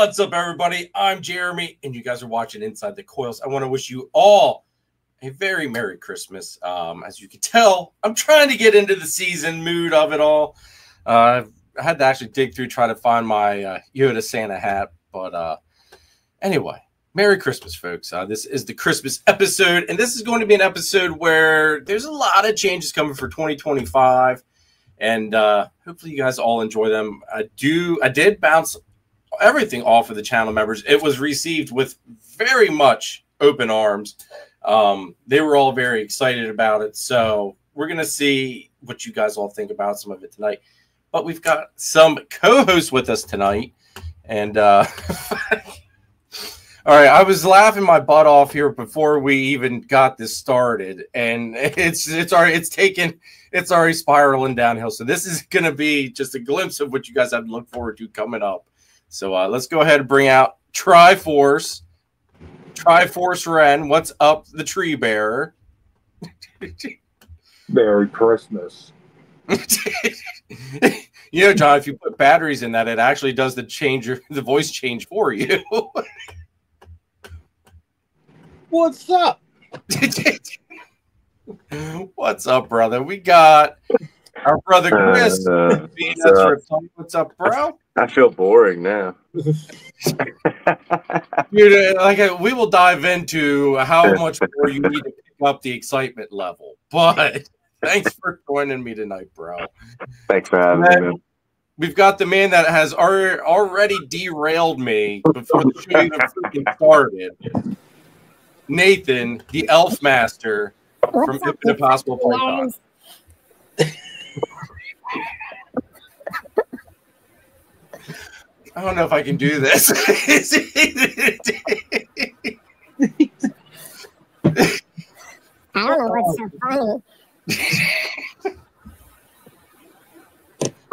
What's up, everybody? I'm Jeremy, and you guys are watching Inside the Coils. I want to wish you all a very Merry Christmas. As you can tell, I'm trying to get into the season mood of it all. I had to actually dig through, try to find my Yoda Santa hat. But anyway, Merry Christmas, folks. This is the Christmas episode, and this is going to be an episode where there's a lot of changes coming for 2025. And hopefully you guys all enjoy them. I did bounce everything off of the channel members. It was received with very much open arms. They were all very excited about it. So we're going to see what you guys all think about some of it tonight. But we've got some co-hosts with us tonight. And all right, I was laughing my butt off here before we even got this started. And it's already spiraling downhill. So this is going to be just a glimpse of what you guys have to look forward to coming up. So let's go ahead and bring out Triforce Ren. What's up, the tree bearer? Merry Christmas. You know, John, if you put batteries in that, it actually does the voice change for you. What's up? What's up, brother? We got our brother Chris. What's up, bro? I feel boring now. Dude, we will dive into how much more you need to pick up the excitement level. But thanks for joining me tonight, bro. Thanks for having me, man. We've got the man that has already derailed me before the show even freaking started. Nathan, the Elf Master from Infinite Possible Python. I don't know if I can do this. I don't know what's so funny.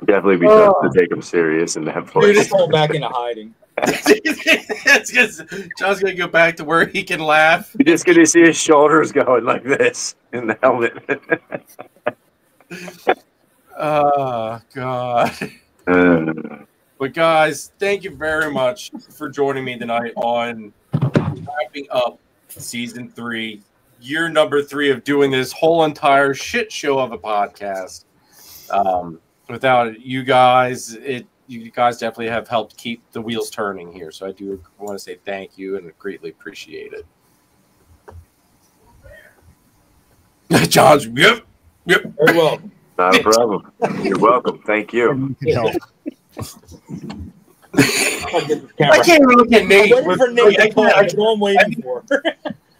Definitely be tough to take him serious in that voice. Dude, fall back into hiding. John's gonna go back to where he can laugh. You're just gonna see his shoulders going like this in the helmet. Oh God. But guys, thank you very much for joining me tonight on wrapping up season 3, year number 3 of doing this whole entire shit show of a podcast. Without you guys, you guys definitely have helped keep the wheels turning here. So I do want to say thank you and greatly appreciate it. John's, yep. Very welcome. Not a problem. You're welcome. Thank you. I can't even look at Nate. I'm waiting for Nate to call. That's all I'm waiting for.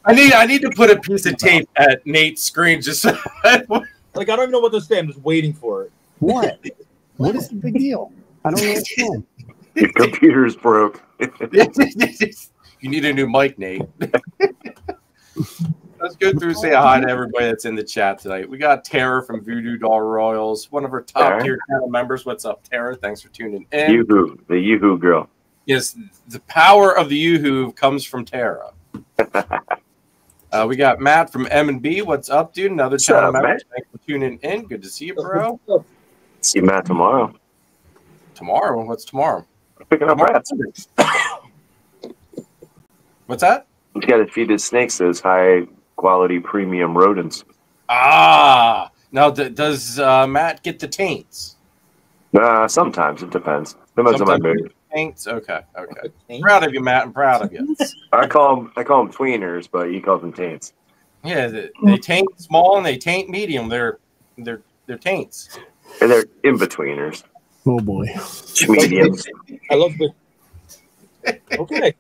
I need to put a piece of tape at Nate's screen just so like I don't even know what to say. I'm just waiting for it. What? What is the big deal? I don't understand. Your computer's broke. You need a new mic, Nate. Let's go through and say hi to everybody that's in the chat tonight. We got Tara from Voodoo Doll Royals, one of our top tier channel members. What's up, Tara? Thanks for tuning in. Yoo-hoo, the Yoo-hoo girl. Yes, the power of the Yoo-hoo comes from Tara. We got Matt from M&B. What's up, dude? Another channel member. Thanks for tuning in. Good to see you, bro. See Matt tomorrow. Tomorrow? What's tomorrow? Picking up rats. What's that? You got to feed the snakes those high-quality premium rodents. Ah! Now, does Matt get the taints? Sometimes. It depends. Depends on my mood. Taints? Okay. Proud of you, Matt. I'm proud of you. I call them tweeners, but he calls them taints. Yeah, they taint small and they taint medium. They're taints. And they're in-betweeners. Oh, boy. Mediums. I love the... Okay.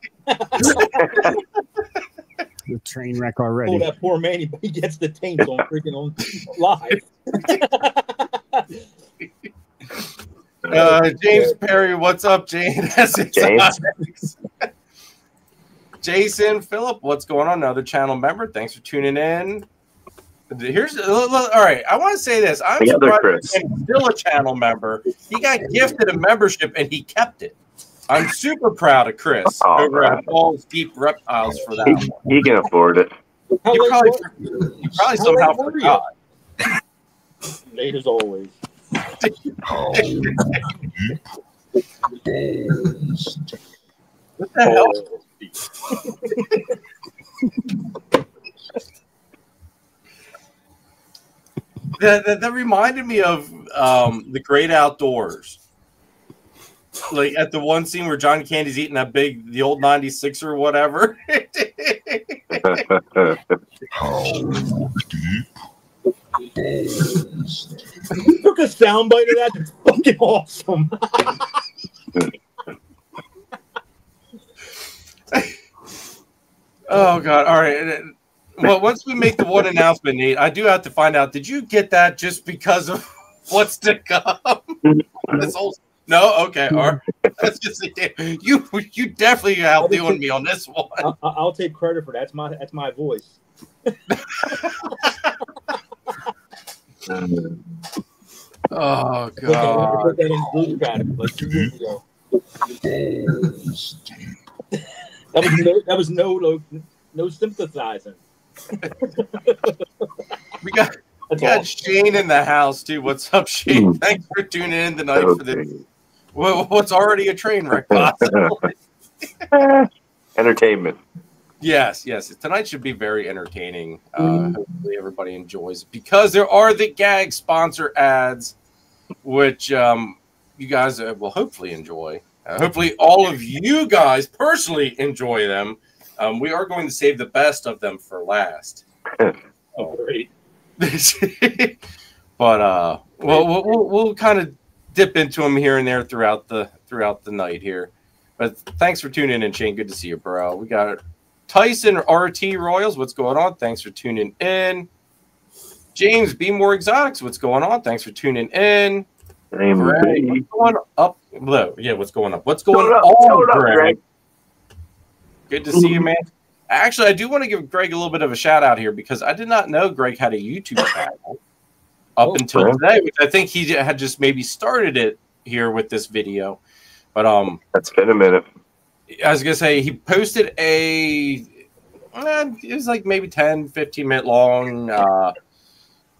The train wreck already. Oh, that poor man, he gets the taints on freaking on live. James Perry, what's up, James? Jason Phillip, what's going on? Another channel member. Thanks for tuning in. Here's all right. I want to say this. I'm surprised he's still a channel member. He got gifted a membership and he kept it. I'm super proud of Chris over at Balls Deep Reptiles for that. He can afford it. You probably somehow forgot. Late as always. What the hell? That reminded me of The Great Outdoors. Like at the one scene where John Candy's eating the old 96 or whatever. You took a soundbite of that. That's fucking awesome. Oh God! All right. Well, once we make the one announcement, Nate, I do have to find out. Did you get that just because of what's to come? This whole no, okay, all right. That's just you definitely outdoing me on this one. I'll take credit for that. That's my voice. Oh God! Put that in group chat like 2 years ago. That was no sympathizing. We got Shane in the house too. What's up, Shane? Thanks for tuning in tonight for this. What's already a train wreck, possibly. Entertainment. Yes. Tonight should be very entertaining. Hopefully everybody enjoys it because there are the gag sponsor ads, which you guys will hopefully enjoy. Hopefully all of you guys personally enjoy them. We are going to save the best of them for last. Oh, great. But we'll kind of dip into them here and there throughout the night here. But thanks for tuning in, Shane. Good to see you, bro. We got Tyson RT Royals. What's going on? Thanks for tuning in. James Be More Exotics. What's going on? Thanks for tuning in. Greg, what's going up? Yeah, what's going up? What's going on, Greg? Good to see you, man. Actually, I do want to give Greg a little bit of a shout out here because I did not know Greg had a YouTube channel up until today, which I think he had just maybe started it here with this video. But that's been a minute. I was gonna say he posted it was like maybe 10-15 minute long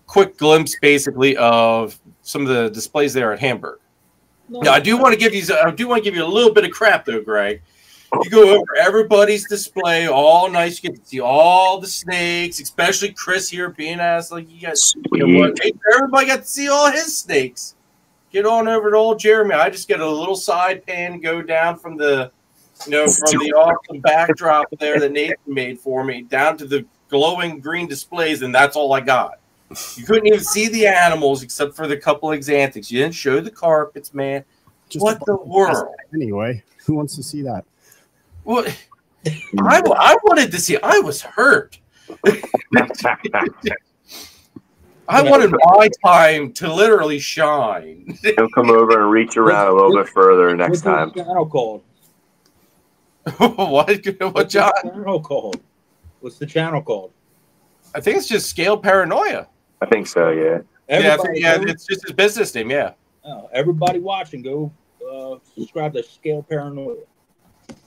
quick glimpse basically of some of the displays there at Hamburg. Now I do want to give you a little bit of crap though, Greg. You go over everybody's display, all nice. You get to see all the snakes, especially Chris here being asked like you guys. Everybody got to see all his snakes. Get on over to old Jeremy. I just get a little side pan, go down from the, from the awesome backdrop there that Nathan made for me, down to the glowing green displays, and that's all I got. You couldn't even see the animals except for the couple exanthics. You didn't show the carpets, man. What the world? Anyway, who wants to see that? Well, I wanted to see. I was hurt. I wanted my time to literally shine. He'll come over and reach around a little bit further next time. What's the channel called? What, John? What's the channel called? What's the channel called? I think it's just Scale Paranoia. I think so, yeah. It's just his business name, yeah. Everybody watching, go subscribe to Scale Paranoia.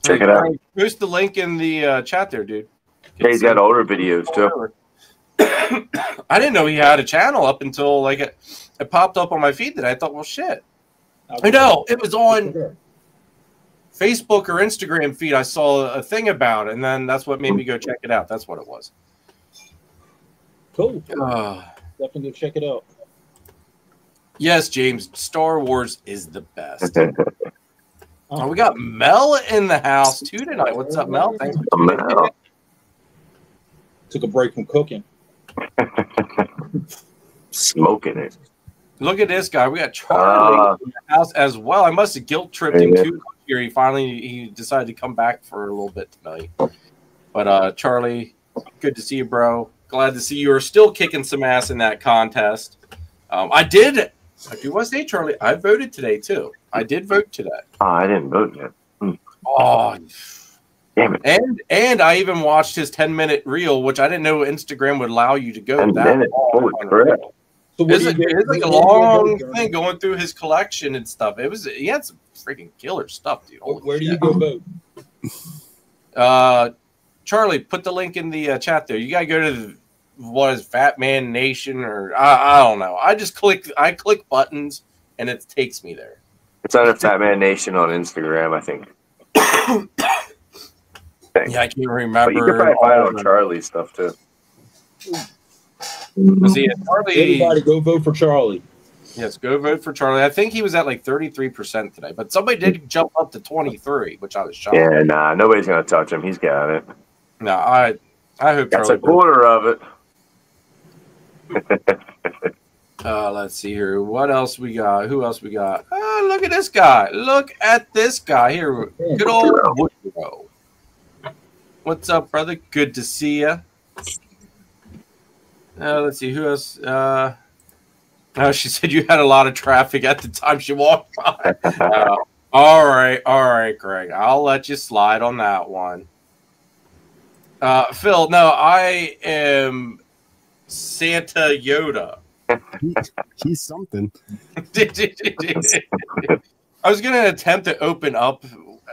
Check it out. Post the link in the chat there, dude. Yeah, he's got older videos, too. I didn't know he had a channel up until like it popped up on my feed today. I thought, well, shit. I know it was on Facebook or Instagram feed. I saw a thing about it, and then that's what made me go check it out. That's what it was. Cool. Definitely go check it out. Yes, James. Star Wars is the best. Oh, we got Mel in the house too tonight. What's up, Mel? Thanks for tuning in. Took a break from cooking. Smoking it. Look at this guy. We got Charlie in the house as well. I must have guilt tripped him too here. He decided to come back for a little bit tonight. But Charlie, good to see you, bro. Glad to see you are still kicking some ass in that contest. I do want to say, Charlie, I voted today too. I did vote today. Oh, I didn't vote yet. Oh, damn it! And I even watched his 10-minute reel, which I didn't know Instagram would allow you to go 10 that minutes. Holy crap! So it's like a long thing going through his collection and stuff. He had some freaking killer stuff, dude. Where do you go vote? Charlie, put the link in the chat there. You gotta go to Fat Man Nation or I don't know. I click buttons and it takes me there. It's under Fat Man Nation on Instagram, I think. Yeah, I can't But remember. you can probably find all on the- Charlie's stuff too. See, Charlie, Everybody go vote for Charlie. yes, go vote for Charlie. I think he was at like 33% today, but somebody did jump up to 23, which I was shocked. Yeah, nah, nobody's gonna touch him. He's got it. No, I hope That's Charlie. a quarter of it. Let's see here. What else we got? Who else we got? Oh, look at this guy. Look at this guy here. Good old Woodrow. What's up, brother? Good to see you. Let's see. Who else? She said you had a lot of traffic at the time she walked by. All right, Greg. I'll let you slide on that one. Phil, no, I am Santa Yoda. He's something. I was going to attempt to open up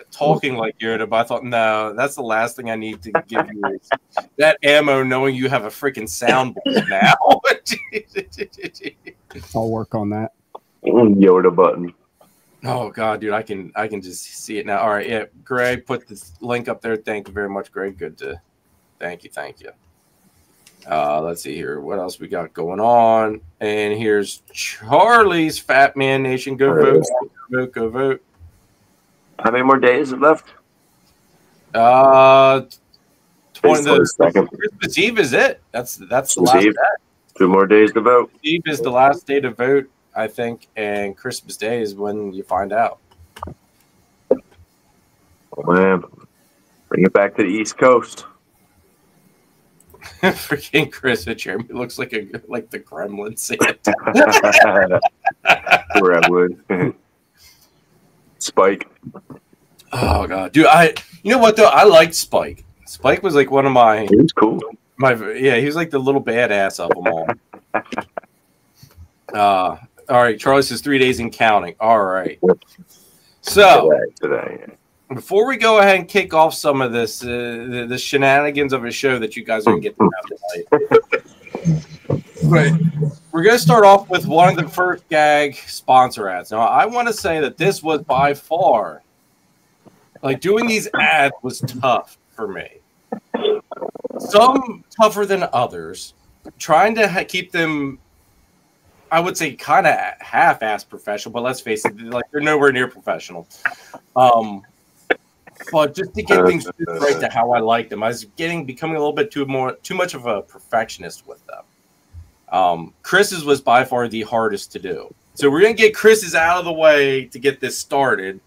talking like Yoda, but I thought, no, that's the last thing I need to give you is that ammo knowing you have a freaking soundboard now. I'll work on that. Yoda button. Oh, God, dude, I can just see it now. All right, yeah, Greg, put this link up there. Thank you very much, Greg. Good to thank you. Let's see here. What else we got going on? And here's Charlie's Fat Man Nation. Go vote. Go vote. How many more days left? 20. It's the second. Christmas Eve is it? That's the last Eve. day. 2 more days to vote. Eve is the last day to vote, I think, and Christmas Day is when you find out. Man, bring it back to the East Coast. Freaking Chris Jeremy looks like the Gremlin Santa. Gremlin. Spike. Oh God, dude! You know what though? I liked Spike. Spike was like one of my. He was cool. He was like the little badass of them all. All right, Charlie says 3 days and counting. All right. So today. before we go ahead and kick off some of this, the shenanigans of a show that you guys are gonna get to have tonight. Right. We're going to start off with one of the first gag sponsor ads. Now, I want to say that this was by far, like doing these ads was tough for me. Some tougher than others. Trying to keep them, I would say, kind of half-ass professional, but let's face it, like they're nowhere near professional. But just to get things right to how I like them, I was becoming a little bit too much of a perfectionist with them. Chris's was by far the hardest to do. So we're going to get Chris's out of the way to get this started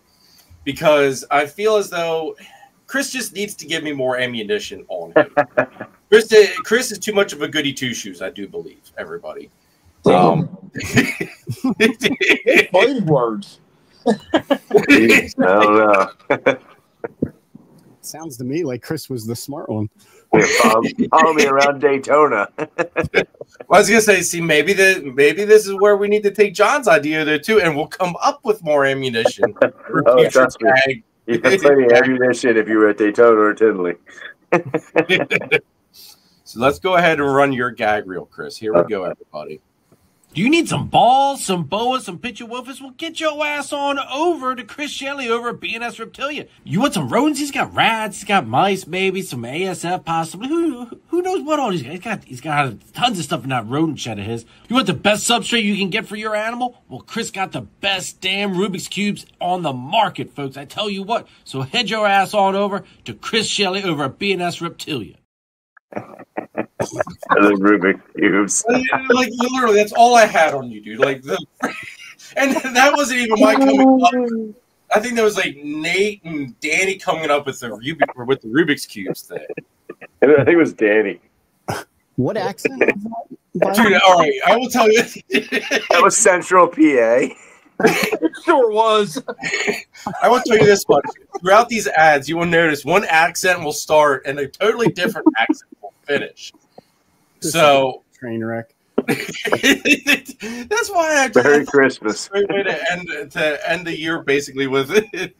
because I feel as though Chris just needs to give me more ammunition on him. Chris is too much of a goody two-shoes, I do believe, everybody. Fighting words. I don't know. Sounds to me like Chris was the smart one. Follow me around Daytona. I was gonna say, see, maybe this is where we need to take John's idea there too, and we'll come up with more ammunition. Trust me. You have plenty of ammunition if you were at Daytona or Tinley. So let's go ahead and run your gag reel, Chris. Here we go, everybody. Do you need some balls, some boas, some pitcher woofers? Well, get your ass on over to Chris Shelley over at BNS Reptilia. You want some rodents? He's got rats, he's got mice, maybe some ASF possibly. Who knows what all he's got? He's got tons of stuff in that rodent shed of his. You want the best substrate you can get for your animal? Well, Chris got the best damn Rubik's Cubes on the market, folks. I tell you what. So head your ass on over to Chris Shelley over at BNS Reptilia. The Rubik's Cubes. Like literally, that's all I had on you, dude. And that wasn't even my coming up. I think that was like Nate and Danny coming up with the Rubik's Cubes thing. I think it was Danny. What accent was that? Dude, all right, I will tell you. That was Central PA. It sure was. I will tell you this much. Throughout these ads, you will notice one accent will start and a totally different accent will finish. So train wreck. That's why Merry Christmas. Great way to end the year basically with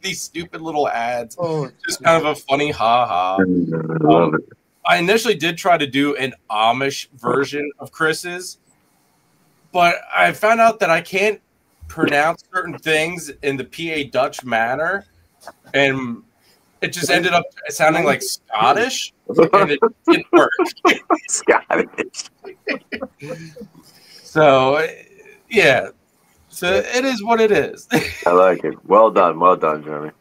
these stupid little ads. Just kind of a funny ha-ha. Love it. I initially did try to do an Amish version of Chris's, but I found out that I can't pronounce certain things in the PA Dutch manner, and it just ended up sounding like Scottish, and it didn't work. Scottish. So, yeah. So it is what it is. I like it. Well done, Jeremy.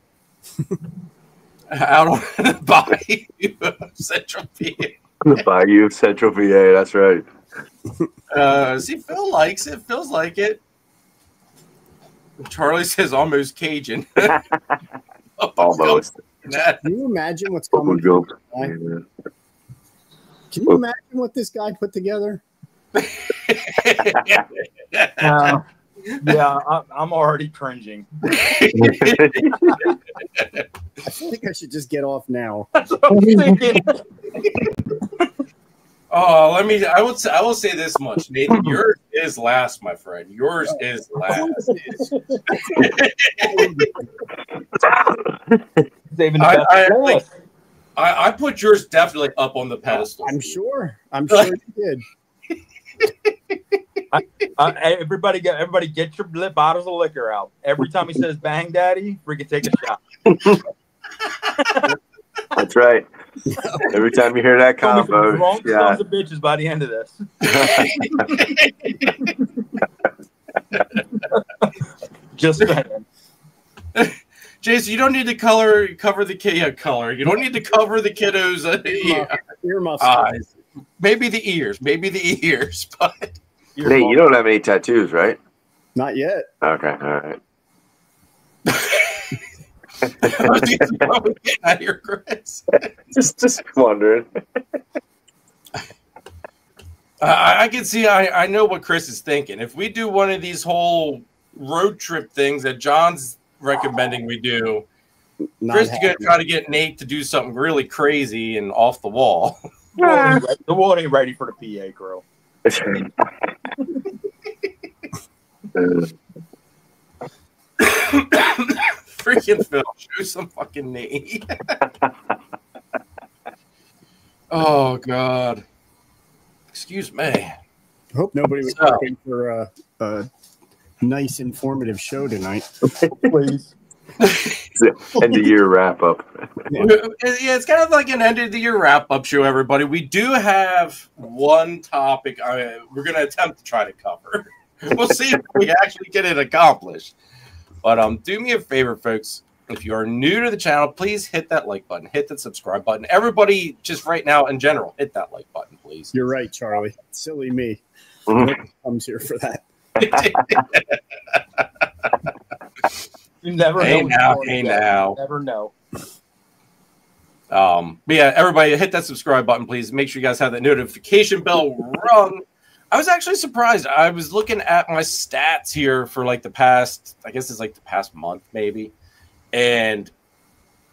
Out on the bayou of Central PA. The Bayou of Central PA, that's right. See, Phil likes it. Feels like it. Charlie says almost Cajun. Almost. Can you imagine what's coming? Can you imagine what this guy put together? Yeah, I'm already cringing. I feel like I should just get off now. That's what I'm thinking. Oh, I will say this much, Nathan. Yours is last, my friend. Yours is last. Saving the best. I put yours definitely up on the pedestal. I'm sure you did. Everybody get your bottles of liquor out. Every time he says "bang, daddy," freaking take a shot. That's right. Every time you hear that combo, wrong sons of bitches by the end of this. Just saying. Jason, you don't need to cover the color. You don't need to cover the kiddos' earmuffs. Eyes. Maybe the ears, but Nate, you don't have any tattoos, right? Not yet. Okay, all right. Out here, Chris. just wondering. I can see. I know what Chris is thinking. If we do one of these whole road trip things that John's recommending we do, Chris is going to try to get Nate to do something really crazy and off the wall. The wall ain't ready for the PA girl. Freaking Phil, show some fucking Nate. Oh God. Excuse me. I hope nobody was looking for a nice, informative show tonight. Please. End of year wrap up. Yeah, it's kind of like an end of the year wrap up show, everybody. We do have one topic we're going to attempt to try to cover. We'll see if we actually get it accomplished. But do me a favor, folks. If you are new to the channel, please hit that like button, hit that subscribe button. Everybody, just right now in general, hit that like button, please. You're right, Charlie. Silly me. Nobody comes here for that. You never hey know. Now. Never know. But yeah, everybody hit that subscribe button, please. Make sure you guys have that notification bell rung. I was actually surprised. I was looking at my stats here for like the past, I guess it's like the past month maybe. And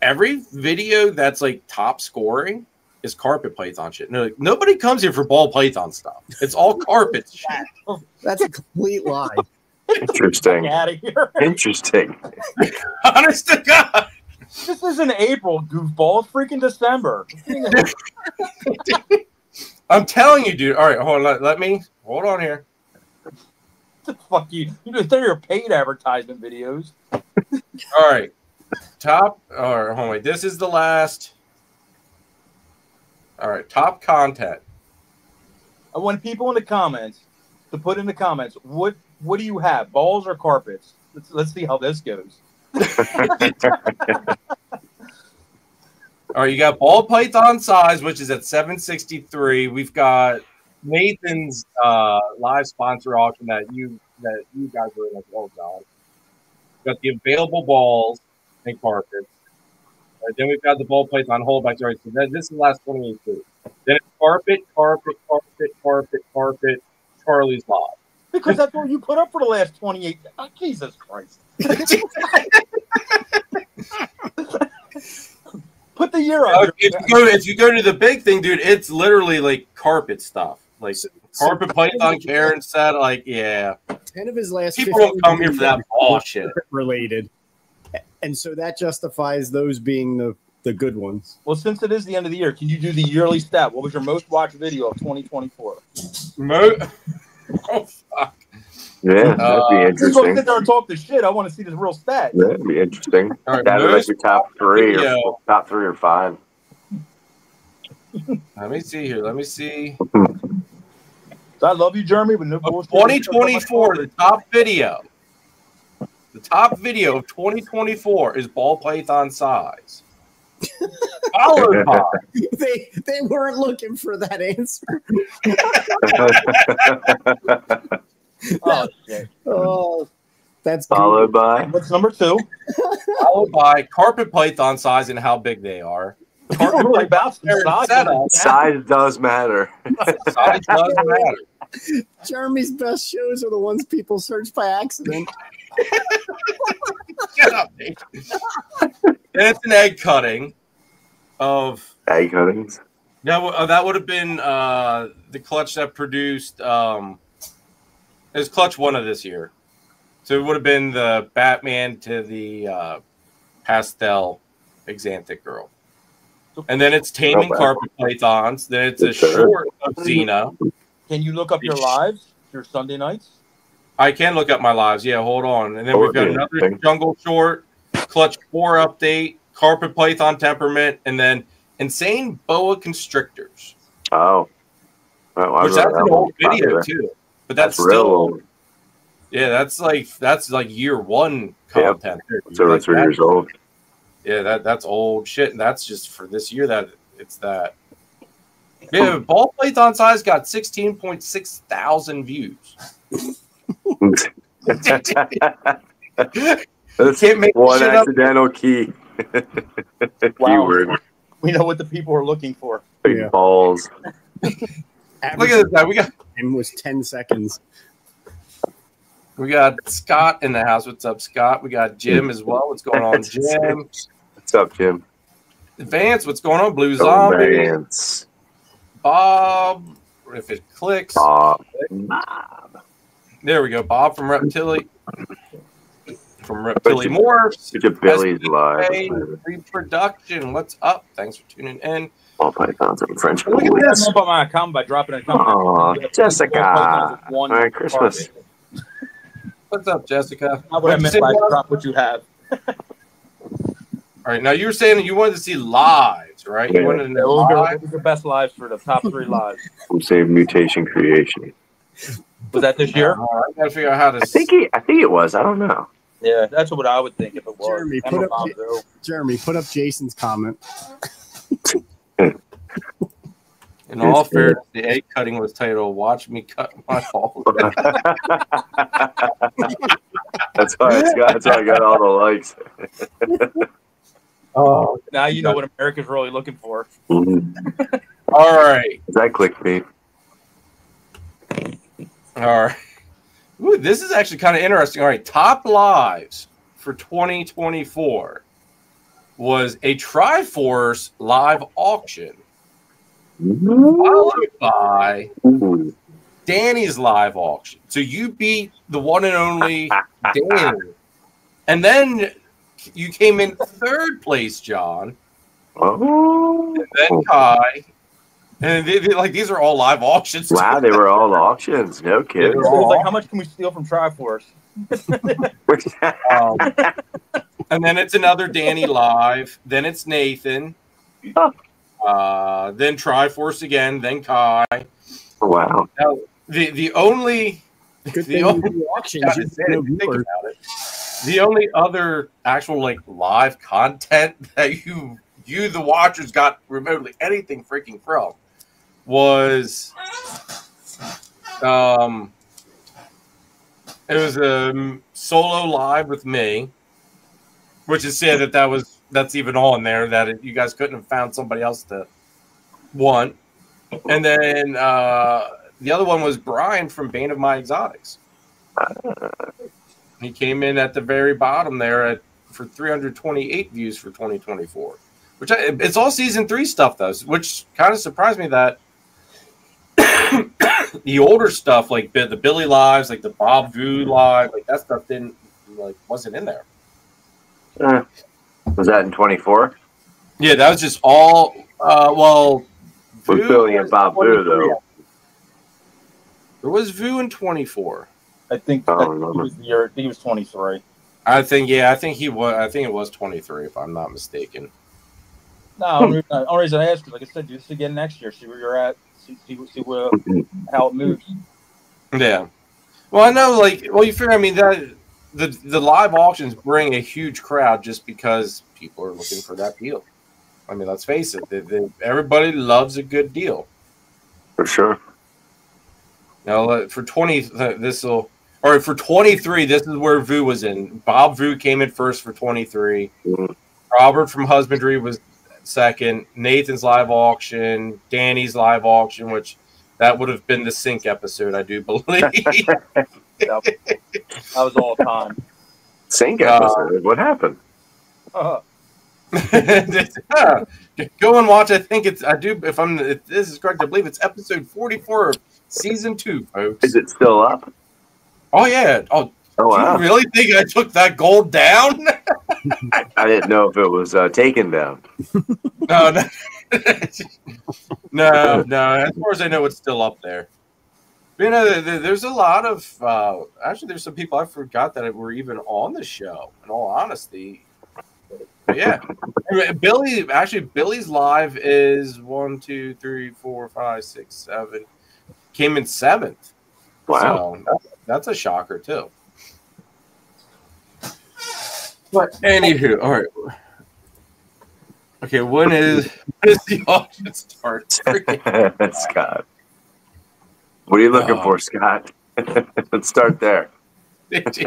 every video that's like top scoring is carpet python shit. No, like, nobody comes here for ball python stuff. It's all carpet shit. That's a complete lie. Interesting. Get out of here. Interesting. Honest to God. This isn't April, goofball. It's freaking December. I'm telling you, dude. All right, hold on. Let me hold on here. The fuck you? They're your paid advertisement videos. All right, top. All right, hold on. Wait. This is the last. All right, top content. I want people in the comments to put in the comments what do you have, balls or carpets? Let's see how this goes. All right, you got ball python size, which is at 763. We've got Nathan's live sponsor auction that you guys were in as well, John. We've got the available balls and carpets. Then we've got the ball python holdbacks. All right, so this is the last 28 too. Then it's carpet, Charlie's Live. Because that's what you put up for the last 28. Oh, Jesus Christ. Put the year on. If you go to the big thing, dude, it's literally like carpet stuff. Like carpet python Karen said, like, yeah. 10 of his last people don't come here for that bullshit. Related. And so that justifies those being the good ones. Well, since it is the end of the year, can you do the yearly stat? What was your most watched video of 2024? Oh, fuck. Yeah, that'd be Just gonna interesting. sit there and talk the shit. I want to see this real stat. Yeah, that'd be interesting. All right, That'd be like most your top three video. or top 3 or 5. Let me see here. Let me see. I love you, Jeremy, but no bullshit. 2024, the top video. The top video of 2024 is ball python size. Followed by They weren't looking for that answer. Oh shit! Oh, that's Followed by What's number 2? followed by carpet python size and how big they are. You don't really about some size. Setup. size does matter. Size doesn't matter. Jeremy's best shows are the ones people search by accident. Shut up, Nate. And it's an egg cutting of Egg cuttings. that would have been the clutch that produced it was clutch 1 of this year. So it would have been the Batman to the pastel Exanthic girl. And then it's taming carpet pythons. Then it's a short of Xena. Can you look up your lives, your Sunday nights? I can look up my lives. Yeah, hold on. And then we've got another jungle short, clutch 4 update, carpet python temperament, and then insane boa constrictors. Oh. Well, Which that's an old video too. But that's real still old. Yeah, that's like year 1 content. So Like it's 3 years old. Yeah, that's old shit, and that's just for this year that it's that. Yeah, ball python size got 16.6 thousand views. That's Can't make one shit up. accidental key. Keyword. We know what the people are looking for. Big Yeah. balls. Look at this guy. Time was 10 seconds. We got Scott in the house. What's up, Scott? We got Jim as well. What's going on, Jim? What's up, Jim? Vance, what's going on? Blue Oh, Zombie. Vance. Bob, if it clicks. Bob. There we go. Bob from Reptili. From Reptili Morphs. Look at Billy's live. Hey, reproduction. What's up? Thanks for tuning in. All pythons in French. Look at this. Up on my account by dropping a comment. Oh, Jessica. Merry Christmas. What's up, Jessica? Not what I meant by drop what you have. All right, now you were saying that you wanted to see lives, right? You Yeah. wanted to know What lives. was your best lives for the top 3 lives? From Save Mutation Creation. Was that this year? I gotta figure out how to. I think it was. I don't know. Yeah, that's what I would think if it was. Jeremy, I'm put a up Bob, J- though. Jeremy, put up Jason's comment. In all fairness, the egg cutting was titled "Watch Me Cut My Balls." That's why I got all the likes. Oh, Now you know what America's really looking for. Mhm. all right, Is that clickbait? all right. Ooh, this is actually kind of interesting. All right, top lives for 2024 was a Triforce live auction, followed by Ooh. Danny's live auction. So you beat the one and only Danny. And then you came in 3rd place, John. Oh. And then Kai. And these are all live auctions. Wow, they were all auctions. No kidding. It was like, how much can we steal from Triforce? And then it's another Danny live. Then it's Nathan. Then Triforce again. Then Kai. Wow. Now, the only Good The thing only- you do auctions. God, You it's have no think viewers. about it. The only other actual live content that you the watchers got remotely anything freaking from was it was a solo live with me, which is sad that's even on there that you guys couldn't have found somebody else to want. And then the other one was Brian from Bane of My Exotics. He came in at the very bottom there for 328 views for 2024, which it's all season 3 stuff though, which kind of surprised me that the older stuff like the Billy lives, like the Bob Vu live, like that stuff wasn't in there. Was that in 24? Yeah, that was just all. With Billy and Bob Vu, though. There was Vu in 24. I think I that don't remember. was the year. I think he was 23. I think it was 23 if I'm not mistaken. No, only reason I asked, like I said, do this again next year. See where you're at. See how it moves. Yeah. Well, I know, you figure, I mean, that the live auctions bring a huge crowd just because people are looking for that deal. I mean, let's face it, everybody loves a good deal. For sure. Now, for 23, this is where Vu was in. Bob Vu came in first for 23. Mhm. Robert from Husbandry was second. Nathan's live auction. Danny's live auction, which that would have been the Sync episode, I do believe. Yep. That was all time. Sync episode. What happened? Go and watch. I think if this is correct, I believe it's episode 44 of season 2, folks. Is it still up? Oh yeah. Oh wow. Do you really think I took that gold down? I didn't know if it was taken down. No. No. As far as I know, it's still up there. But, there's a lot of actually. There's some people I forgot that were even on the show. In all honesty, but yeah. Billy's live is 1, 2, 3, 4, 5, 6, 7. Came in 7th. Wow, so that's a shocker too. But anywho, all right. Okay, when is the auction start? Scott. What are you looking for, Scott? Let's start there. Let's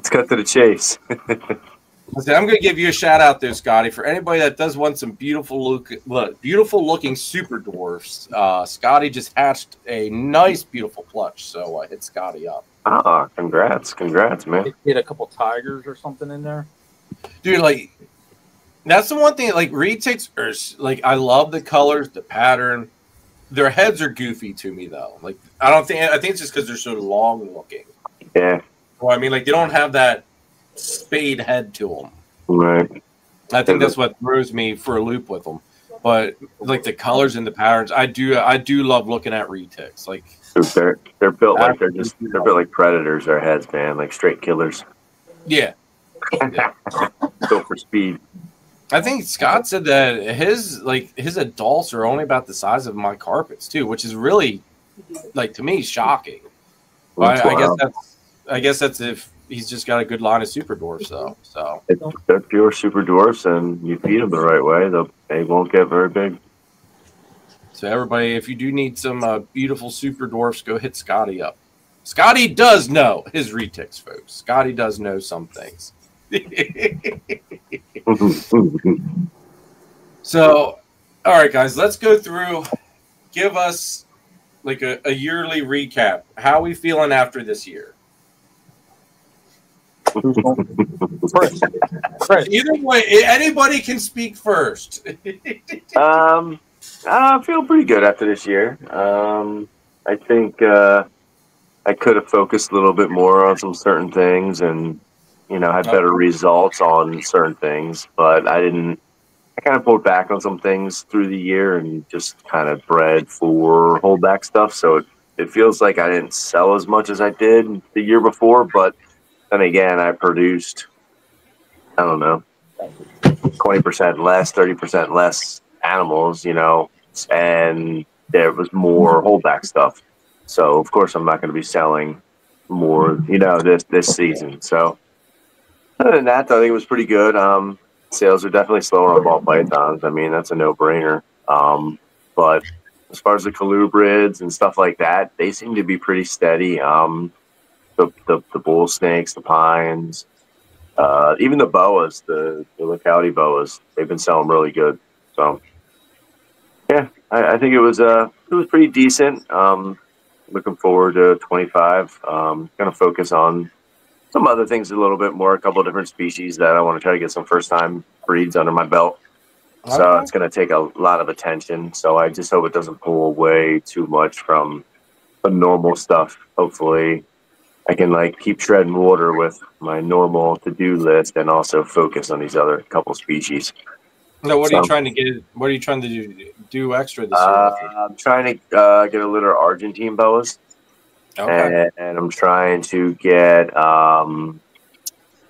cut to the chase. I'm going to give you a shout out there, Scotty, for anybody that does want some beautiful looking super dwarfs. Scotty just hatched a nice, beautiful clutch, so hit Scotty up. Ah, congrats, man. Hit a couple tigers or something in there. Dude, that's the one thing. Retics are I love the colors, the pattern. Their heads are goofy to me though. I think it's just because they're so long looking. Yeah. Well, I mean, they don't have that spade head to them. Right. I think that's what throws me for a loop with them. But the colors and the patterns, I do love looking at retics. They're built like they're built like predators. Their heads, man, like straight killers. Yeah. Built for speed. I think Scott said that his adults are only about the size of my carpets too, which is really to me shocking. I guess that's if he's just got a good line of super dwarfs though. So they're pure super dwarfs, and you feed them the right way, they won't get very big. So everybody, if you do need some beautiful super dwarfs, go hit Scotty up. Scotty does know his retics, folks. Scotty does know some things. So, all right, guys, let's go through. Give us a yearly recap. How are we feeling after this year? Either way, anybody can speak first. I feel pretty good after this year. I think I could have focused a little bit more on some certain things and, had better results on certain things, but I didn't. I kind of pulled back on some things through the year and just kind of bred for holdback stuff. So it feels like I didn't sell as much as I did the year before, but then again, I produced, 20% less, 30% less animals, and there was more holdback stuff. So of course I'm not going to be selling more, this season. So other than that, I think it was pretty good. Sales are definitely slower on ball pythons. I mean, that's a no-brainer. But as far as the colubrids and stuff like that, they seem to be pretty steady. The bull snakes, the pines, even the boas, the locality boas, they've been selling really good. So yeah, I think it was pretty decent. Looking forward to 25. Going to focus on some other things a little bit more, a couple of different species that I want to try to get some first-time breeds under my belt. Okay. So it's going to take a lot of attention. So I just hope it doesn't pull away too much from the normal stuff. Hopefully I can keep treading water with my normal to-do list and also focus on these other couple species. No, what are you trying to get? What are you trying to do extra this year? I'm trying to get a litter of Argentine boas. Okay. and I'm trying to get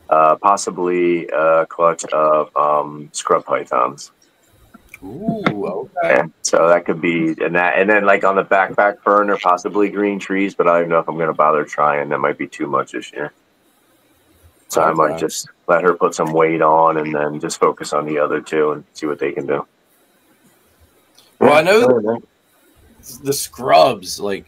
possibly a clutch of scrub pythons. Ooh, okay. Yeah, so that could be, and then like on the backpack burner, possibly green trees, but I don't even know if I'm going to bother trying. That might be too much this year. So I might Okay. just let her put some weight on and then just focus on the other two and see what they can do. Well, I know the scrubs, like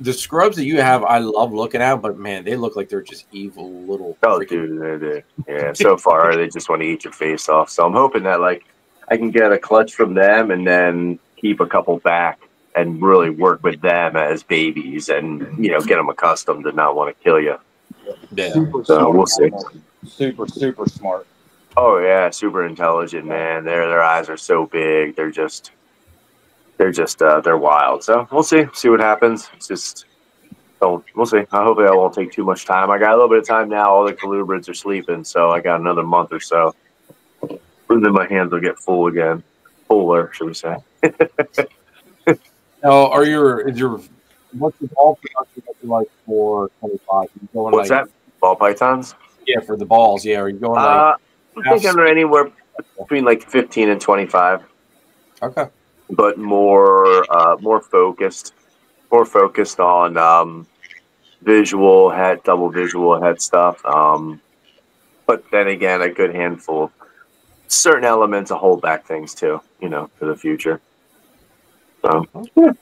the scrubs that you have, I love looking at, but man, they look like they're just evil little. Oh, dude, yeah. So far, they just want to eat your face off. So I'm hoping that like I can get a clutch from them and then keep a couple back and really work with them as babies and get them accustomed to not want to kill you. Yeah. Super So smart. we'll see. Super smart. Oh yeah, super intelligent, man. Their eyes are so big. They're wild. So we'll see what happens. It's just we'll see. Hopefully that won't take too much time. I got a little bit of time now. All the colubrids are sleeping, so I got another month or so. And then my hands will get full again. Fuller, should we say. Now, what's the ball production looking like for 25? You going What's that? Ball pythons? Yeah, for the balls. Yeah, are you going I'm thinking they're anywhere between like 15 and 25. Okay. But more focused on double visual head stuff. But then again, a good handful of certain elements of holdback things too, for the future. So, yeah.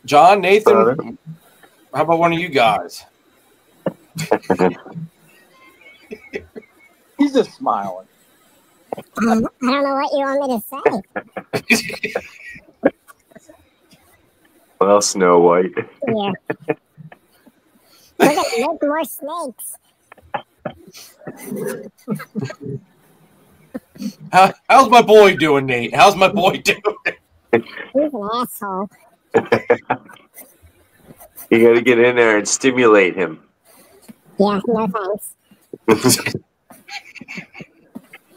John, Nathan, how about one of you guys? He's just smiling. I don't know what you want me to say. Well, Snow White. Yeah. We're gonna make more snakes. How's my boy doing, Nate? How's my boy doing? He's an asshole. You got to get in there and stimulate him. Yeah, no thanks.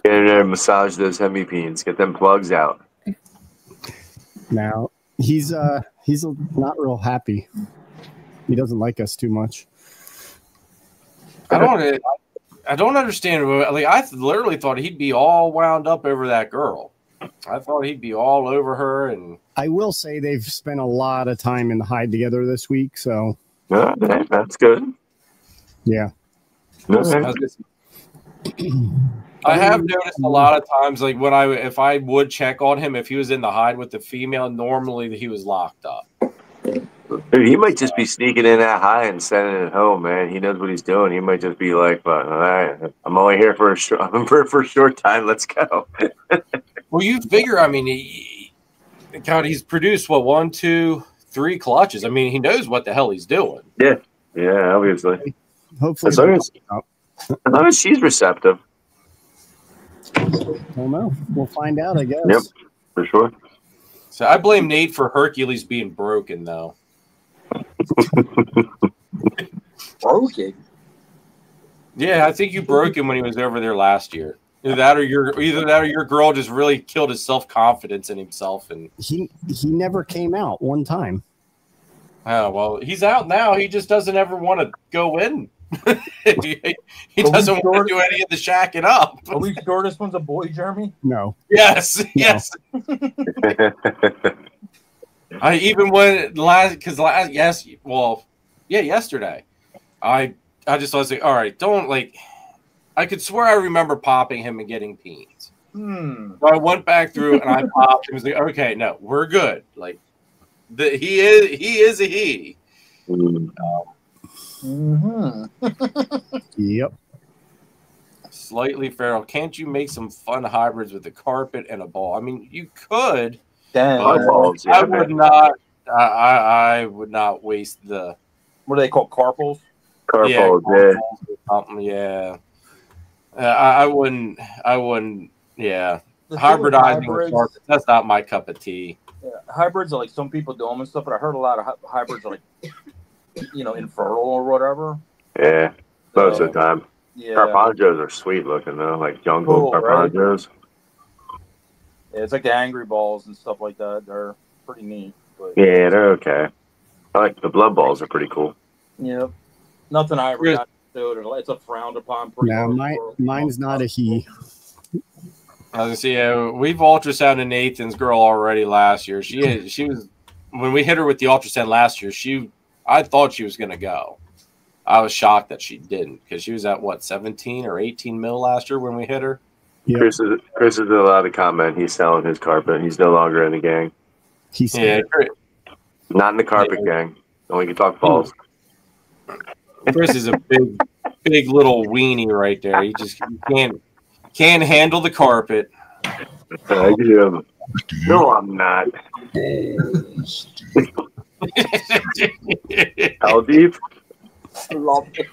Get in there and massage those hemipenes. Get them plugs out. Now he's not real happy. He doesn't like us too much. I don't understand. Like, I literally thought he'd be all wound up over that girl. I thought he'd be all over her. And I will say they've spent a lot of time in the hide together this week, so that's good. Yeah. I have noticed a lot of times, like if I would check on him, if he was in the hide with the female, normally he was locked up. Dude, he might just be sneaking in that high and sending it home, man. He knows what he's doing. He might just be like, "But all right, I'm only here for a short time. Let's go." Well, you figure, I mean, he's produced 1, 2, 3 clutches. I mean, he knows what the hell he's doing. Yeah, obviously. Hopefully, as long as she's receptive. Don't know. We'll find out, I guess. Yep, for sure. So I blame Nate for Hercules being broken, though. Broken? Yeah, I think you broke him when he was over there last year. Either that or your girl just really killed his self-confidence in himself. And he never came out one time. Oh, well, he's out now. He just doesn't ever want to go in. he doesn't want to do any of the shacking up. Are we sure this one's a boy, Jeremy? No. Yes. Yes. I even went yesterday. I just was like, all right, don't like. I could swear I remember popping him and getting peens. So I went back through and I popped and was like, okay, no, we're good. Like, he is a he. Yep. Slightly feral. Can't you make some fun hybrids with a carpet and a ball? I mean, you could. Balls, I would not. I would not waste the. What are they called? Carpals? Carpals, yeah. I wouldn't. Yeah. Hybridizing with carpets, that's not my cup of tea. Yeah, hybrids are like some people do them and stuff, but I heard a lot of hybrids are like, infertile or whatever. Yeah, most of the time. Yeah. Carpanjos are sweet looking though, like jungle carpanjos. Right? Yeah, it's like the angry balls and stuff like that. They're pretty neat. But Yeah, they're okay. I like the blood balls are pretty cool. yeah, nothing I ever got to. It's a frowned upon. No, mine's not a he. I was gonna say, we've ultrasounded Nathan's girl already last year. She was when we hit her with the ultrasound last year. I thought she was gonna go. I was shocked that she didn't because she was at what 17 or 18 mil last year when we hit her. Yep. Chris is allowed to comment. He's selling his carpet. He's no longer in the gang. He's Not in the carpet gang. Only can talk balls. Chris is a big little weenie right there. He just can't handle the carpet. No, I'm not. How deep? love it.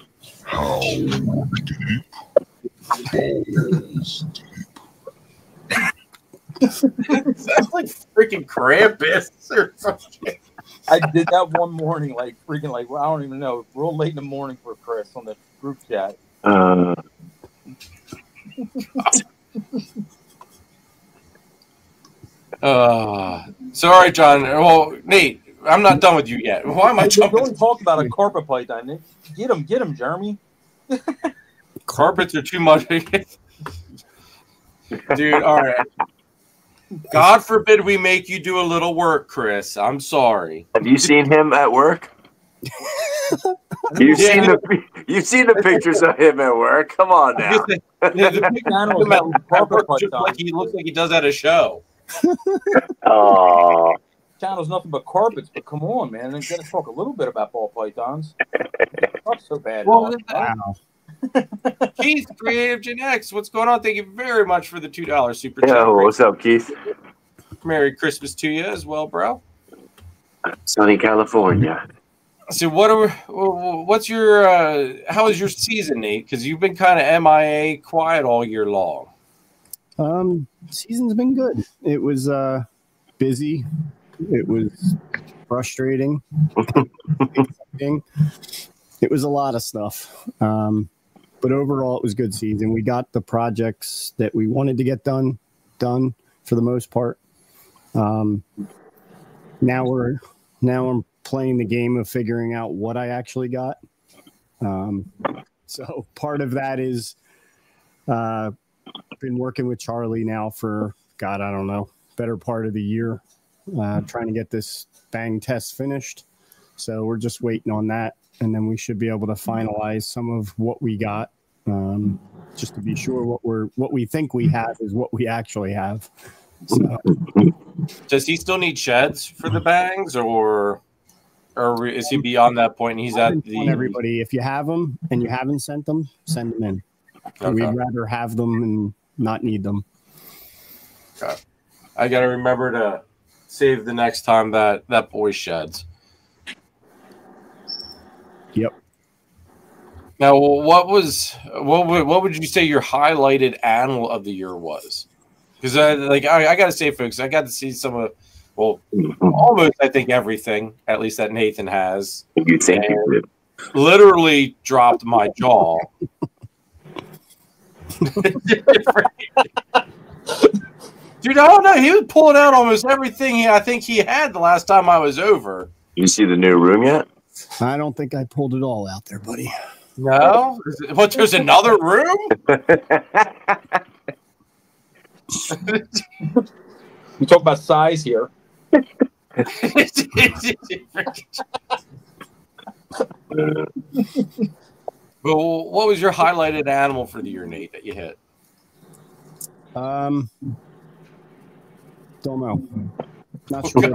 Sounds like freaking Krampus or something. I did that one morning, like freaking, like I don't even know, real late in the morning for Chris on the group chat. Sorry, John. Well, Nate, I'm not done with you yet. Why am I We jumping? only talked about a carpet python. Nick. Get him, Jeremy. Carpets are too much. Dude, all right. God forbid we make you do a little work, Chris. I'm sorry. Have you seen him at work? You've seen the pictures of him at work. Come on now. The big animal like he looks like he does at a show. Oh, Channel's nothing but carpets, but come on, man. Then gotta talk a little bit about ball pythons. Not so bad. Well, Wow. Keith, Creative Gen X, what's going on? Thank you very much for the $2 super chat. yeah. What's up, Keith? Merry Christmas to you as well, bro. Sunny California. So what's your how is your season, Nate? Because you've been kind of MIA quiet all year long. Season's been good. It was busy. It was frustrating. It was a lot of stuff. But overall, it was a good season. We got the projects that we wanted to get done for the most part. Now I'm playing the game of figuring out what I actually got. So part of that is been working with Charlie now for, God, I don't know, better part of the year, trying to get this bang test finished. So we're just waiting on that. And then we should be able to finalize some of what we got, just to be sure what we think we have is what we actually have. So, does he still need sheds for the bangs, or is he beyond that point? And he's at the everybody. If you have them and you haven't sent them, send them in. Okay. We'd rather have them and not need them. Okay. I got to remember to save the next time that boy sheds. Yep. Now, what would you say your highlighted animal of the year was? Because I got to say, folks, I got to see some of, almost I think everything, at least that Nathan has. You think you did? Literally dropped my jaw. Dude, I don't know. He was pulling out almost everything I think he had the last time I was over. You see the new room yet? I don't think I pulled it all out there, buddy. No? What, there's another room? We talk about size here. Well, what was your highlighted animal for the year, Nate, that you hit? Don't know. Not sure.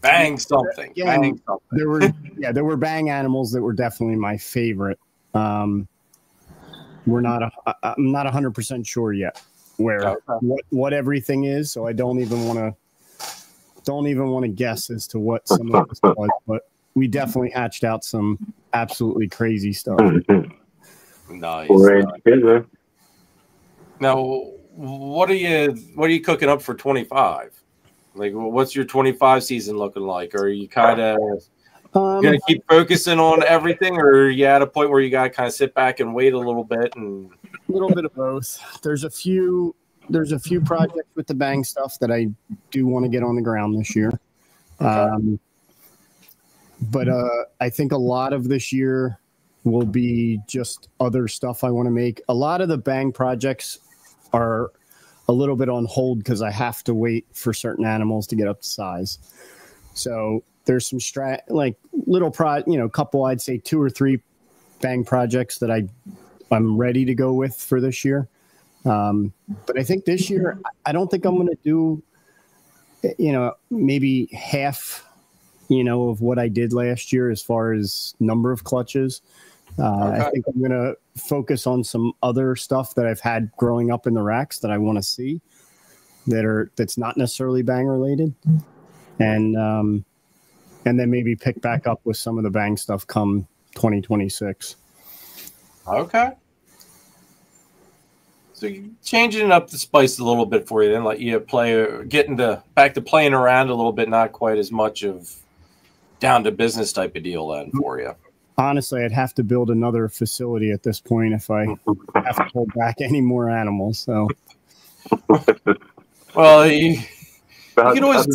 Bang something. Yeah, Bang something. There were bang animals that were definitely my favorite. I'm not 100% sure yet what everything is, so I don't even want to guess as to what some of this was, but we definitely hatched out some absolutely crazy stuff. Nice. Nice. Now, what are you cooking up for 25? Like, what's your 25 season looking like? Are you kind of gonna keep focusing on everything, or are you at a point where you gotta kind of sit back and wait a little bit? And a little bit of both. There's a few there's a few projects with the Bang stuff that I do want to get on the ground this year. Okay. But I think a lot of this year will be just other stuff I want to make. A lot of the Bang projects are a little bit on hold because I have to wait for certain animals to get up to size. So there's some little couple, I'd say 2 or 3 Bang projects that I'm ready to go with for this year. But I think this year, I don't think I'm going to do, maybe half, of what I did last year as far as number of clutches. I think I'm going to focus on some other stuff that I've had growing up in the racks that I want to see that's not necessarily Bang related. And then maybe pick back up with some of the Bang stuff come 2026. Okay. So you're changing it up the spice a little bit for you, then let you getting back to playing around a little bit, not quite as much of down to business type of deal then for you. Honestly, I'd have to build another facility at this point if I have to hold back any more animals. So, well, you can always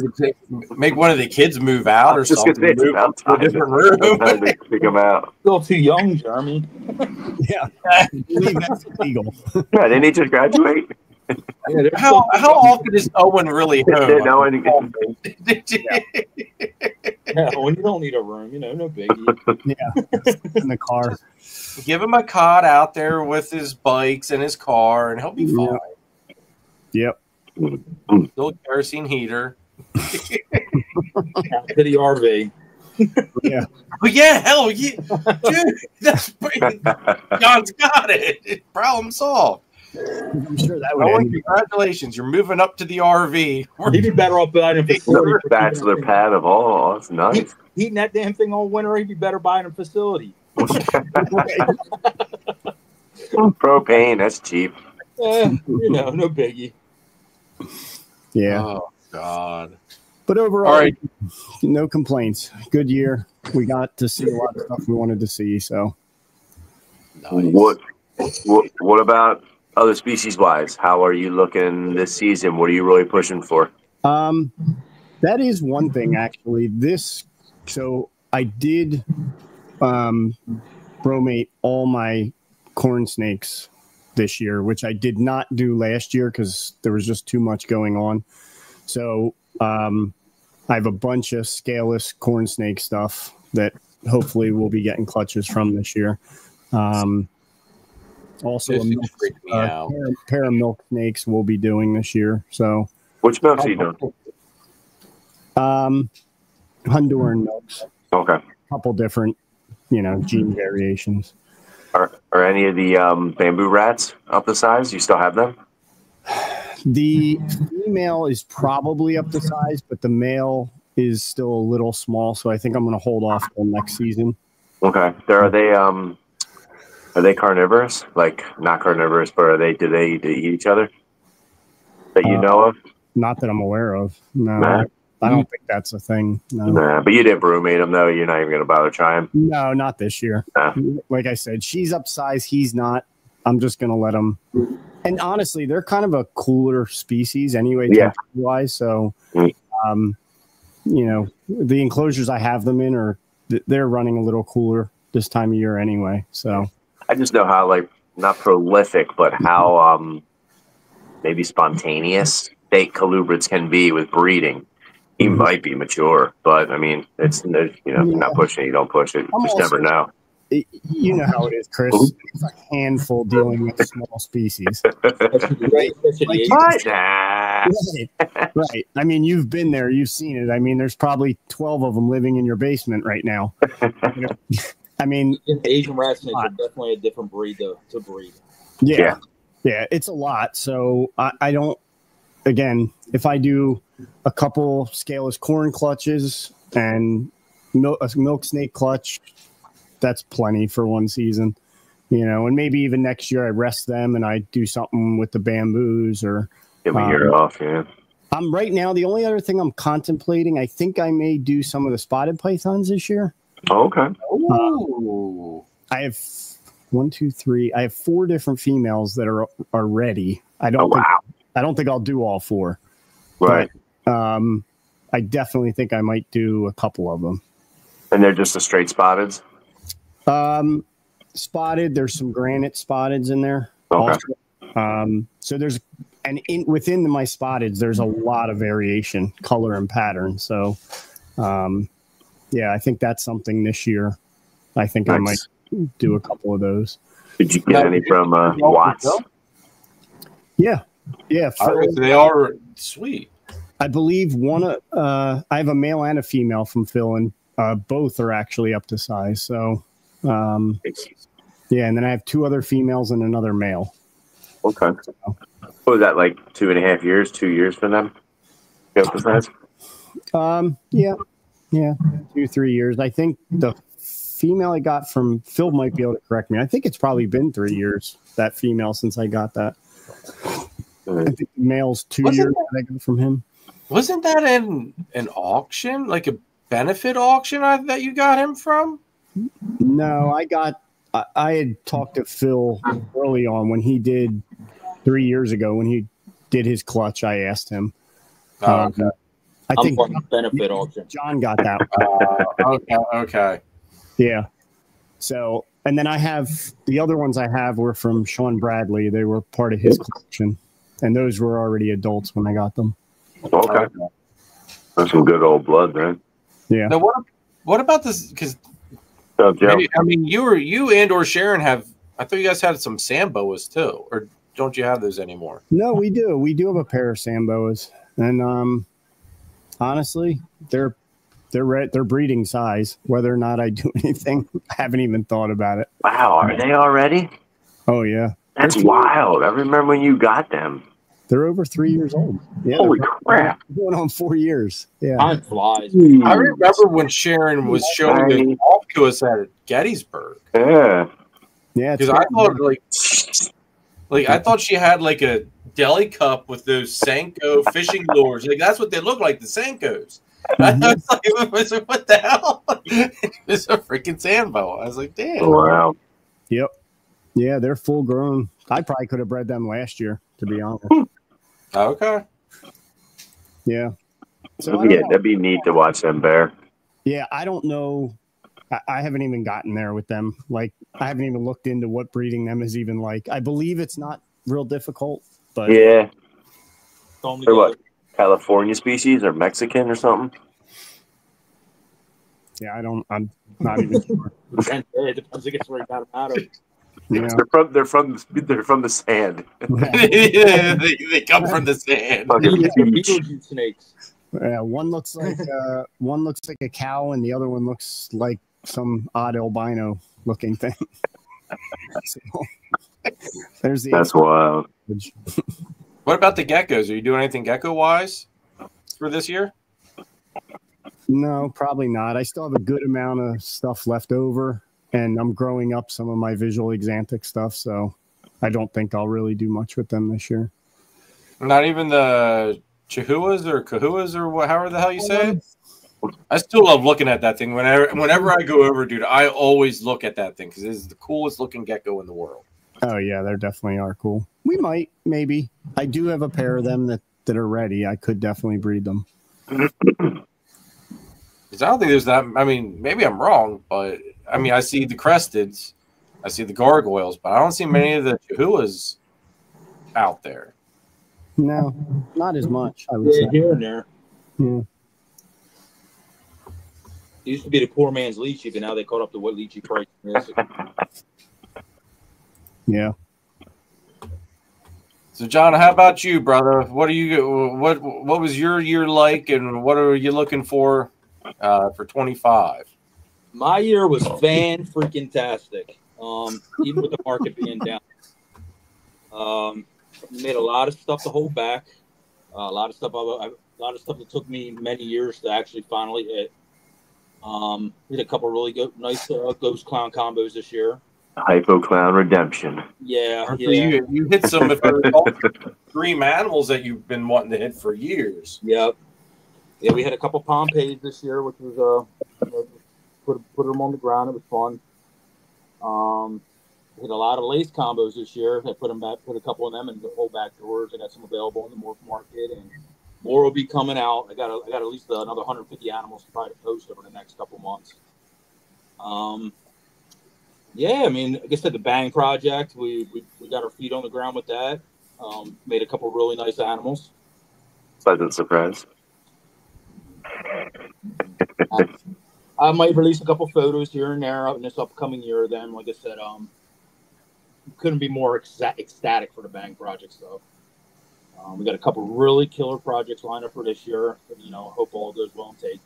make one of the kids move out or something. Move out to a different room. Pick them out. Still too young, Jeremy. Yeah, I believe that's illegal. Yeah, didn't he just graduate? Yeah, how often is Owen really home? Yeah, when you don't need a room, no biggie. Yeah, in the car. Give him a cot out there with his bikes and his car, and he'll be fine. Yep. Still kerosene heater. To the RV. Yeah. But yeah, hell yeah. Dude, that's John's got it. Problem solved. I'm sure that would congratulations. You're moving up to the RV. He'd be better off buying a facility. Bachelor pad of all. That's nice. Heating that damn thing all winter, he'd be better buying a facility. Propane, that's cheap. No biggie. Yeah. Oh, God. But overall, all right. No complaints. Good year. We got to see a lot of stuff we wanted to see. So, nice. What about other species wise? How are you looking this season? What are you really pushing for? That is one thing actually. So I did bromate all my corn snakes this year, which I did not do last year because there was just too much going on. So I have a bunch of scaleless corn snake stuff that hopefully we'll be getting clutches from this year. Also, a pair of milk snakes we'll be doing this year. So, which milks are you doing? Honduran milks. Okay. A couple different, gene variations. Are any of the bamboo rats up to size? You still have them? The female is probably up to size, but the male is still a little small. So I think I'm going to hold off till next season. Okay. Are they carnivorous? Like not carnivorous, but do they eat each other? That you know of? Not that I'm aware of. No, nah. I don't think that's a thing. No. Nah, but you didn't bromate them though. You're not even going to bother trying. No, not this year. Nah. Like I said, she's upsized. He's not. I'm just going to let them. And honestly, they're kind of a cooler species anyway, temperature-wise. So, the enclosures I have them in they're running a little cooler this time of year anyway. So I just know how not prolific, but how maybe spontaneous fake colubrids can be with breeding. He might be mature, but I mean, it's you're not pushing it, you don't push it. You just never know. You know how it is, Chris. It's a handful dealing with small species. Right. Right. I mean, you've been there. You've seen it. I mean, there's probably 12 of them living in your basement right now. I mean, Asian rat snakes are definitely a different breed to breed. Yeah, it's a lot. So I don't. Again, if I do a couple scaleless corn clutches and a milk snake clutch, that's plenty for one season. And maybe even next year I rest them and I do something with the bamboos or give a year off. Yeah. I'm right now. The only other thing I'm contemplating, I think I may do some of the spotted pythons this year. Oh, okay. I have 1, 2, 3. I have 4 different females that are ready. I don't think I don't think I'll do all 4. Right. But, I definitely think I might do a couple of them. And they're just the straight spotteds? Spotted. There's some granite spotteds in there. Okay. Also. So there's, and within my spotteds, there's a lot of variation, color and pattern. So, yeah, I think that's something this year. I think I might do a couple of those. Did you get any from Watts? Yeah. They are sweet. I believe I have a male and a female from Phil, and both are actually up to size. So, yeah, and then I have 2 other females and another male. Okay. What was that, like 2.5 years, 2 years for them? Up to size? Yeah, 2-3 years. I think the female I got from Phil might be able to correct me. I think it's probably been 3 years, that female, since I got that. I think the male's 2 years that I got from him. Wasn't that an auction, like a benefit auction that you got him from? No, I had talked to Phil early on when he did 3 years ago when he did his clutch. I asked him. Okay. I think from benefit auction. John got that one. Okay. Yeah. So, and then I have the other ones I have were from Sean Bradley. They were part of his collection, and those were already adults when I got them. Okay. That's some good old blood, man. Yeah. Now, what about this? Because Joe? I mean, you and or Sharon have. I thought you guys had some Samboas too, or don't you have those anymore? No, we do. We do have a pair of Samboas, and honestly, they're breeding size. Whether or not I do anything, I haven't even thought about it. Wow, are they already? Oh yeah, That's wild. I remember when you got them. they're over 3 years old. Yeah, Holy crap. going on 4 years. Yeah. Time flies. I remember when Sharon was showing them off to us at Gettysburg. Yeah. Yeah. Because I thought I thought she had like a deli cup with those Senko fishing lures. Like that's what they look like, the Senkos. I was like, what the hell? It's a freaking Sambo. I was like, damn. Wow. Yep. Yeah, they're full grown. I probably could have bred them last year, to be honest. Okay. Yeah. So I don't know. That'd be neat to watch them bear. Yeah, I don't know. I haven't even gotten there with them. Like, I haven't even looked into what breeding them is even like. I believe it's not real difficult, but Yeah. Only They're what? California species or Mexican or something? yeah, I'm not even sure. It depends. I guess where you got them out of. Yeah. They're from the sand. Yeah, they come from the sand. Fucking huge. Beetlejuice snakes. Yeah, one looks like a cow, and the other one looks like some odd albino looking thing. So, there's the That's wild. What about the geckos? Are you doing anything gecko wise for this year? No, probably not. I still have a good amount of stuff left over, and I'm growing up some of my visual exanthic stuff, so I don't think I'll really do much with them this year. Not even the Chihuahuas or Kahuas or however the hell you say it? I still love looking at that thing. Whenever I go over, dude, I always look at that thing because it is the coolest looking gecko in the world. Oh, yeah, they definitely are cool. We might, maybe. I do have a pair of them that are ready. I could definitely breed them. Because I don't think there's that. I mean, maybe I'm wrong, but I mean, I see the cresteds, I see the gargoyles, but I don't see many of the Chihuahuas out there. No, not as much, I would say. Here and there. Yeah. It used to be the poor man's lychee, but now they caught up to what lychee price is. Yeah. So, John, how about you, brother? What was your year like, and what are you looking for 25? My year was fan-freaking-tastic, even with the market being down. Made a lot of stuff to hold back, a lot of stuff that took me many years to actually finally hit. We had a couple really nice Ghost Clown combos this year. Hypo Clown Redemption. Yeah. So you hit some of the dream animals that you've been wanting to hit for years. Yep. Yeah, we had a couple Pompeys this year, which was put them on the ground. It was fun. hit a lot of lace combos this year. I put a couple of them in the whole back doors. I got some available in the morph market, and more will be coming out. I got at least another 150 animals to probably post over the next couple months. Yeah, I mean, like I said, the Bang project, we got our feet on the ground with that. Made a couple of really nice animals. Pleasant surprise. I might release a couple photos here and there in this upcoming year. Then, like I said, couldn't be more ecstatic for the Bang project stuff. We got a couple really killer projects lined up for this year. You know, hope all goes well and take.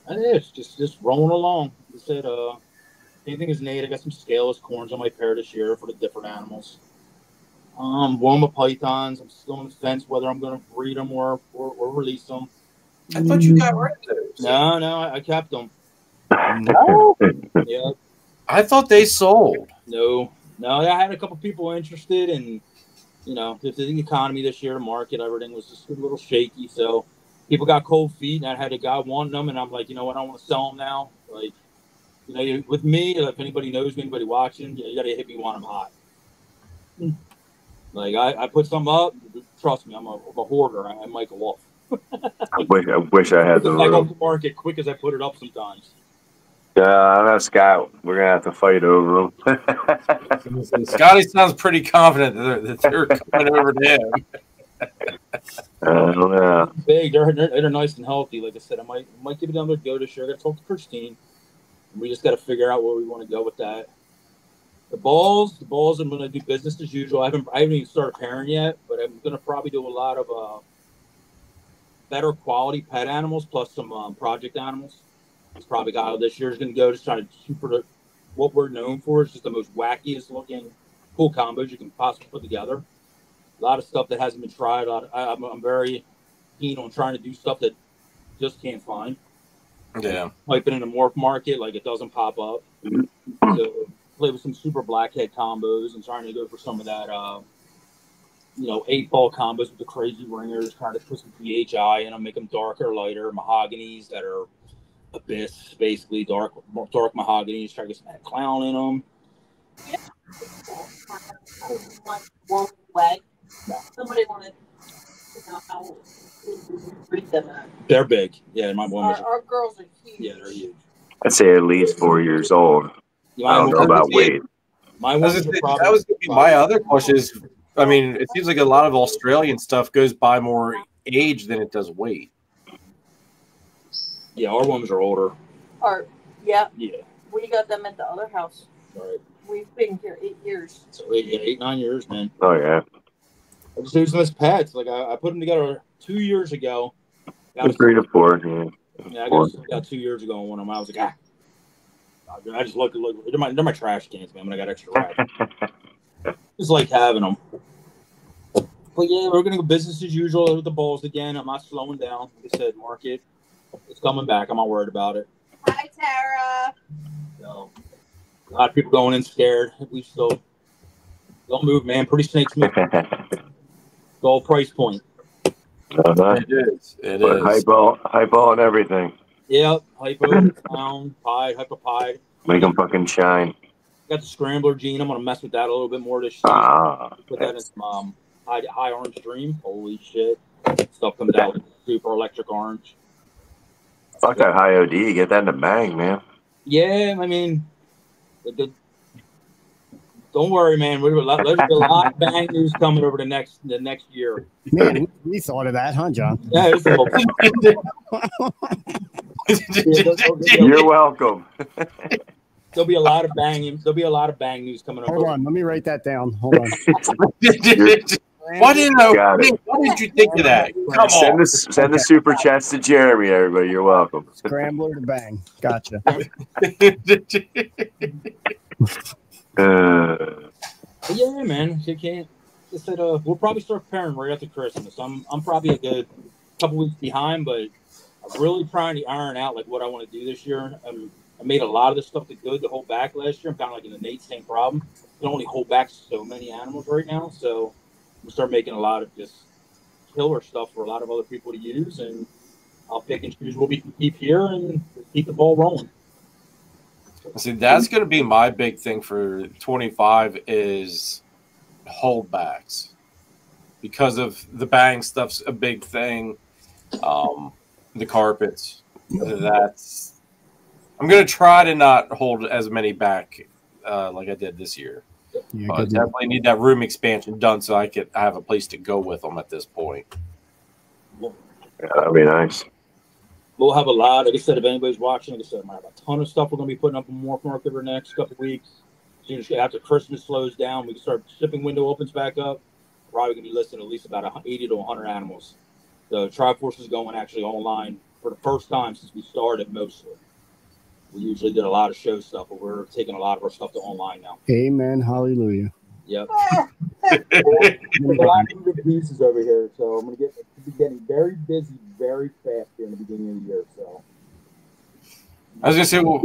And it's just rolling along. Like I said, anything is Nate. I got some scaleless corns on my pair this year for the different animals. Woma pythons. I'm still on the fence whether I'm going to breed them or release them. I thought you got rid of those. No, I kept them. No? Yeah. I thought they sold. No. I had a couple people interested, and you know, the economy this year, the market, everything was just a little shaky. So people got cold feet, and I had a guy wanting them, and I'm like, you know what, I don't want to sell them now. Like, you know, with me, if anybody knows me, anybody watching, you got to hit me when I'm hot. Like I put some up. Trust me, I'm a hoarder. I might go off. I wish I had the I go room. to market quick as I put it up sometimes. I'm not Scott. We're gonna have to fight over them. Scotty sounds pretty confident that they're coming over to him. I don't know. Big, they're nice and healthy. Like I said, I might give it another go this year. I got to talk to Christine. We just got to figure out where we want to go with that. The balls, I'm going to do business as usual. I haven't even started pairing yet, but I'm going to probably do a lot of better quality pet animals plus some project animals. It's probably got this year's going to go just trying to shoot for what we're known for. It's just the most wackiest looking cool combos you can possibly put together. A lot of stuff that hasn't been tried. I'm very keen on trying to do stuff that just can't find. Yeah. Type it in the morph market, like it doesn't pop up. So play with some super blackhead combos and trying to go for some of that, 8-ball combos with the crazy ringers, trying to put some PHI in them, make them darker, lighter, mahoganies that are abyss, basically dark mahoganies, try to get some clown in them. Somebody wanted to know how breed them at. They're big. Yeah, my one was. Our girls are huge. Yeah, they're huge. I'd say at least 4 years old. I don't know about weight. My That ones was are going probably to be my other question. Is, I mean, it seems like a lot of Australian stuff goes by more age than it does weight. Yeah, our ones are older. Yeah. Yeah. We got them at the other house. All right. We've been here 8 years. So 8-9 years, man. Oh yeah. I just using this pets. Like I put them together 2 years ago. It's 3 to 4. Yeah. Yeah, I got 2 years ago on one of them. I was like, I just look. They're my trash cans, man. When I got extra rats, just like having them. But yeah, we're gonna go business as usual with the balls again. I'm not slowing down. Like I said, market, it's coming back. I'm not worried about it. Hi, Tara. So, a lot of people going in scared. We still don't move, man. Pretty snakes move. Goal price point. It is. It is. High ball and everything. Yep, hypo, clown, pied, hyper-pied. Make them fucking shine. Got the scrambler gene. I'm gonna mess with that a little bit more this season. Put that in some high orange dream. Holy shit! Stuff comes out with super electric orange. Fuck that high OD. Get that in the bang, man. Yeah, I mean, don't worry, man. There's a lot of bang news coming over the next year. Man, we thought of that, huh, John? Yeah, it's You're welcome. There'll be a lot of bang news coming over. Hold on, let me write that down. Hold on. Why did you think of that? Come on. Send the super chats to Jeremy, everybody. You're welcome. Scrambler to bang. Gotcha. Yeah, man. You can't. Just said, we'll probably start pairing right after Christmas. I'm probably a good couple weeks behind, but I'm really trying to iron out like what I want to do this year. I made a lot of this stuff to good to hold back last year. I'm kind of like in the Nate same problem. You can only hold back so many animals right now, so we'll start making a lot of just killer stuff for a lot of other people to use, and I'll pick and choose what we can keep here and keep the ball rolling. So See, that's going to be my big thing for 25 is holdbacks. Because of the bang stuff's a big thing. The carpets. That's. I'm going to try to not hold as many back like I did this year. Yeah, But definitely need that room expansion done so I have a place to go with them at this point. Yeah, that'd be nice. We'll have a lot. Like I said, if anybody's watching, like I said, I might have a ton of stuff we're going to be putting up on Morph Market over the next couple of weeks. As soon as after Christmas slows down, we can start shipping window opens back up. Probably going to be listing at least about 80 to 100 animals. The Triforce is going actually online for the first time since we started mostly. We usually did a lot of show stuff, but we're taking a lot of our stuff to online now. Amen. Hallelujah. Yep. There's a lot of moving pieces over here, so I'm going to be getting very busy very fast here in the beginning of the year. So I was going to say, well,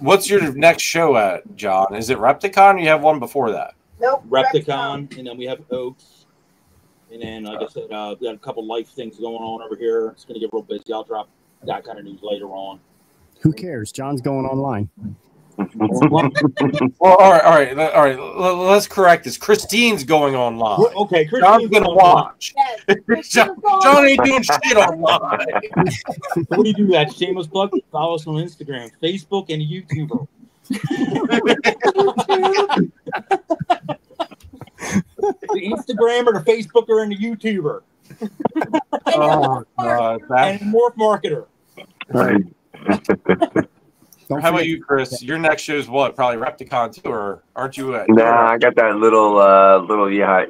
what's your next show at, John? Is it Repticon or you have one before that? Nope. Repticon, and then we have Oaks. And then, like I said, we got a couple life things going on over here. It's going to get real busy. I'll drop that kind of news later on. Who cares? John's going online. Well, all right. Let's correct this. Christine's going online. Okay, John's going to watch. Yes. John ain't doing shit online. What do you do that? Shameless plug? Follow us on Instagram, Facebook, and YouTuber. The Instagrammer, the Facebooker, and the YouTuber. Oh, God. And Morph Marketer. Right. How about you, Chris? Your next show is what? Probably Repticon too, or aren't you at? Nah, I got that little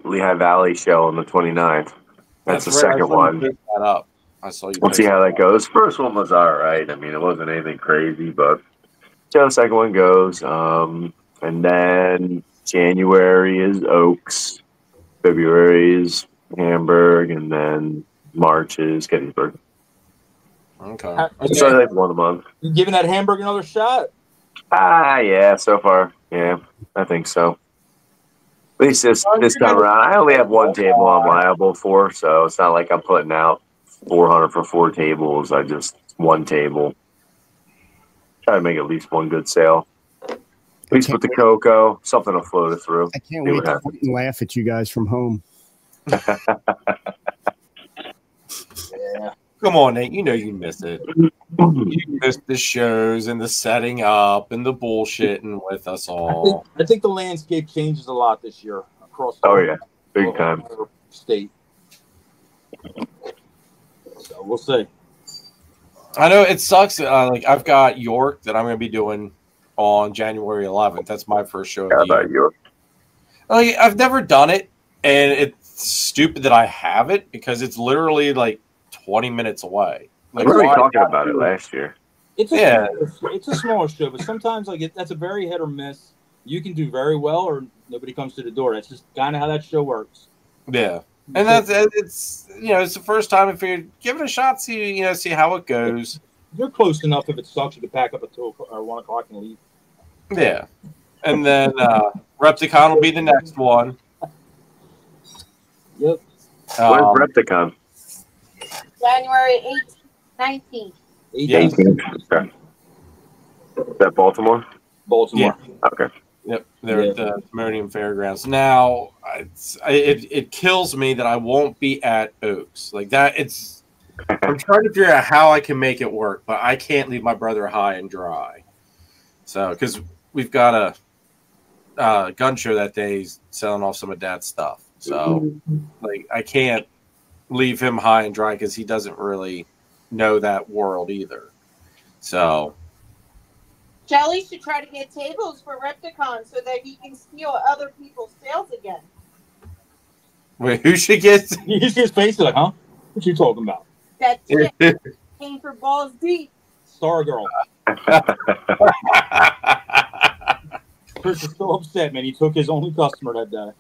Lehigh Valley show on the 29th. That's the right. second one. That up. I saw you. We'll see how that goes. First one was all right. I mean, it wasn't anything crazy, but see how the second one goes. And then January is Oaks, February is Hamburg, and then March is Gettysburg. Okay. So like 1 a month. You giving that Hamburg another shot? Yeah, so far. Yeah, I think so. At least this time around. I only have one table I'm liable for, so it's not like I'm putting out 400 for 4 tables. I just one table. Try to make at least one good sale. At least with the cocoa, something to float it through. I can't wait to point and laugh at you guys from home. Yeah. Come on, Nate. You know you miss it. You miss the shows and the setting up and the bullshitting with us all. I think the landscape changes a lot this year across the Oh, yeah. Big time. state. So we'll see. I know it sucks. Like I've got York that I'm going to be doing on January 11th. That's my first show. How Of the about year. you? Like, I've never done it, and it's stupid that I have it because it's literally like 20 minutes away. Like, We were why- talking about it last year. It's a Yeah. it's a smaller show, but sometimes that's a very hit or miss. You can do very well, or nobody comes to the door. That's just kind of how that show works. Yeah, and it's it's the first time. If you give it a shot, see how it goes. You're close enough. If it sucks, you can pack up at 2 or 1 o'clock and leave. Yeah, and then Repticon will be the next one. Yep. Where's Repticon? January 18th, 19th. Yeah. 18th. Okay. Is that Baltimore? Baltimore. Okay. Yep, they're at the Timonium Fairgrounds. Now, it kills me that I won't be at Oaks. Like that, I'm trying to figure out how I can make it work, but I can't leave my brother high and dry. So, because we've got a gun show that day, he's selling off some of Dad's stuff. So, like, I can't leave him high and dry because he doesn't really know that world either. So, Shelly should try to get tables for Repticon so that he can steal other people's sales again. wait, who should get? You see his face like, huh? What you talking about? That chick came for balls deep. Stargirl. Chris is so upset, man. He took his only customer that day.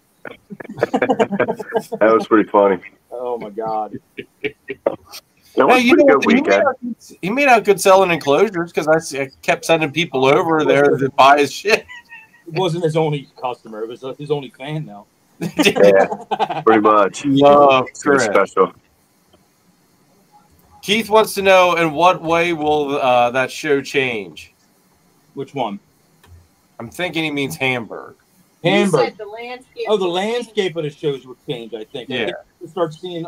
That was pretty funny. Oh my god. That was Hey, a pretty good weekend. He made out good selling enclosures because I kept sending people over there to buy his shit. It wasn't his only customer. It was his only fan now. Yeah, pretty much. Love It's pretty Chris. special. Keith wants to know, in what way will that show change? Which one? I'm thinking he means Hamburg. You Hamburg. said the landscape. Oh, the landscape of the shows would change, I think. I Yeah. think you start seeing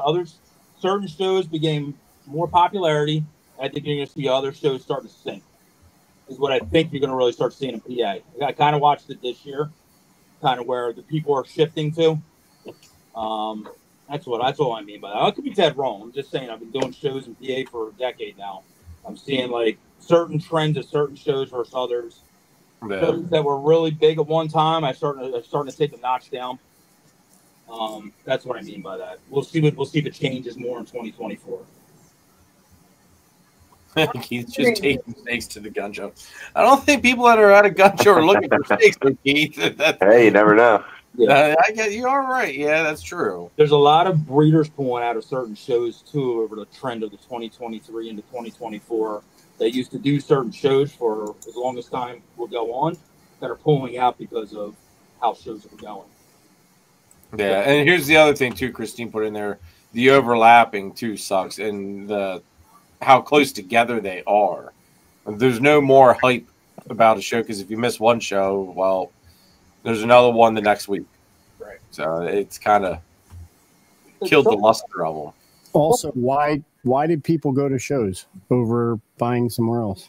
certain shows became more popularity. I think you're going to see other shows starting to sink. Is what I think you're going to really start seeing in PA. I kind of watched it this year, kind of where the people are shifting to. That's all I mean by that. I could be dead wrong. I'm just saying I've been doing shows in PA for a decade now. I'm seeing like certain trends of certain shows versus others. Yeah. Shows that were really big at one time, I'm starting to take a notch down. That's what I mean by that. We'll see the changes more in 2024. Keith's just taking steaks to the gun show. I don't think people that are at a gun show are looking for steaks, though, Keith. Hey, you never know. I get you are right. Yeah, that's true. There's a lot of breeders pulling out of certain shows too over the trend of the 2023 into 2024. They used to do certain shows for as long as time will go on that are pulling out because of how shows are going. Yeah, and here's the other thing too. Christine put in there: the overlapping too sucks, and how close together they are. There's no more hype about a show because if you miss one show, well, there's another one the next week. Right. So it's kind of killed the luster of them. Also, why did people go to shows over buying somewhere else?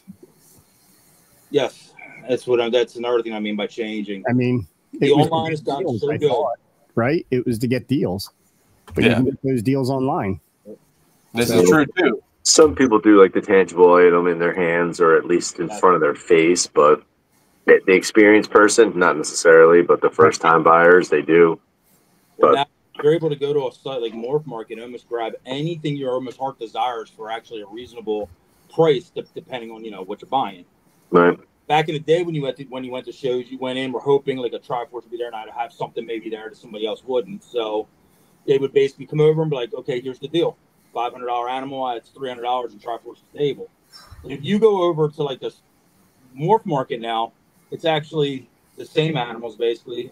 Yes, that's another thing I mean by changing. I mean, the online has gotten so good, right? It was to get deals, but you can get those deals online. This is true too. Some people do like the tangible item in their hands or at least in front of their face, but the experienced person, not necessarily, but the first time buyers, they do. But But now you're able to go to a site like Morph Market and almost grab anything your almost heart desires for actually a reasonable price, depending on what you're buying. right. Back in the day when you went to shows, you went in, we're hoping like a Triforce would be there and I'd have something maybe there that somebody else wouldn't. So they would basically come over and be like, okay, here's the deal. $500 animal, it's $300 in Triforce's table. And if you go over to like this Morph Market now, it's actually the same animals basically.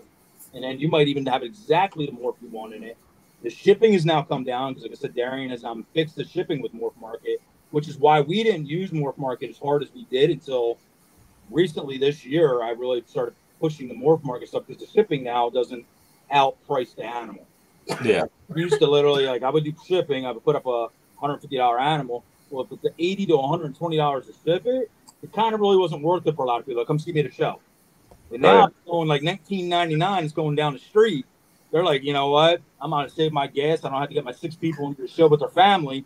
And then you might even have exactly the morph you want in it. The shipping has now come down because, like I said, Darian has fixed the shipping with Morph Market, which is why we didn't use Morph Market as hard as we did until recently this year. I really started pushing the Morph Market stuff because the shipping now doesn't outprice the animal. Yeah. We used to literally, I would do shipping, I would put up a $150 animal. Well, if it's the $80 to $120 to ship it, it kind of really wasn't worth it for a lot of people. Like, come see me at a show. And now it's going like $19.99. It's going down the street. They're like, you know what? I'm going to save my gas. I don't have to get my 6 people into the show with their family.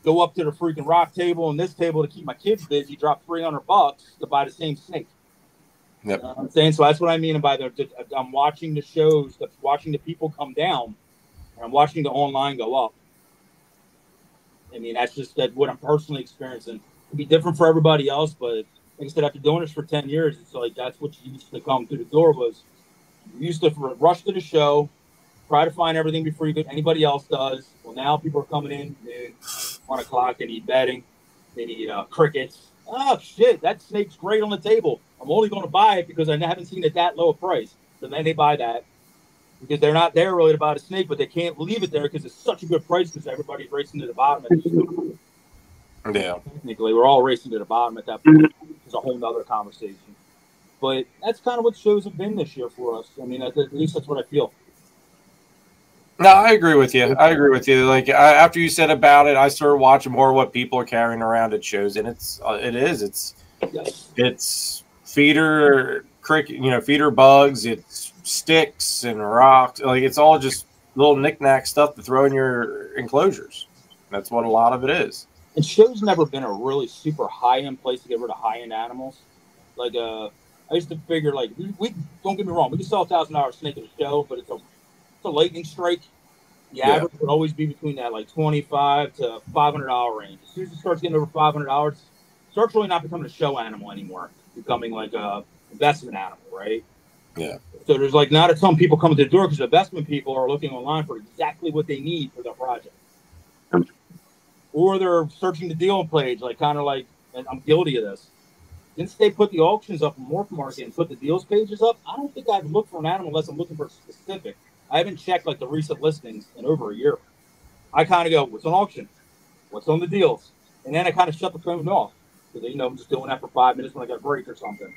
Go up to the freaking rock table and this table to keep my kids busy. Drop $300 to buy the same snake. Yep. You know what I'm saying? So that's what I mean by I'm watching the shows, watching the people come down, and I'm watching the online go up. I mean, that's what I'm personally experiencing. It'd be different for everybody else, but like I said, after doing this for 10 years, it's like that's what you used to come through the door was. You used to rush to the show, try to find everything before anybody else does. Well, now people are coming in noon, 1 o'clock, and need bedding. They need crickets. Oh, shit, that snake's great on the table. I'm only going to buy it because I haven't seen it that low a price. So then they buy that because they're not there really to buy the snake, but they can't leave it there because it's such a good price because everybody's racing to the bottom. Yeah. Technically, we're all racing to the bottom at that point. It's a whole nother conversation. But that's kind of what shows have been this year for us. I mean, at least that's what I feel. No, I agree with you. Like after you said about it, I started watching more what people are carrying around at shows, and it's feeder cricket, feeder bugs, it's sticks and rocks. Like it's all just little knickknack stuff to throw in your enclosures. That's what a lot of it is. And show's never been a really super high-end place to get rid of high-end animals. Like, I used to figure, like, we don't get me wrong, we can sell a $1,000 snake at a show, but it's a lightning strike. The average would always be between that, like, $25 to $500 range. As soon as it starts getting over $500, it starts really not becoming a show animal anymore. It's becoming, like, a investment animal, right? Yeah. So there's, like, not a ton of people coming to the door because investment people are looking online for exactly what they need for their project. Or they're searching the deal page, like kind of like, and I'm guilty of this. Since they put the auctions up in Morph Market and put the deals pages up, I don't think I'd look for an animal unless I'm looking for a specific. I haven't checked like the recent listings in over a year. I kind of go, what's on auction? What's on the deals? And then I kind of shut the phone off because I'm just doing that for 5 minutes when I got a break or something.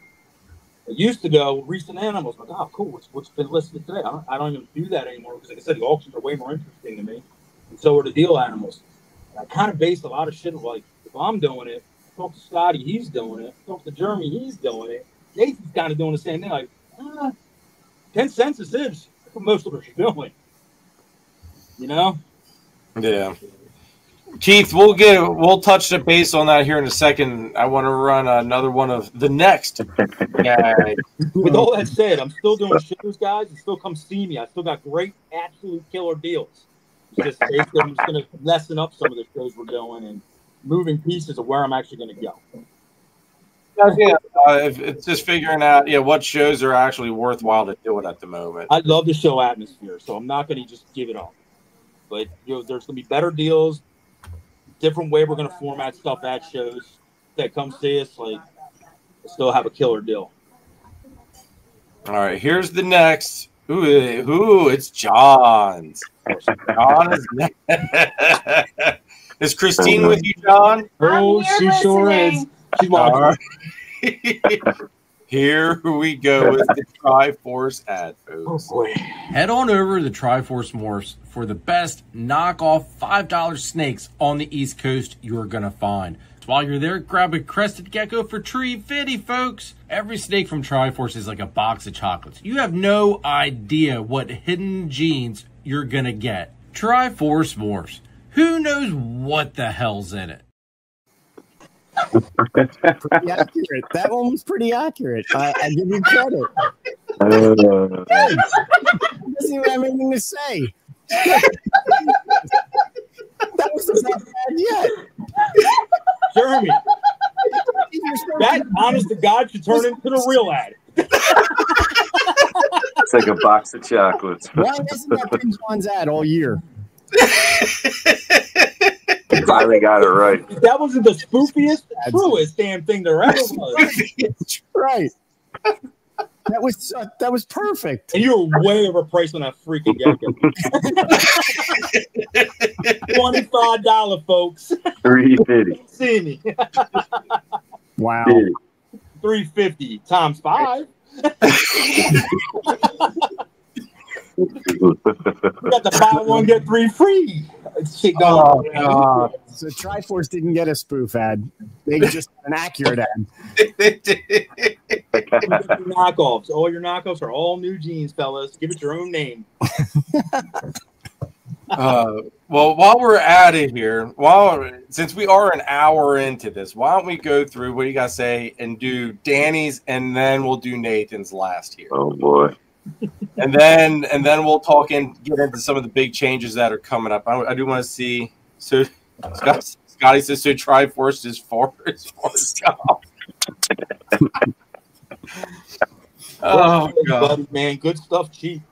I used to go recent animals, like, oh, cool, what's been listed today? I don't even do that anymore because, like I said, the auctions are way more interesting to me, and so are the deal animals. And I kind of base a lot of shit of like, if I'm doing it, I talk to Scotty, he's doing it. I talk to Jeremy, he's doing it. Nathan's kind of doing the same thing. Like, 10 cents is this. That's what most of us are doing. You know? Yeah. Keith, we'll touch the base on that here in a second. I want to run another one of the next guy. With all that said, I'm still doing shows, guys, and still come see me. I still got great, absolute killer deals. It's just basically I'm just going to lessen up some of the shows we're doing and moving pieces of where I'm actually going to go. Yeah, it's just figuring out what shows are actually worthwhile to do it at the moment. I love the show atmosphere, so I'm not going to just give it up. But there's going to be better deals, different way we're going to format stuff at shows. That come see us, like, we'll still have a killer deal. All right, here's the next. Ooh, it's John's. John is next. Is Christine with you, John? Oh, she sure is. She's watching. Here we go with the Triforce ad, folks. Oh, boy. Head on over to Triforce Morphs for the best knockoff $5 snakes on the East Coast you're going to find. So while you're there, grab a crested gecko for $3.50, folks. Every snake from Triforce is like a box of chocolates. You have no idea what hidden genes you're going to get. Triforce Morphs. Who knows what the hell's in it? Pretty accurate. That one was pretty accurate. I give you credit. Doesn't even have anything to say. That was not bad yet. Jeremy, that honest to God should turn into the real ad. It's like a box of chocolates. Why hasn't that been John's ad all year? Finally got it right. That wasn't the spoofiest, truest damn thing there ever was. Right. That was perfect. And you were way overpriced on that freaking gecko. $25, folks. $3.50. See me. Wow. $3.50 times 5. You got the buy one get 3 free. Oh, God. So Triforce didn't get a spoof ad. They just got an accurate ad. Knockoffs. All your knockoffs are all new jeans, fellas. Give it your own name. Well, while we're at it here, since we are an hour into this, why don't we go through what you guys say and do Danny's, and then we'll do Nathan's last here. Oh boy. And then we'll talk and get into some of the big changes that are coming up. I do want to see. So Scotty says so. Triforce is for golf. Oh God, man, good stuff, cheap.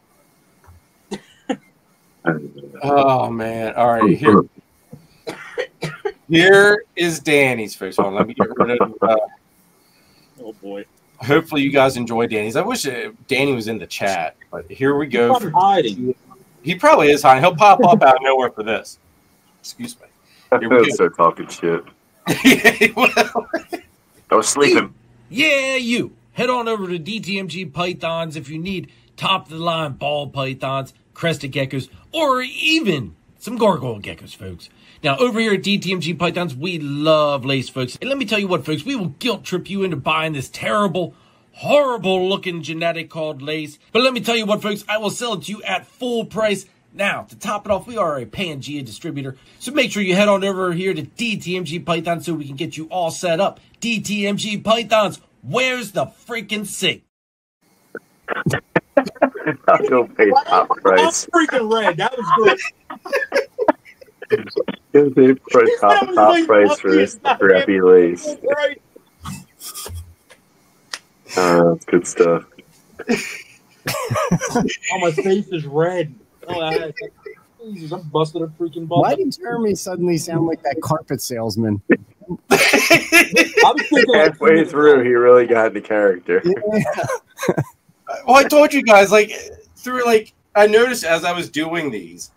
Oh man! All right, here is Danny's first one. Let me get rid of. Oh boy! Hopefully you guys enjoy Danny's. I wish Danny was in the chat, but here we go. He's hiding. He probably is hiding. He'll pop up out of nowhere for this. Excuse me. Here we go. Start talking shit. Well, I was sleeping. You. Head on over to DTMG Pythons if you need top-of-the-line ball pythons, crested geckos, or even some gargoyle geckos, folks. Now, over here at DTMG Pythons, we love lace, folks. And let me tell you what, folks, we will guilt trip you into buying this terrible, horrible-looking genetic called lace. But let me tell you what, folks, I will sell it to you at full price. Now, to top it off, we are a Pangea distributor, so make sure you head on over here to DTMG Pythons so we can get you all set up. DTMG Pythons, where's the freaking sink? I'll go pay top price. I'm freaking red. That was good. They put top price for this crappy lace. Right. That's good stuff. Oh, my face is red. Oh, Jesus, I'm busted a freaking ball. Why did Jeremy suddenly sound like that carpet salesman? I was thinking halfway through, he really got into character. Yeah. Well, I told you guys, I noticed as I was doing these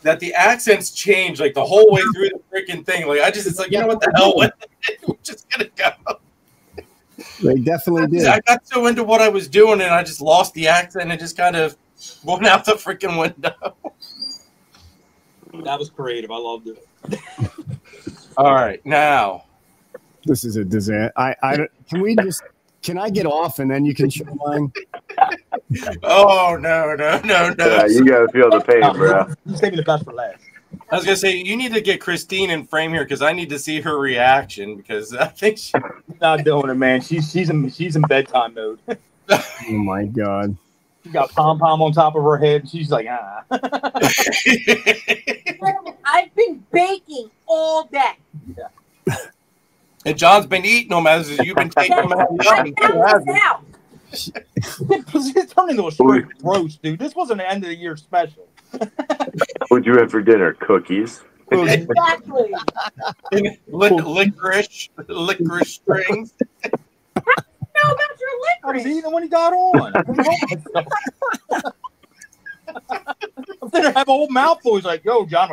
that the accents changed the whole way through the freaking thing. It's like, you know what the hell with it? We're just gonna go. They definitely did. I got so into what I was doing, and I just lost the accent and just kind of went out the freaking window. That was creative. I loved it. All right, now. This is a disaster. Can I get off and then you can show mine? Oh, no. Yeah, you gotta feel the pain, bro. You saving the best for last. I was gonna say you need to get Christine in frame here because I need to see her reaction because I think she's not doing it, man. She's in bedtime mode. Oh my god. She got pom on top of her head. And she's like, ah. I've been baking all day. Yeah. And John's been eating them as you've been taking them out of the oven. It's turning into a straight roast, dude. This wasn't an end of the year special. What'd you have for dinner? Cookies. Exactly. Licorice strings. No, about your I was licorice. eating when he got on. I'm sitting there have a whole mouthful. He's like, yo, John,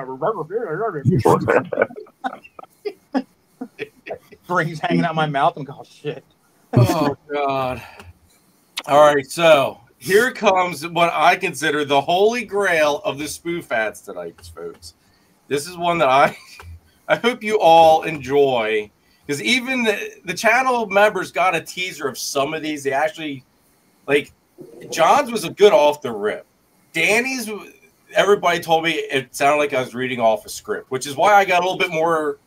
strings hanging out my mouth. I'm going, oh, shit. Oh, God. All right, so here comes what I consider the holy grail of the spoof ads tonight, folks. This is one that I hope you all enjoy because even the channel members got a teaser of some of these. They actually, like, John's was a good off the rip. Danny's, everybody told me it sounded like I was reading off a script, which is why I got a little bit more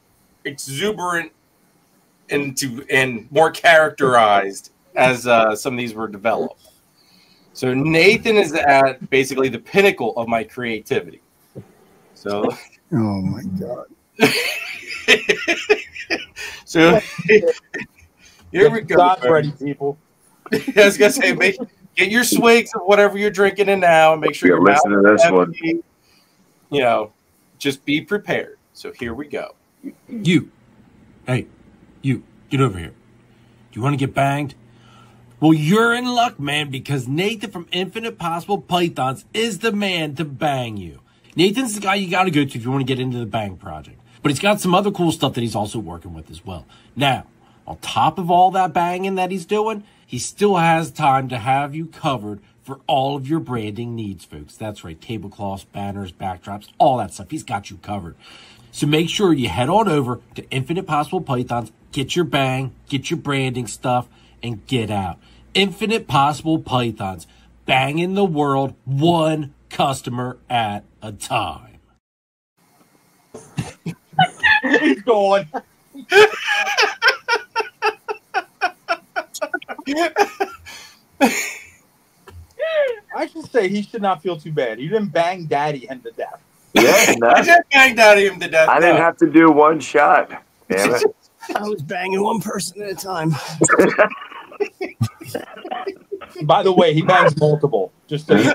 exuberant and more characterized as some of these were developed. So Nathan is at basically the pinnacle of my creativity. So, oh my god. So here we go. God's ready, people. I was gonna say, get your swigs of whatever you're drinking in now, and make sure you're listening to this one. You know, just be prepared. So here we go. Hey, you, get over here. Do you want to get banged? Well, you're in luck, man, because Nathan from Infinite Possible Pythons is the man to bang you. Nathan's the guy you got to go to if you want to get into the Bang Project. But he's got some other cool stuff that he's also working with as well. Now, on top of all that banging that he's doing, he still has time to have you covered for all of your branding needs, folks. That's right, tablecloths, banners, backdrops, all that stuff. He's got you covered. So make sure you head on over to Infinite Possible Pythons, get your bang, get your branding stuff, and get out. Infinite Possible Pythons, banging the world one customer at a time. He's going. I should say he should not feel too bad. He didn't bang Daddy him to death. Yeah, no. I just banged out him to death. I didn't have to do one shot. Damn it. I was banging one person at a time. By the way, he bangs multiple. Just so you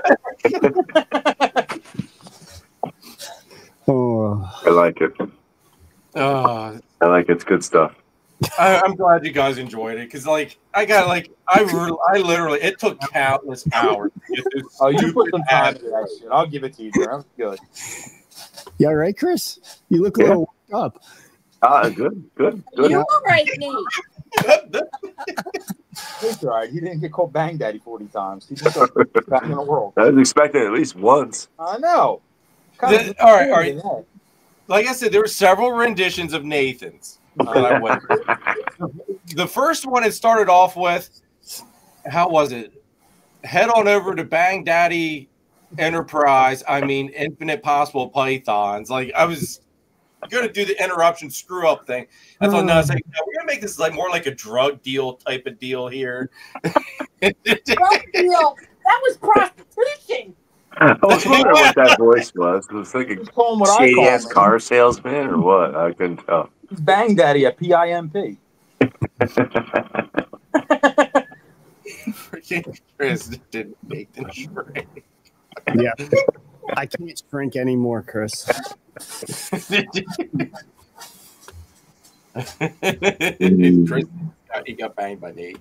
Oh, I like it. Oh, I like it. It's good stuff. I'm glad you guys enjoyed it because, like, I literally, it took countless hours to get this. Oh, you put some time ad. into that shit. I'll give it to you, bro. Good. you all right, Chris? You look a little worked up. Good. You all right, Nate? It's all right. He didn't get called Bang Daddy 40 times. He just started banging the world. I was expecting at least once. I know. All right. Like I said, there were several renditions of Nathan's that I went through. The first one it started off with, how was it? Head on over to Bang Daddy Enterprise. I mean, Infinite Possible Pythons. Like, I was going to do the interruption screw up thing. That's what I was like, no, we're going to make this like more like a drug deal type of deal here. Drug deal. That was prostitution. I was wondering what that voice was. I was thinking He's calling what I shady call ass him. car salesman or what? I couldn't tell. He's Bang Daddy at PIMP. Freaking Chris didn't make the shrink. Yeah. I can't shrink anymore, Chris. Chris, he got banged by Nate.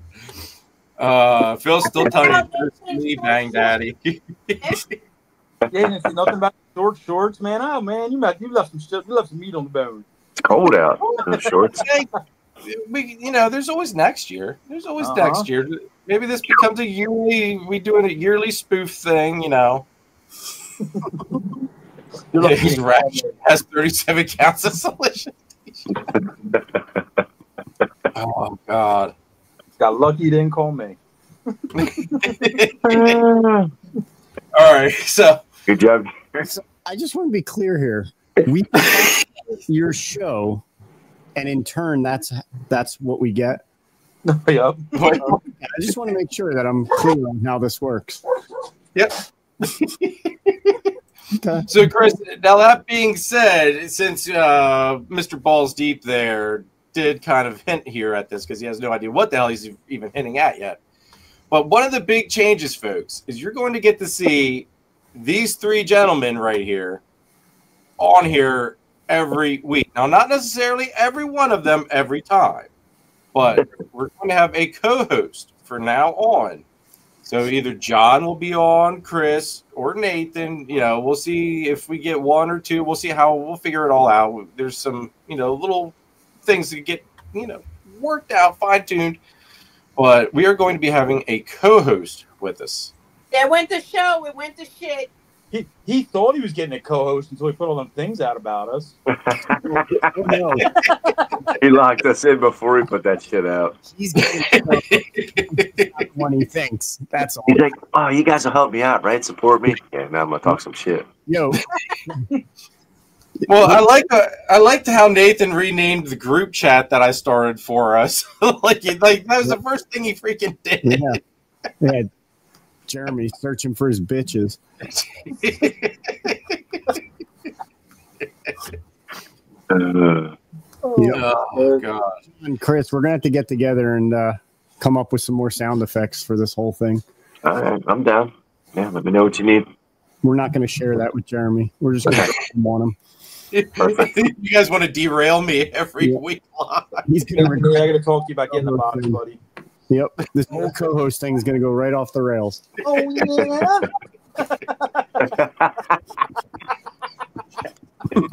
Phil's still telling me bang daddy. Yeah, you didn't say nothing about short shorts, man. Oh man, you left some shit. You left some meat on the bone. It's cold out. Those shorts. there's always next year. There's always next year. Maybe this becomes a yearly. We doing a yearly spoof thing. His rash has 37 counts of solicitation. Oh God! Got lucky he didn't call me. All right, so good job. So I just want to be clear here. We your show, and in turn, that's what we get. Yep. I just want to make sure that I'm clear on how this works. Yep. Okay. So, Chris, now that being said, since Mr. Balls Deep there did kind of hint here at this because he has no idea what the hell he's even hinting at yet. But one of the big changes, folks, is you're going to get to see these three gentlemen right here on here every week. Now, not necessarily every one of them every time, but we're going to have a co-host for now on. So either John will be on, Chris, or Nathan. We'll see if we get one or two. We'll see how we'll figure it all out. There's some, little things to get, worked out, fine-tuned. But we are going to be having a co-host with us. It went to show. It went to shit. He thought he was getting a co-host until he put all them things out about us. He locked us in before he put that shit out. He's getting when he thinks. That's all. He's like, "Oh, you guys will help me out, right? Support me." Yeah, now I'm gonna talk some shit. Yo. Well, I liked how Nathan renamed the group chat that I started for us. like that was the first thing he freaking did. Yeah. Jeremy searching for his bitches. Oh God! And Chris, we're gonna have to get together and come up with some more sound effects for this whole thing. All right, I'm down. Yeah, let me know what you need. We're not gonna share that with Jeremy. We're just gonna on him. Perfect. You guys want to derail me every week? He's gonna. I got to talk to you about getting the box, buddy. Yep, this whole co-host thing is gonna go right off the rails. Oh yeah.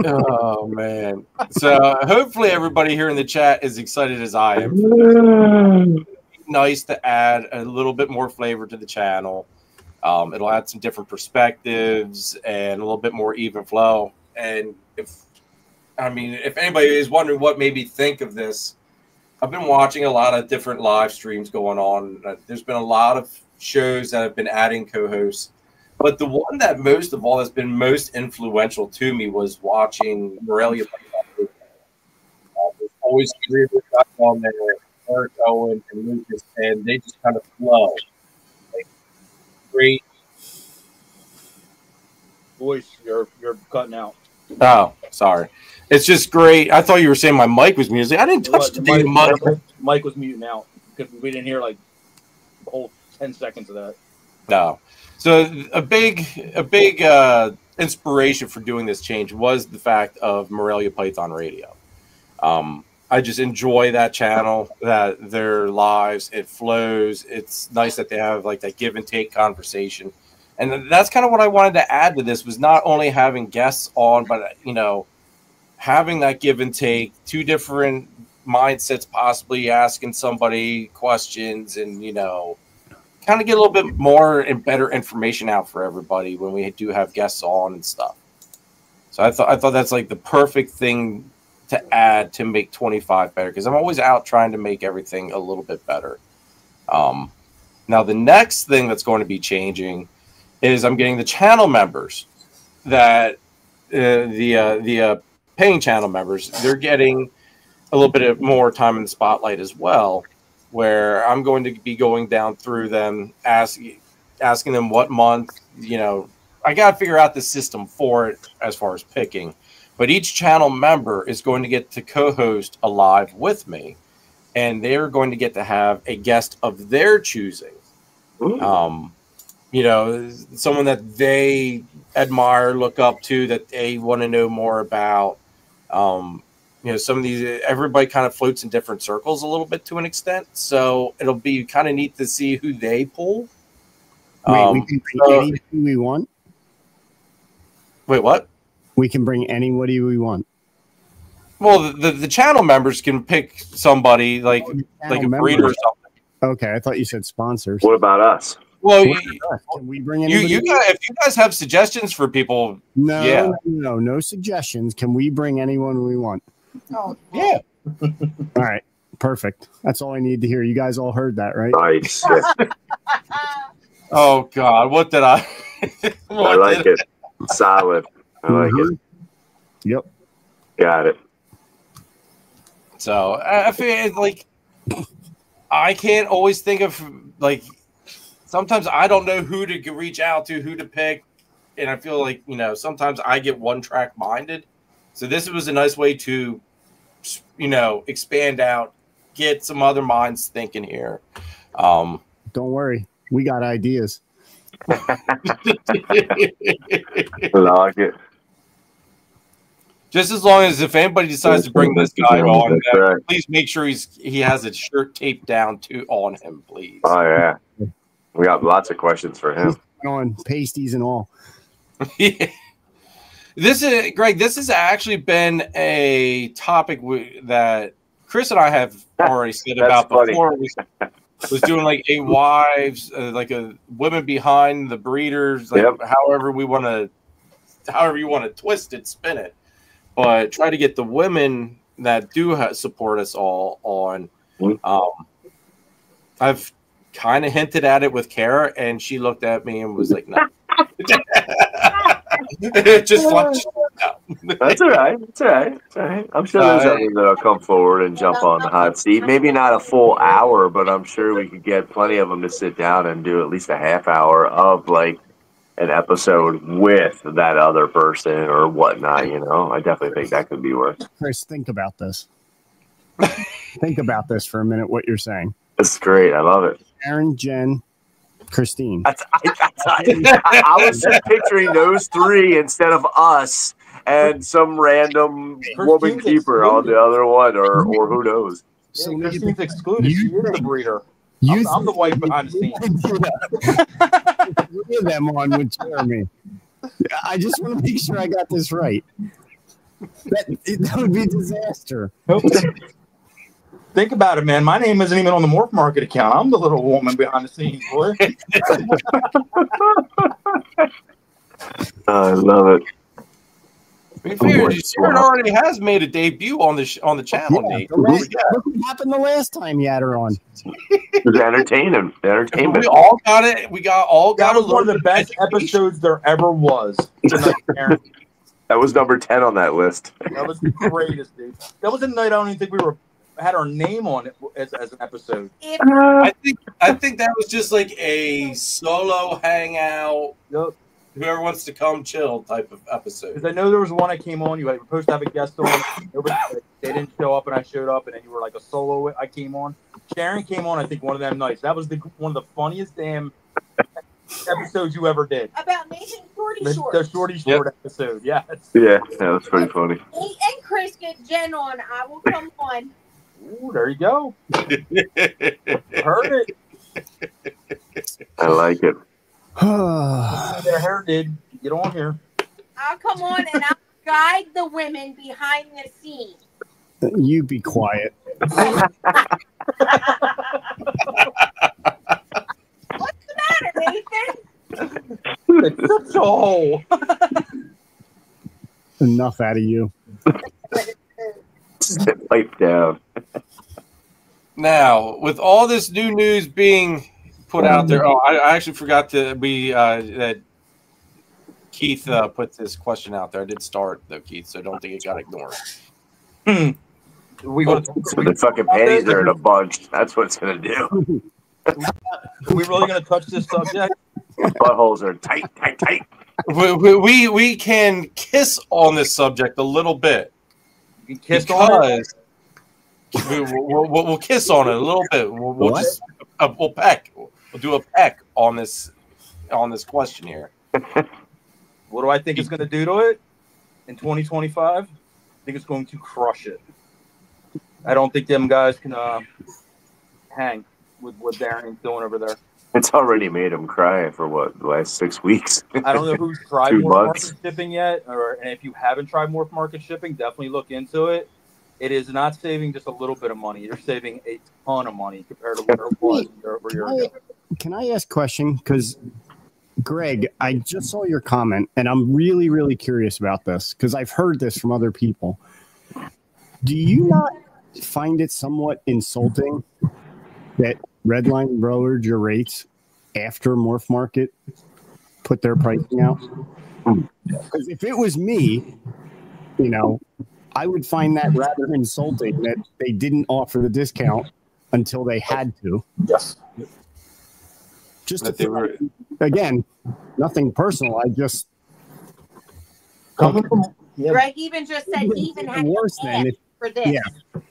Oh man! So hopefully everybody here in the chat is excited as I am. Nice to add a little bit more flavor to the channel. It'll add some different perspectives and a little bit more even flow. And if anybody is wondering what made me think of this, I've been watching a lot of different live streams going on. There's been a lot of shows that have been adding co-hosts. But the one that most of all has been most influential to me was watching Morelia. There's always three of the guys on there, Eric, Owen, and Lucas, and they just kind of flow. Like, great. Voice, you're cutting out. Oh, sorry. It's just great. I thought you were saying my mic was muted. I didn't touch the damn mic. Mic was muting out because we didn't hear like the whole 10 seconds of that. No. So a big inspiration for doing this change was the fact of Morelia Python Radio. I just enjoy that channel, that their lives, it flows. It's nice that they have like that give and take conversation. And that's kind of what I wanted to add to this was not only having guests on, but, having that give and take, two different mindsets, possibly asking somebody questions and, kind of get a little bit more and better information out for everybody when we do have guests on and stuff. So I thought that's like the perfect thing to add to make 25 better because I'm always out trying to make everything a little bit better. Now the next thing that's going to be changing is I'm getting the channel members that the paying channel members, they're getting a little bit more time in the spotlight as well, where I'm going to be going down through them, asking them what month, I got to figure out the system for it as far as picking. But each channel member is going to get to co-host a live with me, and they're going to get to have a guest of their choosing. Someone that they admire, look up to, that they want to know more about. Some of these, everybody kind of floats in different circles a little bit to an extent. So it'll be kind of neat to see who they pull. Wait, we can bring anybody we want? Wait, what? We can bring anybody we want. Well, the channel members can pick somebody like a breeder or something. Okay, I thought you said sponsors. What about us? Well, Can we bring anybody? you guys, if you guys have suggestions for people, No suggestions. Can we bring anyone we want? Oh, yeah. All right, perfect. That's all I need to hear. You guys all heard that, right? Nice. Oh God, what did I? I like it. Solid. I like it. Yep. Got it. So I feel like I can't always think of like. Sometimes I don't know who to reach out to, who to pick, and I feel like sometimes I get one track minded. So this was a nice way to, expand out, get some other minds thinking here. Don't worry, we got ideas. I like it. Just as long as if anybody decides to bring this guy on, right. Please make sure he has his shirt taped down on him, please. Oh yeah, we got lots of questions for him. On pasties and all. Yeah. This is Greg. This has actually been a topic that Chris and I have already said about before. We was doing like a wives, like a women behind the breeders, like however you want to twist it, spin it, but try to get the women that do support us all on. I've kind of hinted at it with Kara, and she looked at me and was like, "No." Just flushed. No. That's all right. It's all right. It's all right. I'm sure there's others that'll come forward and jump on the hot seat. Maybe not a full hour, but I'm sure we could get plenty of them to sit down and do at least a half hour of like an episode with that other person or whatnot. I definitely think that could be worth. Chris, think about this. Think about this for a minute. What you're saying. That's great. I love it. Aaron, Jen, Christine. I was just picturing those three instead of us and some random woman keeper on the other one, or who knows. So Christine's excluded. She is the breeder. I'm the wife behind the scenes. Look at them on with Jeremy. I just want to make sure I got this right. That would be a disaster. Think about it, man. My name isn't even on the Morph Market account. I'm the little woman behind the scenes, boy. I love it. We figured Sharon already has made a debut on the channel. Nate. Look what happened the last time you had her on. It was entertainment. We all got it. That was one of the best episodes there ever was. That was number 10 on that list. That was the greatest, dude. That was a night I don't even think we had our name on it as an episode. I think that was just like a solo hangout. Yep. Whoever wants to come chill type of episode. Because I know there was one I came on. You were supposed to have a guest on. They didn't show up, and I showed up, and then you were like a solo. I came on. Sharon came on. I think one of them nights. That was one of the funniest damn episodes you ever did. About making Shorty Short. The Shorty Short episode. Yes. Yeah, that was pretty funny. And Chris, get Jen on. I will come on. Ooh, there you go. Heard it. I like it. Their hair did. Get on here. I'll come on and I'll guide the women behind the scenes. You be quiet. What's the matter, Nathan? It's such a hole. Enough out of you. Pipe down. Now, with all this new news being put out there, I actually forgot to that Keith put this question out there. I did start though, Keith, so don't think it got ignored. So the fucking panties are in a bunch. That's what it's gonna do. Are we really gonna touch this subject? Buttholes are tight. We can kiss on this subject a little bit. You can kiss on it? We'll kiss on it a little bit. We'll peck. We'll do a peck on this question here. What do I think it's going to do to it in 2025? I think it's going to crush it. I don't think them guys can hang with what Darren's doing over there. It's already made him cry for the last 6 weeks. I don't know who's tried Morph Market shipping yet, and if you haven't tried Morph Market shipping, definitely look into it. it is not saving just a little bit of money. You're saving a ton of money compared to where it was a year ago. Can I ask a question? Because, Greg, I just saw your comment, and I'm really, really curious about this because I've heard this from other people. Do you not find it somewhat insulting that Redline lowered your rates after Morph Market put their pricing out? Because if it was me, you know, I would find that rather insulting that they didn't offer the discount until they had to. Yes. Just That they were again, nothing personal. I just Coming from Greg even just said he even had worse to than ask if for this.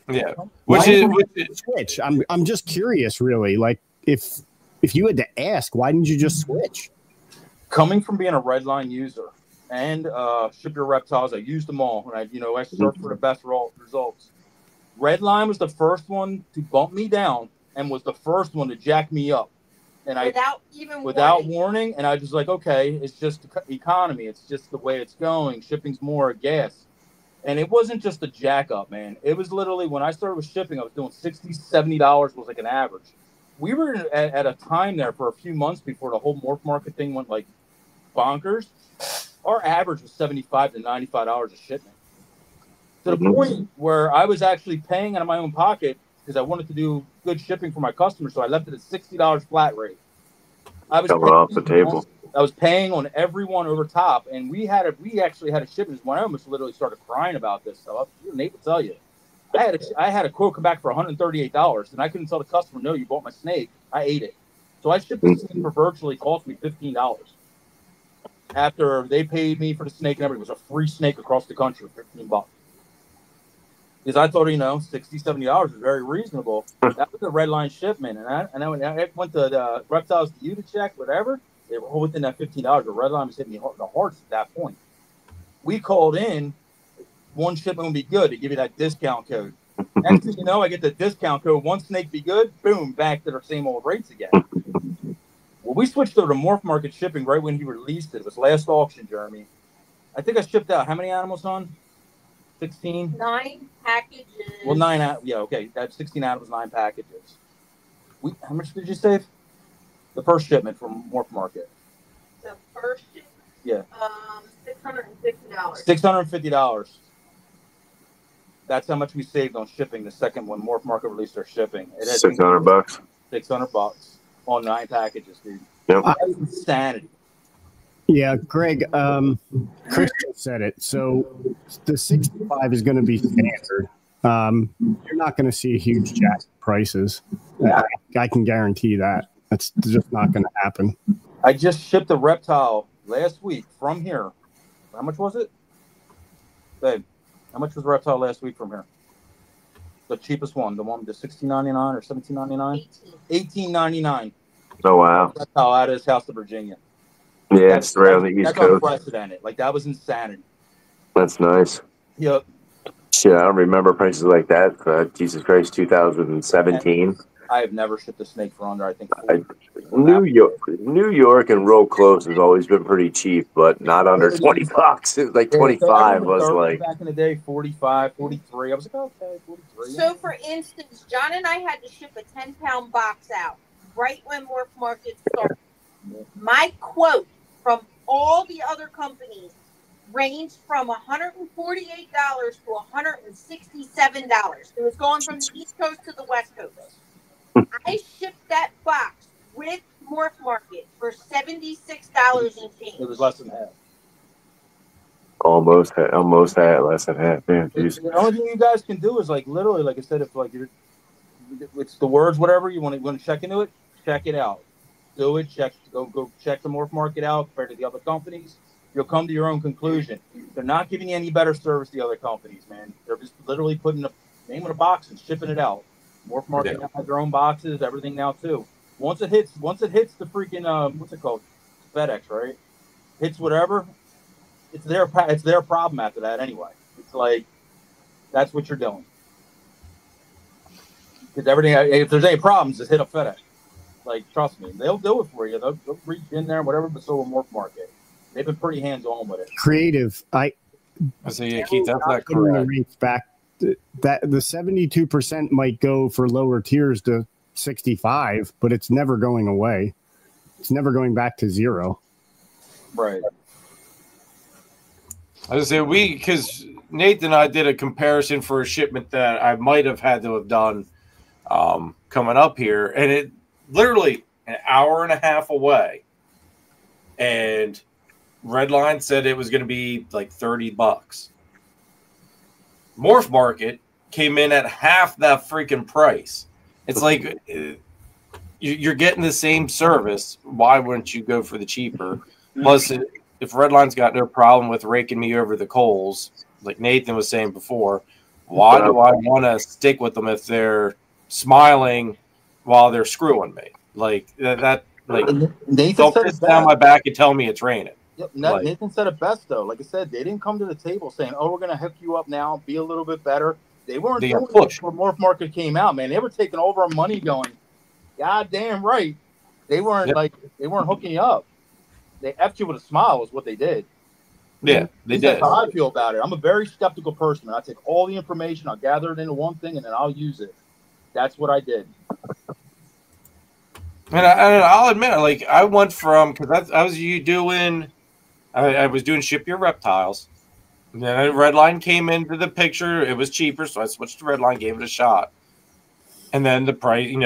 yeah. Why Which is switch. I'm just curious, really. Like if you had to ask, why didn't you just switch? coming from being a Redline user and Ship Your Reptiles, I used them all, and I searched for the best results. Redline was the first one to bump me down and was the first one to jack me up, and without warning. And I was like, okay, it's just economy. It's just the way it's going. Shipping's more gas. And it wasn't just a jack up, man. It was literally when I started with shipping, I was doing $60, $70 was like an average. We were at a time there for a few months before the whole Morph Market thing went like bonkers. Our average was $75 to $95 a shipment. To the point where I was actually paying out of my own pocket because I wanted to do good shipping for my customers. So I left it at $60 flat rate. I was coming off the table. I was paying on everyone over top, and we actually had a shipment. When I almost literally started crying about this stuff, Nate will tell you, I had a quote come back for $138, and I couldn't tell the customer, no, you bought my snake. I ate it. So I shipped the snake for virtually cost me $15. After they paid me for the snake and everything, it was a free snake across the country, $15. Because I thought, $60, $70 was very reasonable. That was a Redline shipment, and I went to the Reptiles to you to check, whatever. They were all within that $15. The Redline was hitting me the hardest at that point. We called in, one shipment would be good to give you that discount code. Next thing you know, I get the discount code, one snake be good, boom, back to the same old rates again. Well, we switched over to Morph Market shipping right when he released it. It was last auction, Jeremy. I think I shipped out how many animals, son? 16? 9 packages. Well, 9. Yeah, okay. That's 16 animals, 9 packages. How much did you save? The first shipment from Morph Market. The first shipment? Yeah. $650. $650. That's how much we saved on shipping. The second one, Morph Market released their shipping. It had $600. $600 on 9 packages, dude. Yep. That is insanity. Yeah, Greg, Christian said it. So the 65 is going to be standard. You're not going to see a huge jack in prices. I can guarantee that. That's just not going to happen. I just shipped a reptile last week from here. How much was it? Babe, how much was the reptile last week from here? The cheapest one, the one, the $16.99 or $17.99? $18.99. Oh, wow. Reptile out of his house to Virginia. Yeah, it's right on the East That's Coast. unprecedented. Like, that was insanity. That's nice. Yep. Shit, I don't remember prices like that. Jesus Christ, 2017. I have never shipped a snake for under, I think, New York and real close has always been pretty cheap, but not under $20. It was like 25 was like back in the day, 45, 43. I was like, okay, 43. So, for instance, John and I had to ship a 10-pound box out right when Morph Market started. My quote from all the other companies ranged from $148 to $167. It was going from the East Coast to the West Coast. I shipped that box with Morph Market for $76 and change. It was less than half. almost less than half. Man, geez. The only thing you guys can do is like literally, like I said, if like it's the words, whatever you want to check into it, check it out. Do it. Go check the Morph Market out compared to the other companies. You'll come to your own conclusion. They're not giving you any better service the other companies, man. They're just literally putting the name on a box and shipping it out. Morph Market now has their own boxes, everything now too. Once it hits the freaking what's it called? FedEx, right? Hits whatever. It's their problem after that anyway. It's like that's what you're doing. Because everything, if there's any problems, just hit up FedEx. Like, trust me, they'll do it for you. They'll reach in there, whatever. But so will Morph Market. They've been pretty hands on with it. Creative. I say, yeah, Keith, that's not correct. Rates back that the 72% might go for lower tiers to 65, but it's never going away. It's never going back to zero. Right. I was say because Nathan and I did a comparison for a shipment that I might have had to have done coming up here, and it literally an hour and a half away, and Redline said it was going to be like $30. Morph Market came in at half that freaking price. It's like you're getting the same service. Why wouldn't you go for the cheaper? Plus, if Redline's got no problem with raking me over the coals, like Nathan was saying before, why do I want to stick with them if they're smiling while they're screwing me? Like that like Nathan don't said piss down my back and tell me it's raining. Yep. Nathan said it best though. Like I said, they didn't come to the table saying, "Oh, we're going to hook you up now, be a little bit better." They weren't doing it before Morph Market came out, man. They were taking over our money, going, "God damn right." They weren't they weren't hooking you up. They effed you with a smile is what they did. Yeah, they did. That's how I feel about it. I'm a very skeptical person. I take all the information, I'll gather it into one thing, and then I'll use it. That's what I did. And I'll admit, like I went from because I was doing Ship Your Reptiles. And then Redline came into the picture. It was cheaper, so I switched to Redline, gave it a shot. And then the price,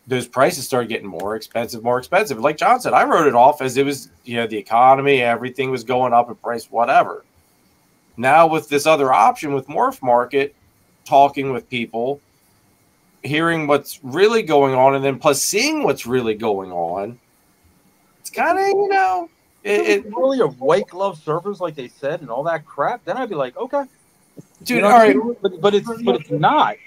those prices started getting more expensive. Like John said, I wrote it off as it was, the economy, everything was going up in price, whatever. Now with this other option with Morph Market, talking with people, hearing what's really going on, and then plus seeing what's really going on, it's kind of, It really a white glove service like they said and all that crap, then I'd be like, okay. Dude, all right. But it's not.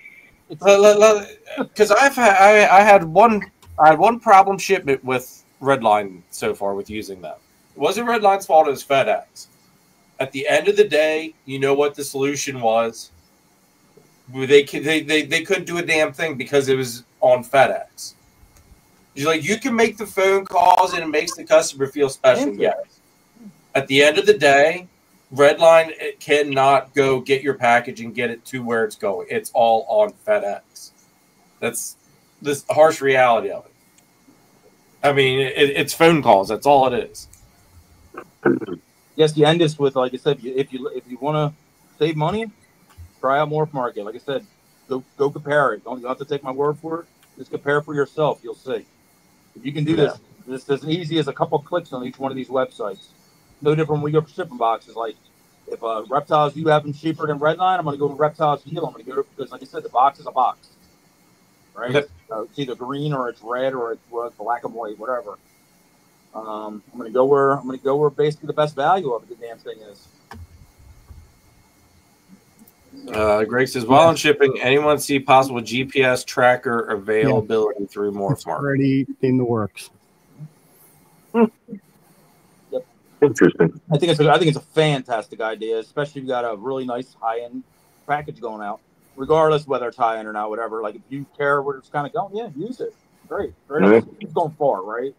Because I had one problem shipment with Redline so far with using them. It wasn't Redline's fault, it was FedEx. At the end of the day, you know what the solution was? They couldn't do a damn thing because it was on FedEx. You can make the phone calls and it makes the customer feel special. Yes. At the end of the day, Redline cannot go get your package and get it to where it's going. It's all on FedEx. That's this harsh reality of it. I mean, it's phone calls. That's all it is. Yes, you end this with, like I said, if you want to save money, try out Morph Market. Like I said, go compare it. You don't have to take my word for it. Just compare for yourself. You'll see. If you can do this as easy as a couple of clicks on each one of these websites. No different when we go for shipping boxes. Like, if Reptiles you have them cheaper than Redline, I'm going to go with Reptiles Deal. I'm going to go because, like I said, the box is a box. Right? Yep. It's either green or it's red or it's black and white, whatever. I'm going to go where basically the best value of the damn thing is. Greg says, while on shipping, anyone see possible GPS tracker availability through Morph Market? Already in the works. Yep. Interesting. I think it's a fantastic idea, especially if you got a really nice high-end package going out, regardless whether it's high-end or not, whatever. Like, if you care where it's kind of going, use it. Great. It's going far, right?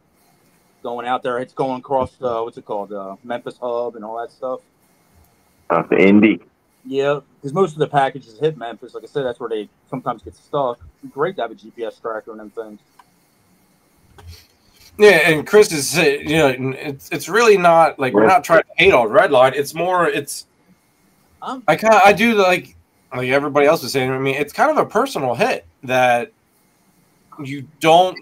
Going out there, it's going across what's it called, Memphis Hub and all that stuff. The Indy. Yeah, because most of the packages hit Memphis. Like I said, that's where they sometimes get stuck. It's great to have a GPS tracker and them things. Yeah, and Chris is saying, it's really not like we're not trying to hate on Redline. It's more, I do like everybody else was saying. I mean, it's kind of a personal hit that you don't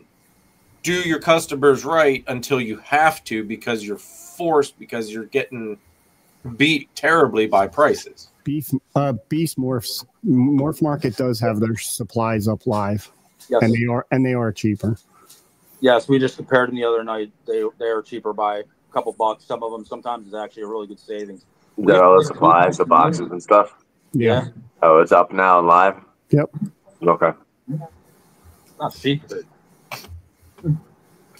do your customers right until you have to because you're forced because you're getting beat terribly by prices. Beast Morph Market does have their supplies up live, yes. and they are cheaper. Yes, we just compared them the other night. They are cheaper by a couple bucks. Some of them sometimes is actually a really good savings. Is that all the supplies, the boxes and stuff? Yeah. Oh, it's up now and live? Yep. Okay. Not cheap.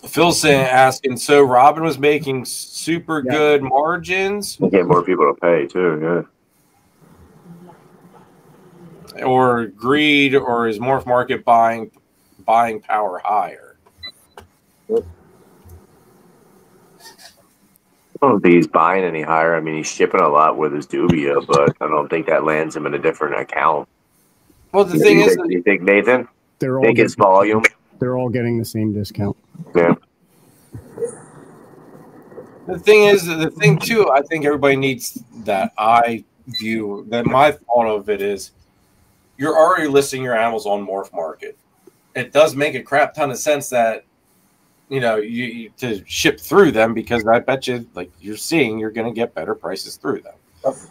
Phil's asking, so Robin was making super good margins? You get more people to pay too, Or greed, or is Morph Market buying power higher? I don't think he's buying any higher. I mean, he's shipping a lot with his Dubia, but I don't think that lands him in a different account. Well, the thing is, you think Nathan? They're all Think it's getting, volume? they're all getting the same discount. Yeah. the thing too, I think everybody needs that I view that my thought of it is you're already listing your animals on Morph Market. It does make a crap ton of sense that you to ship through them, because I bet you, like you're seeing, you're going to get better prices through them.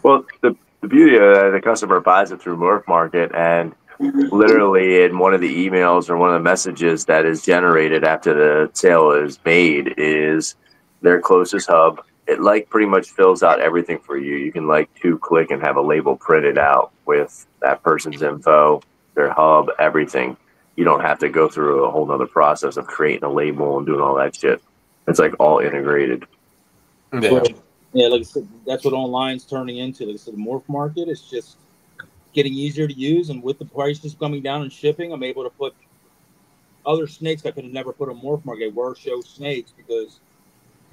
Well, the beauty of that, the customer buys it through Morph Market, and literally in one of the emails or one of the messages that is generated after the sale is made is their closest hub. It pretty much fills out everything for you. You can 2-click and have a label printed out with that person's info, their hub, everything. You don't have to go through a whole nother process of creating a label and doing all that shit. It's all integrated. Yeah. Yeah, like I said, that's what online's turning into. Like I said, the Morph Market is just getting easier to use, and with the prices coming down and shipping, I'm able to put other snakes I could have never put on Morph Market, were show snakes, because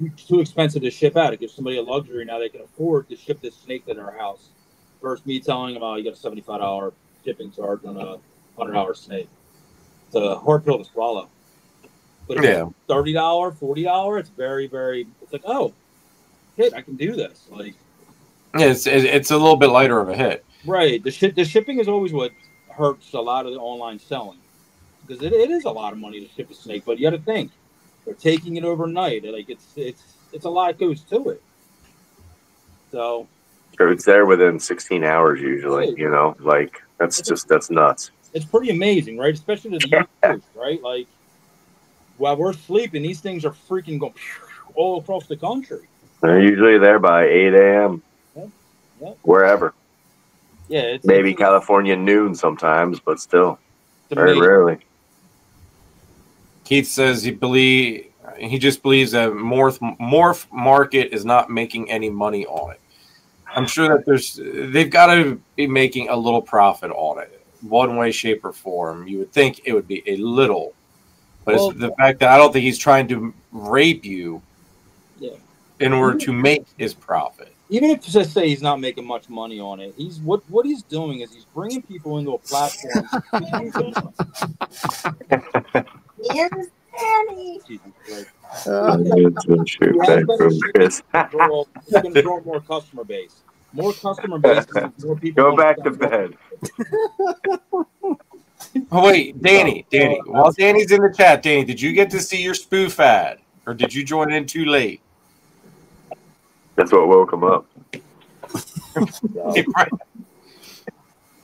it's too expensive to ship out. It gives somebody a luxury now they can afford to ship this snake to their house. Versus me telling them, you got a $75 shipping charge on a $100 snake. It's a hard pill to swallow. But if it's $30, $40, it's very, very. It's like, oh, shit, I can do this. It's a little bit lighter of a hit. Right. The shipping is always what hurts a lot of the online selling, because it is a lot of money to ship a snake. But you got to think, they're taking it overnight. It's a lot goes to it. So it's there within 16 hours usually. Right. That's nuts. It's pretty amazing, right? Especially to the East Coast, right? While we're sleeping, these things are freaking going all across the country. They're usually there by 8 a.m. Yeah. Wherever. Yeah. Maybe California noon sometimes, but still. Very rarely. Keith says he just believes that Morph Market is not making any money on it. I'm sure that they've got to be making a little profit on it, one way, shape, or form. You would think it would be a little, but it's the fact that I don't think he's trying to rape you in order to make his profit. Even if, just say, he's not making much money on it, he's what he's doing is he's bringing people into a platform. Here's Danny. He's going to draw more customer base. More customer base. More people. Go back to bed. Oh wait, Danny. While Danny's in the chat, Danny, did you get to see your spoof ad, or did you join in too late? That's what woke him up.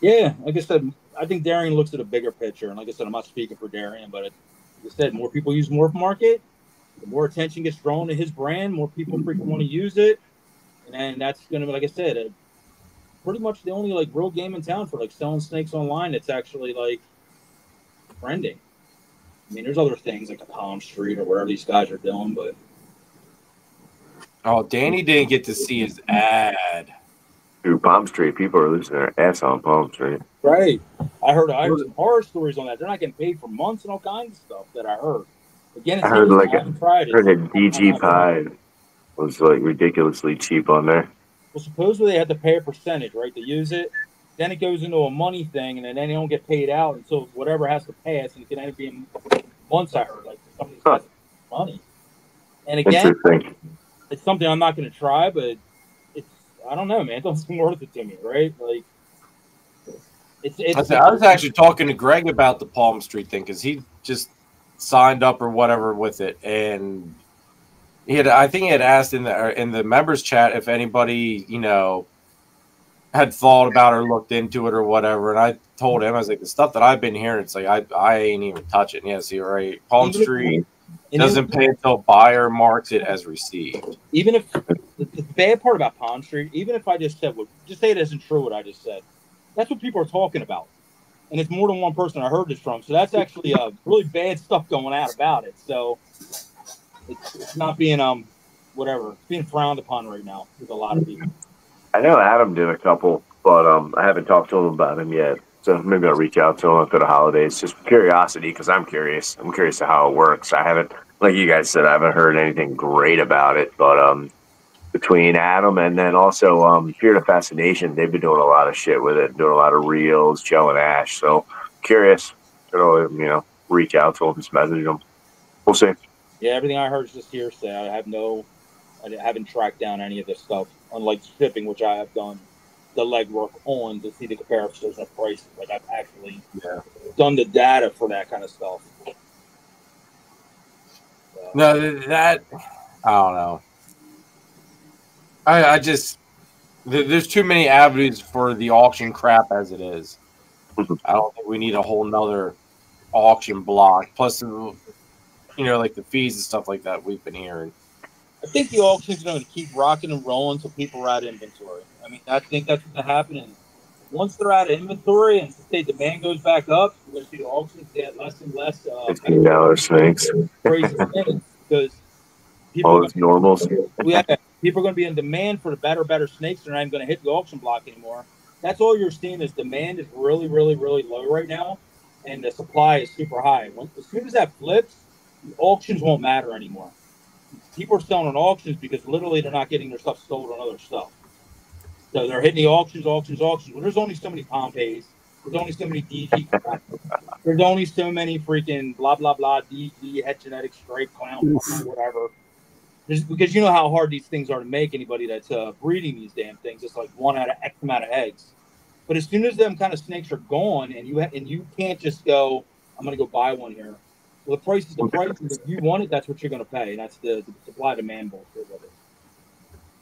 Yeah, like I said, I think Darian looks at a bigger picture, and like I said, I'm not speaking for Darian, but like I said, more people use Morph Market, the more attention gets drawn to his brand, more people freaking want to use it, and that's gonna be, like I said, pretty much the only real game in town for selling snakes online that's actually trending. I mean, there's other things like a Palm Street or whatever these guys are doing, but. Oh, Danny didn't get to see his ad. Dude, Palm Street, people are losing their ass on Palm Street. Right. I heard some horror stories on that. They're not getting paid for months and all kinds of stuff that I heard. Again, it's I heard a DG Pie was ridiculously cheap on there. Well, supposedly they had to pay a percentage, right, to use it. Then it goes into a money thing, and then they don't get paid out until whatever has to pass, and it can end up being months. I heard somebody's got money. And again, it's something I'm not going to try, but I don't know, man. It doesn't seem worth it to me, right? I was actually talking to Greg about the Palm Street thing because he just signed up or whatever with it, and I think he had asked in the members chat if anybody had thought about or looked into it or whatever, and I told him, I was like, the stuff that I've been hearing, it's I ain't even touch it. Yeah, see, right? Palm Street doesn't pay until buyer marks it as received. Even if the bad part about Palm Street, even if I just said, just say it isn't true what I just said, that's what people are talking about, and it's more than one person I heard this from. So that's actually really bad stuff going out about it. So it's not being whatever. It's being frowned upon right now with a lot of people. I know Adam did a couple, but I haven't talked to him about him yet. So maybe I'll reach out to him after the holidays, just for curiosity, because I'm curious. I'm curious to how it works. I haven't, like you guys said, I haven't heard anything great about it, but between Adam and then also Fear to Fascination. They've been doing a lot of shit with it, doing a lot of reels, Joe and Ash. So curious, reach out to them, just message them. We'll see. Yeah, everything I heard is just hearsay. I haven't tracked down any of this stuff, unlike shipping, which I have done the legwork on to see the comparisons of prices. Like I've actually done the data for that kind of stuff. So. No, that I don't know. I just there's too many avenues for the auction crap as it is. I don't think we need a whole nother auction block. Plus, like the fees and stuff like that we've been hearing. I think the auction's going to keep rocking and rolling until people are out of inventory. I mean, I think that's what's happening. Once they're out of inventory and the demand goes back up, we're going to see the auctions get less and less. $15 snakes. Crazy things because all it's normals. People are going to be in demand for the better snakes. They're not even going to hit the auction block anymore. That's all you're seeing is demand is really, really, really low right now, and the supply is super high. As soon as that flips, the auctions won't matter anymore. People are selling on auctions because literally they're not getting their stuff sold on other stuff. So they're hitting the auctions. Well, there's only so many Pompeys. There's only so many DG. There's only so many freaking blah, blah, blah, DG, het genetic, stripe, clown, whatever. Because you know how hard these things are to make. Anybody that's breeding these damn things, it's like one out of X amount of eggs. But as soon as them kind of snakes are gone, and you can't just go, I'm going to go buy one here. Well, the price is the price. If you want it, that's what you're going to pay. And that's the supply demand bullshit with it.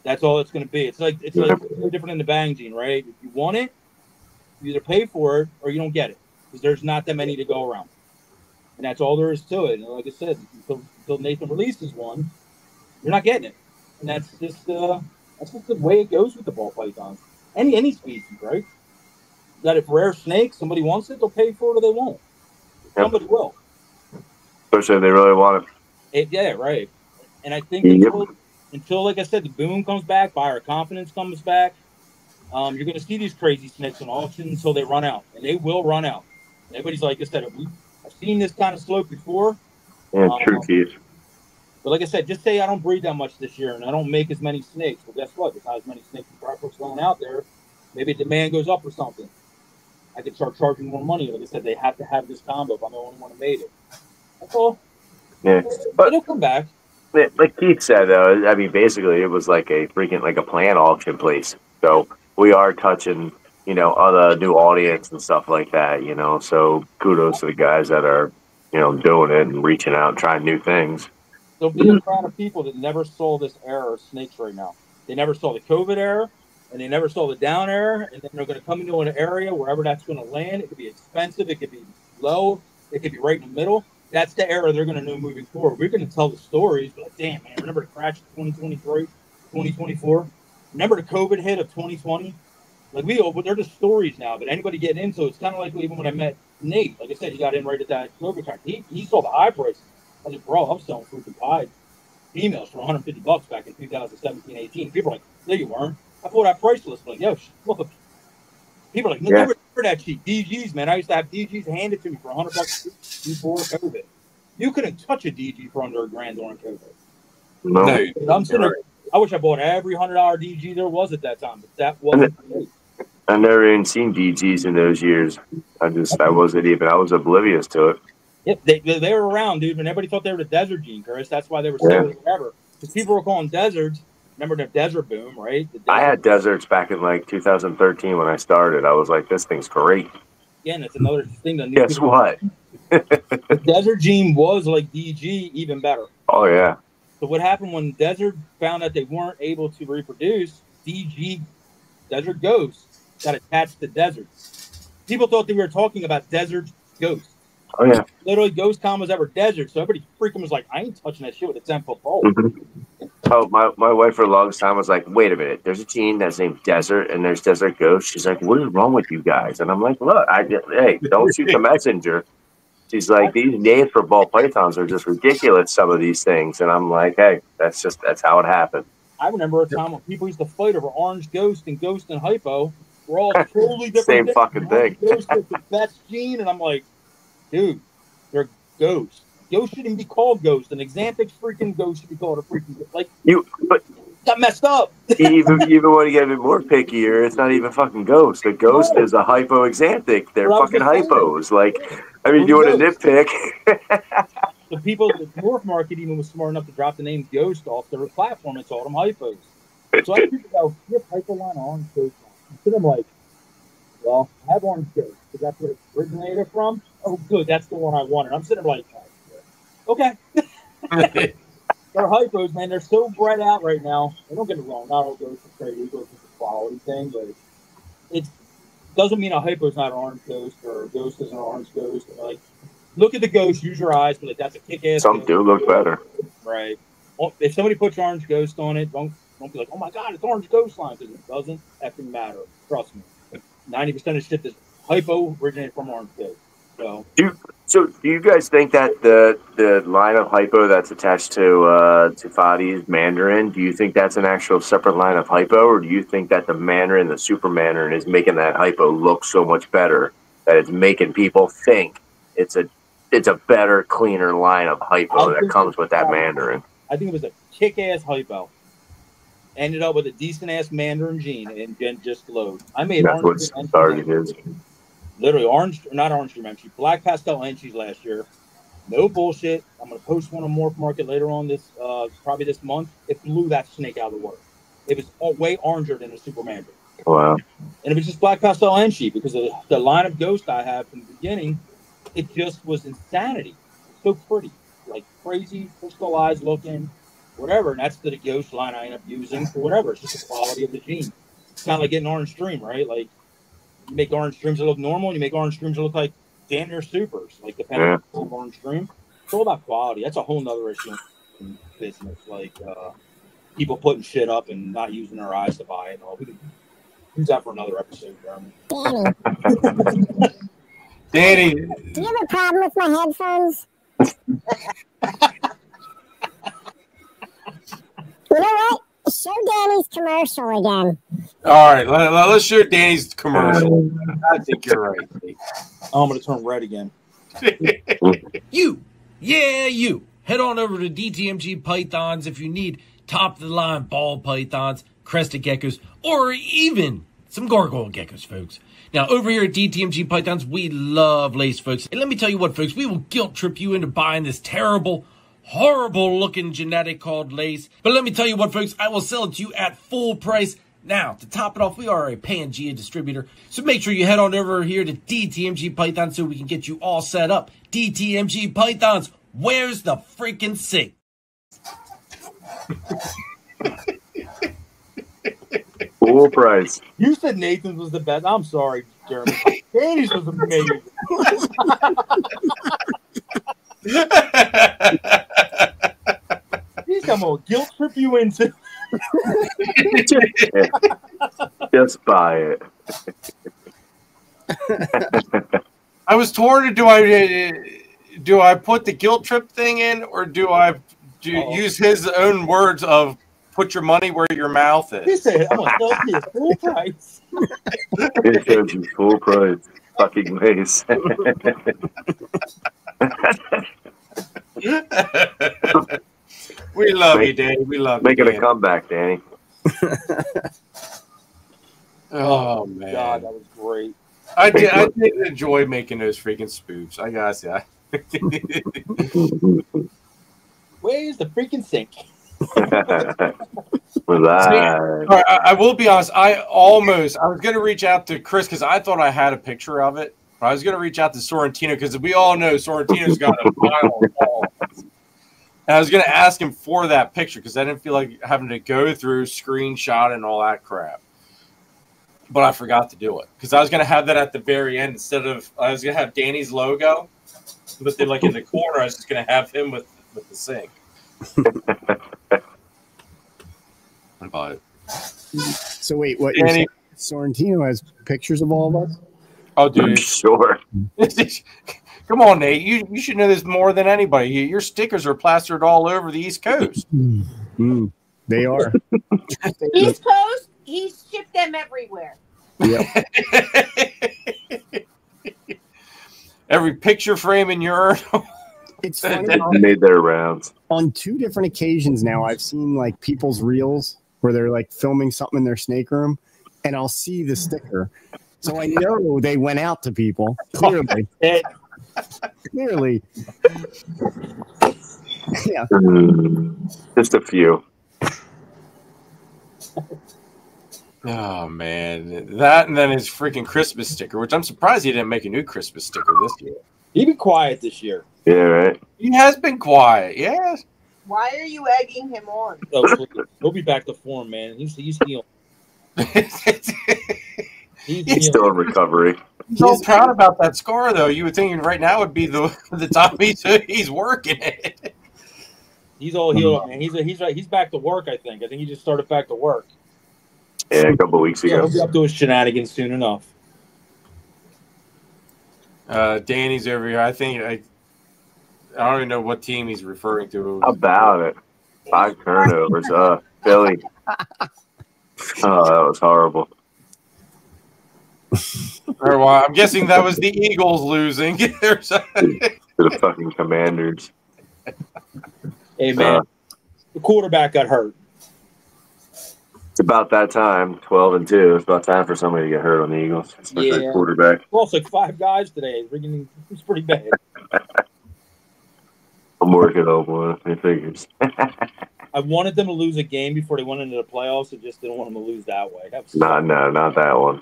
That's all it's going to be. It's like no different in the bang gene, right? If you want it, you either pay for it or you don't get it because there's not that many to go around. And that's all there is to it. And like I said, until Nathan releases one, you're not getting it. And that's just the way it goes with the ball pythons. Any species, right? That if rare snake, somebody wants it, they'll pay for it or they won't. Somebody will. Especially if they really want it. Yeah, right. And I think until, like I said, the boom comes back, buyer confidence comes back, you're going to see these crazy snakes on auction until they run out. And they will run out. Everybody's like I said, I've seen this kind of slope before. Yeah, true, Keith. But like I said, just say I don't breed that much this year and I don't make as many snakes. Well, guess what? There's not as many snakes and prospects going out there. Maybe demand goes up or something. I could start charging more money. Like I said, they have to have this combo if I'm the only one who made it. That's all. Yeah. But it'll come back. Like Keith said, though, I mean, basically it was like a plant auction place. So we are touching, other new audience and stuff like that, So kudos to the guys that are, doing it and reaching out and trying new things. There'll be a crowd of people that never saw this era of snakes right now. They never saw the COVID era, and they never saw the down era, and then they're going to come into an area wherever that's going to land. It could be expensive, it could be low, it could be right in the middle. That's the era they're going to know moving forward. We're going to tell the stories, but like, damn, man, remember the crash of 2023, 2024? Remember the COVID hit of 2020? Like, they're just stories now, but anybody getting in, so it's kind of like even when I met Nate, like I said, he got in right at that COVID crash. He saw the high prices. I was like, bro, I'm selling freaking pied females for $150 back in 2017, 18. People are like, no, you weren't. I thought that price list. Like, yo, look. People are like, no, never that cheap. DGs, man. I used to have DGs handed to me for $100 before COVID. You couldn't touch a DG for under $1,000 during COVID. No. I'm sitting there, I wish I bought every $100 DG there was at that time, but that wasn't. I never even seen DGs in those years. I was oblivious to it. Yep, they were around, dude, and everybody thought they were the desert gene, Chris. That's why they were selling forever. Because people were calling deserts. Remember the desert boom, right? I had deserts back in like 2013 when I started. I was like, this thing's great. Again, that's another thing that guess what? The desert gene was like DG, even better. Oh, yeah. So what happened when desert found that they weren't able to reproduce, DG, desert ghosts, got attached to desert. People thought they were talking about desert ghosts. Oh, yeah. Literally, ghost combos that were desert. So everybody freaking was like, I ain't touching that shit with a 10-foot pole. Mm-hmm. Oh, my wife for the longest time was like, wait a minute. There's a gene that's named Desert, and there's Desert Ghost. She's like, what is wrong with you guys? And I'm like, look, hey, don't shoot the messenger. She's like, these names for ball pythons are just ridiculous, some of these things. And I'm like, hey, that's how it happened. I remember a time when people used to fight over Orange Ghost and Hypo. We're all totally different. Same fucking thing. Ghost is the best gene. And I'm like, dude, they're ghosts. Ghost shouldn't be called ghost. An Xanthix freaking ghost should be called a freaking ghost. Like but got messed up. even when you get a bit more pickier, it's not even fucking Ghost. The Ghost is a hypoxanthic. They're fucking hypos. Like, I mean, you want to nitpick? The people at the Morph Market even was smart enough to drop the name Ghost off their platform and called them hypos. So I had people go, "You have hypo line or orange Ghost line?" So I'm like, "Well, I have orange Ghost because that's where it originated from." Oh, good, that's the one I wanted. I'm sitting there like, okay. They're hypos, man. They're so bred out right now. And don't get me wrong, not all Ghosts are great. Ghosts is a quality thing, but it doesn't mean a hypo is not an orange Ghost or a Ghost is an orange Ghost. Like, look at the Ghost, use your eyes, but like, that's a kick-ass. Some do look better, right? If somebody puts orange Ghost on it, don't be like, "Oh my god, it's orange Ghost line," because it doesn't effing matter. Trust me. 90% of shit that's hypo originated from orange Ghost. So do you guys think that the line of hypo that's attached to Fadi's Mandarin, do you think that's an actual separate line of hypo, or do you think that the Mandarin, the Super Mandarin, is making that hypo look so much better that it's making people think it's a better, cleaner line of hypo that comes with that Mandarin? I think it was a kick-ass hypo. Ended up with a decent-ass Mandarin gene and just glowed. I made that's what started his. Literally not orange dream entry, black pastel entries last year. No bullshit. I'm gonna post one on Morph Market later on this, probably this month. It blew that snake out of the water. It was way oranger than a Super Mandarin. Wow. And it was just black pastel entry because of the line of Ghost I had from the beginning. It just was insanity. It's so pretty, like crazy, crystallized looking, whatever. And that's the Ghost line I end up using for whatever. It's just the quality of the gene. It's kind of like getting orange dream, right? Like, you make orange streams that look normal, and you make orange streams that look like damn near supers, like depending on the orange stream. It's all about quality. That's a whole nother issue in business. Like people putting shit up and not using their eyes to buy it. And all. We can use that for another episode, Jeremy. Danny. Do you have a problem with my headphones? You know what? Show Danny's commercial again. All right, let's show Danny's commercial. I think you're right. Oh, I'm going to turn red again. You. Head on over to DTMG Pythons if you need top-of-the-line ball pythons, crested geckos, or even some gargoyle geckos, folks. Now, over here at DTMG Pythons, we love lace, folks. And let me tell you what, folks, we will guilt trip you into buying this terrible, horrible-looking genetic called lace. But let me tell you what, folks, I will sell it to you at full price. Now, to top it off, we are a Pangea distributor, so make sure you head on over here to DTMG Pythons so we can get you all set up. DTMG Pythons, where's the freaking sink? Full price. You said Nathan's was the best. I'm sorry, Jeremy. Danny's was amazing. He's going to guilt trip you into. Just buy it. I was torn. Do I put the guilt trip thing in, or do I use his own words of put your money where your mouth is? He said, "I'm gonna sell you full price." It shows you full price. Fucking lace. We love you, Danny. We love Making you. a comeback, Danny. Oh man, God, that was great. I did enjoy making those freaking spoofs. I gotta say. Where's the freaking sink? I will be honest. I was going to reach out to Chris because I thought I had a picture of it. But I was going to reach out to Sorrentino because we all know Sorrentino's got a violent ball. And I was going to ask him for that picture because I didn't feel like having to go through, screenshot, and all that crap. But I forgot to do it because I was going to have that at the very end instead of I was going to have Danny's logo, but then like in the corner I was just going to have him with the sink. But so wait, what? Danny, Sorrentino has pictures of all of us? Oh, dude, sure. Come on, Nate. You should know this more than anybody. Your stickers are plastered all over the East Coast. They are. East Coast, he's shipped them everywhere. Yep. Every picture frame in your It's funny. Made their rounds. On 2 different occasions now, I've seen like people's reels where they're like filming something in their snake room, and I'll see the sticker. So I know they went out to people, clearly. Clearly. Yeah. Just a few. Oh man, that and then his freaking Christmas sticker, which I'm surprised he didn't make a new Christmas sticker this year. He been quiet this year. Yeah, right. He has been quiet, yeah. Why are you egging him on? Oh, he'll be back to form, man. He's healing. He's still in recovery. I'm so proud about that scar, though. You would think right now would be the time he's working it. He's all healed, man. He's back to work. I think he just started back to work. Yeah, a couple of weeks ago. He'll be up to his shenanigans soon enough. Danny's over here. I don't even know what team he's referring to. How about it? 5 turnovers. Philly. Oh, that was horrible. Well, I'm guessing that was the Eagles losing. To the fucking Commanders. Hey, man. The quarterback got hurt. It's about that time, 12-2. It's about time for somebody to get hurt on the Eagles, especially a quarterback. Lost like 5 guys today. It's pretty bad. I'm working on one. It figures. I wanted them to lose a game before they went into the playoffs. I just didn't want them to lose that way. No, not that one.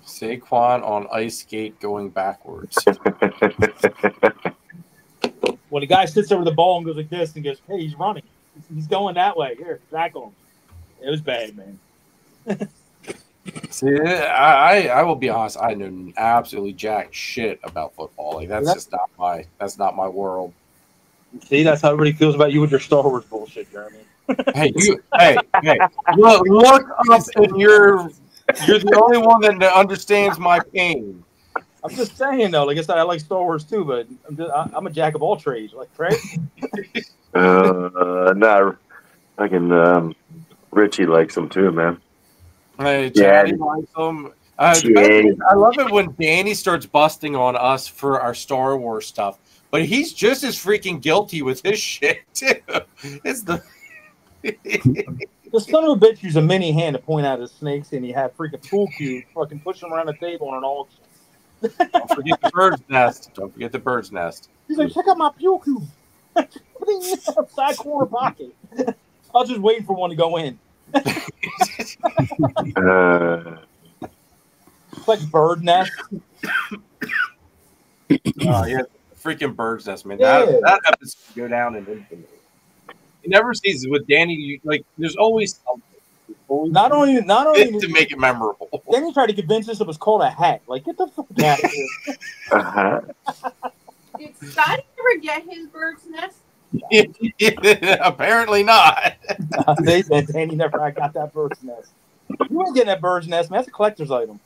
Saquon on ice skate going backwards. When the guy sits over the ball and goes like this and goes, hey, he's running. He's going that way. Here, tackle him. It was bad, man. See, I will be honest. I know absolutely jack shit about football. Like that's not my world. See, that's how everybody feels about you with your Star Wars bullshit, Jeremy. Hey, look up, and you're the only one that understands my pain. I'm just saying, though. Like I said, I like Star Wars too, but I'm a jack of all trades. Like Trey. No, I can. Richie likes them too, man. Hey, Chatty likes them. I love it when Danny starts busting on us for our Star Wars stuff, but he's just as freaking guilty with his shit too. It's the son of a bitch used a mini hand to point out his snakes, and he had freaking pool cubes fucking pushing them around the table on an auction. Don't forget the bird's nest. Don't forget the bird's nest. He's like, check out my pool cube. Put it in the side corner pocket. I was just waiting for one to go in. It's like bird nest. Yeah, freaking bird's nest, man. That episode go down in infamy. It never ceases with Danny. Like, there's always something. Not only to make it memorable. Then he tried to convince us it was called a hat. Like, get the fuck out of here. Did Scotty ever get his bird's nest? Apparently not. They said Danny never got that bird's nest. You ain't getting that bird's nest, man. That's a collector's item.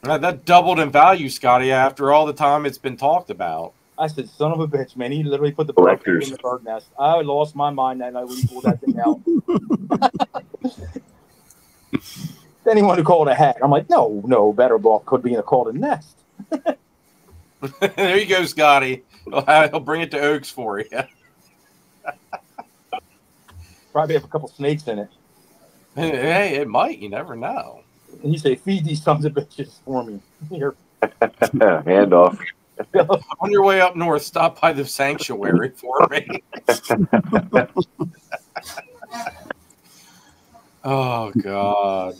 That doubled in value, Scotty, after all the time it's been talked about. I said, son of a bitch, man. He literally put the bird in the bird nest. I lost my mind that night when he pulled that thing out. Then he wanted to call it a hat. I'm like, no, better ball could be called a nest. There you go, Scotty. He'll bring it to Oaks for you. Probably have a couple snakes in it. Hey, it might. You never know. And you say, feed these sons of bitches for me. Here. Handoff. On your way up north, stop by the sanctuary for me. Oh, God.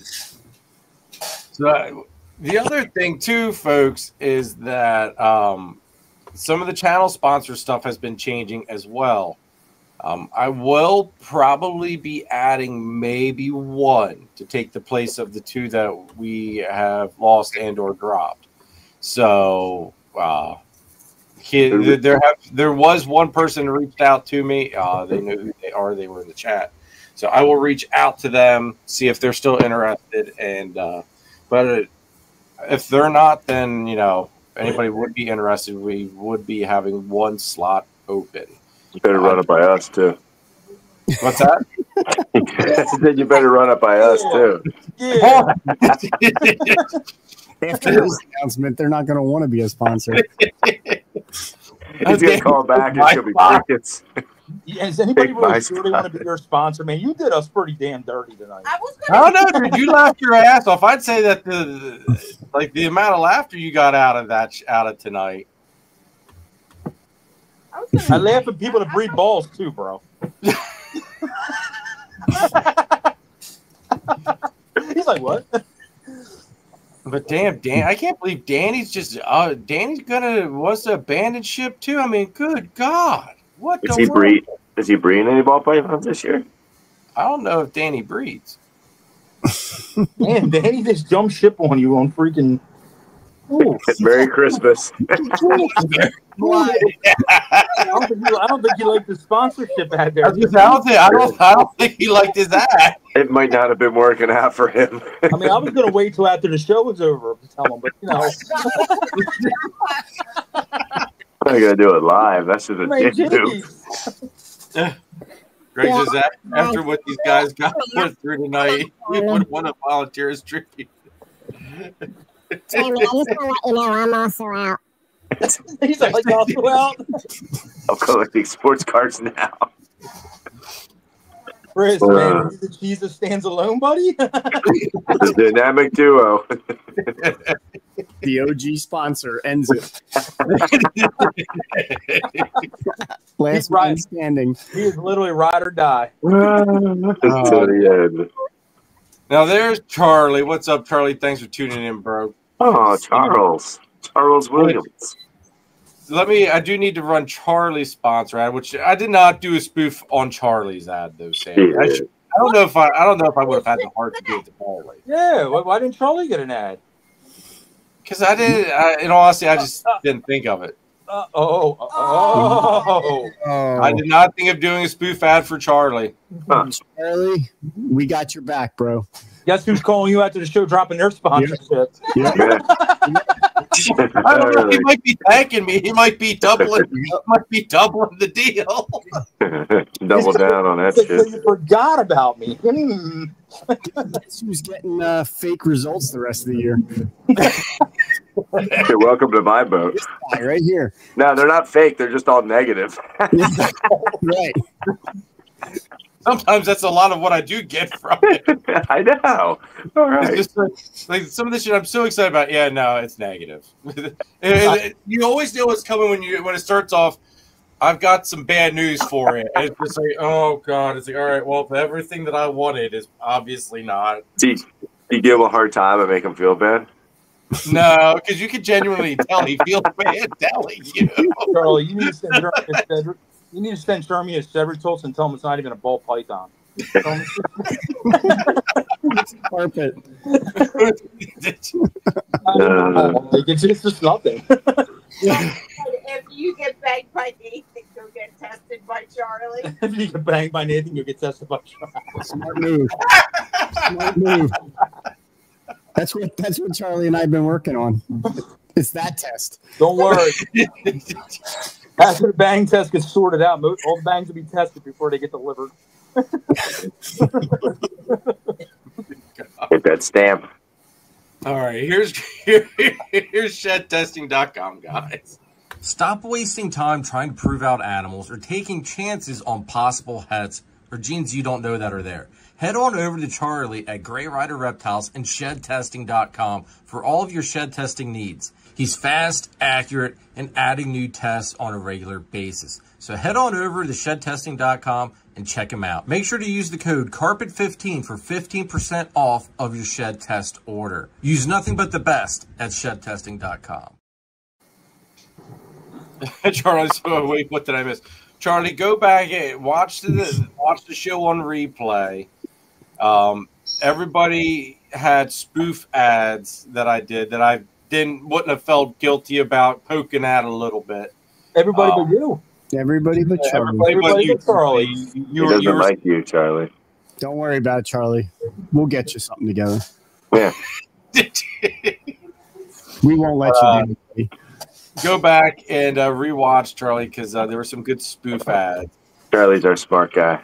So, the other thing, too, folks, is that some of the channel sponsor stuff has been changing as well. I will probably be adding maybe one to take the place of the 2 that we have lost and or dropped. So there was one person who reached out to me. They knew who they are. They were in the chat. So I will reach out to them, see if they're still interested. And but if they're not, then, if anybody would be interested, we would be having one slot open. You better run it by us, too. What's that? Then you better run it by us, too. Yeah. After this announcement, they're not going to want to be a sponsor. He's going to call back. It's going to be crickets. Has anybody Take really my sure they want to be your sponsor, man? You did us pretty damn dirty tonight. I was I gonna don't know, dude. You laughed your ass off. I'd say that the amount of laughter you got out of tonight. I laugh at people that breed balls too, bro. He's like, what? But damn, Dan, I can't believe Danny's just Danny's wants to abandon ship too. I mean, good God. What Is the he world? breed? Is he breeding any ball pythons this year? I don't know if Danny breeds. Man, Danny just jumped ship on you on freaking. Ooh. Merry Christmas. I don't think you like the sponsorship ad there. I don't think he liked his ad. It might not have been working out for him. I mean, I was going to wait till after the show was over to tell him, but you know. I'm going to do it live. That's just a Man, dick move. jeez. Greg says that after what these guys got through tonight, he would want to volunteer as tribute. Jeremy, I just want to let you know I'm also out. He's like, also out. I'm collecting sports cards now. Chris, man, Jesus stands alone, buddy. The dynamic duo. The OG sponsor ends it. Last man standing. He is literally ride or die. To the end. Now there's Charlie. What's up, Charlie? Thanks for tuning in, bro. Oh, Charles Williams. I do need to run Charlie's sponsor ad, which I did not do a spoof on Charlie's ad though, Sam. Yeah. I don't know if I would have had the heart to do it to Charlie. Yeah, why didn't Charlie get an ad? Because in all honesty, I just didn't think of it. I did not think of doing a spoof ad for Charlie. Charlie, we got your back, bro. Guess who's calling you after the show, dropping their sponsorship? Yeah. I don't know. He might be thanking me. He might be doubling. The deal. Double down on that shit. You forgot about me. Guess who's getting fake results the rest of the year? You're welcome to my boat. Right here. No, they're not fake. They're just all negative. Right. Sometimes that's a lot of what I do get from it. I know. All right. It's just like some of the shit I'm so excited about. Yeah, no, it's negative. You always know what's coming when it starts off. I've got some bad news for it. And it's just like, oh god. It's like, all right, well, everything that I wanted is obviously not. Do you give him a hard time and make him feel bad? No, because you can genuinely tell he feels bad telling you. Charlie, you need to send Jeremy a Cedric Tulsa and tell him it's not even a ball python. It's carpet. It's just nothing. If you get banged by Nathan, you'll get tested by Charlie. If you get banged by Nathan, you'll get tested by Charlie. Smart move. Smart move. That's what Charlie and I have been working on. It's that test. Don't worry. After the bang test gets sorted out, all the bangs will be tested before they get delivered. Get that stamp. All right, here's shedtesting.com, guys. Stop wasting time trying to prove out animals or taking chances on possible heads or genes you don't know that are there. Head on over to Charlie at Gray Rider Reptiles and shedtesting.com for all of your shed testing needs. He's fast, accurate, and adding new tests on a regular basis. So head on over to shedtesting.com and check him out. Make sure to use the code CARPET15 for 15% off of your shed test order. Use nothing but the best at shedtesting.com. Charlie, so wait, what did I miss? Charlie, go back and watch the show on replay. Everybody had spoof ads that I did that I wouldn't have felt guilty about poking at a little bit. Everybody but you. Everybody but Charlie. Everybody but Charlie. He doesn't like you, Charlie. Don't worry about it, Charlie. We'll get you something together. Yeah. We won't let you do it. Go back and rewatch, Charlie, because there were some good spoof ads. Charlie's our smart guy.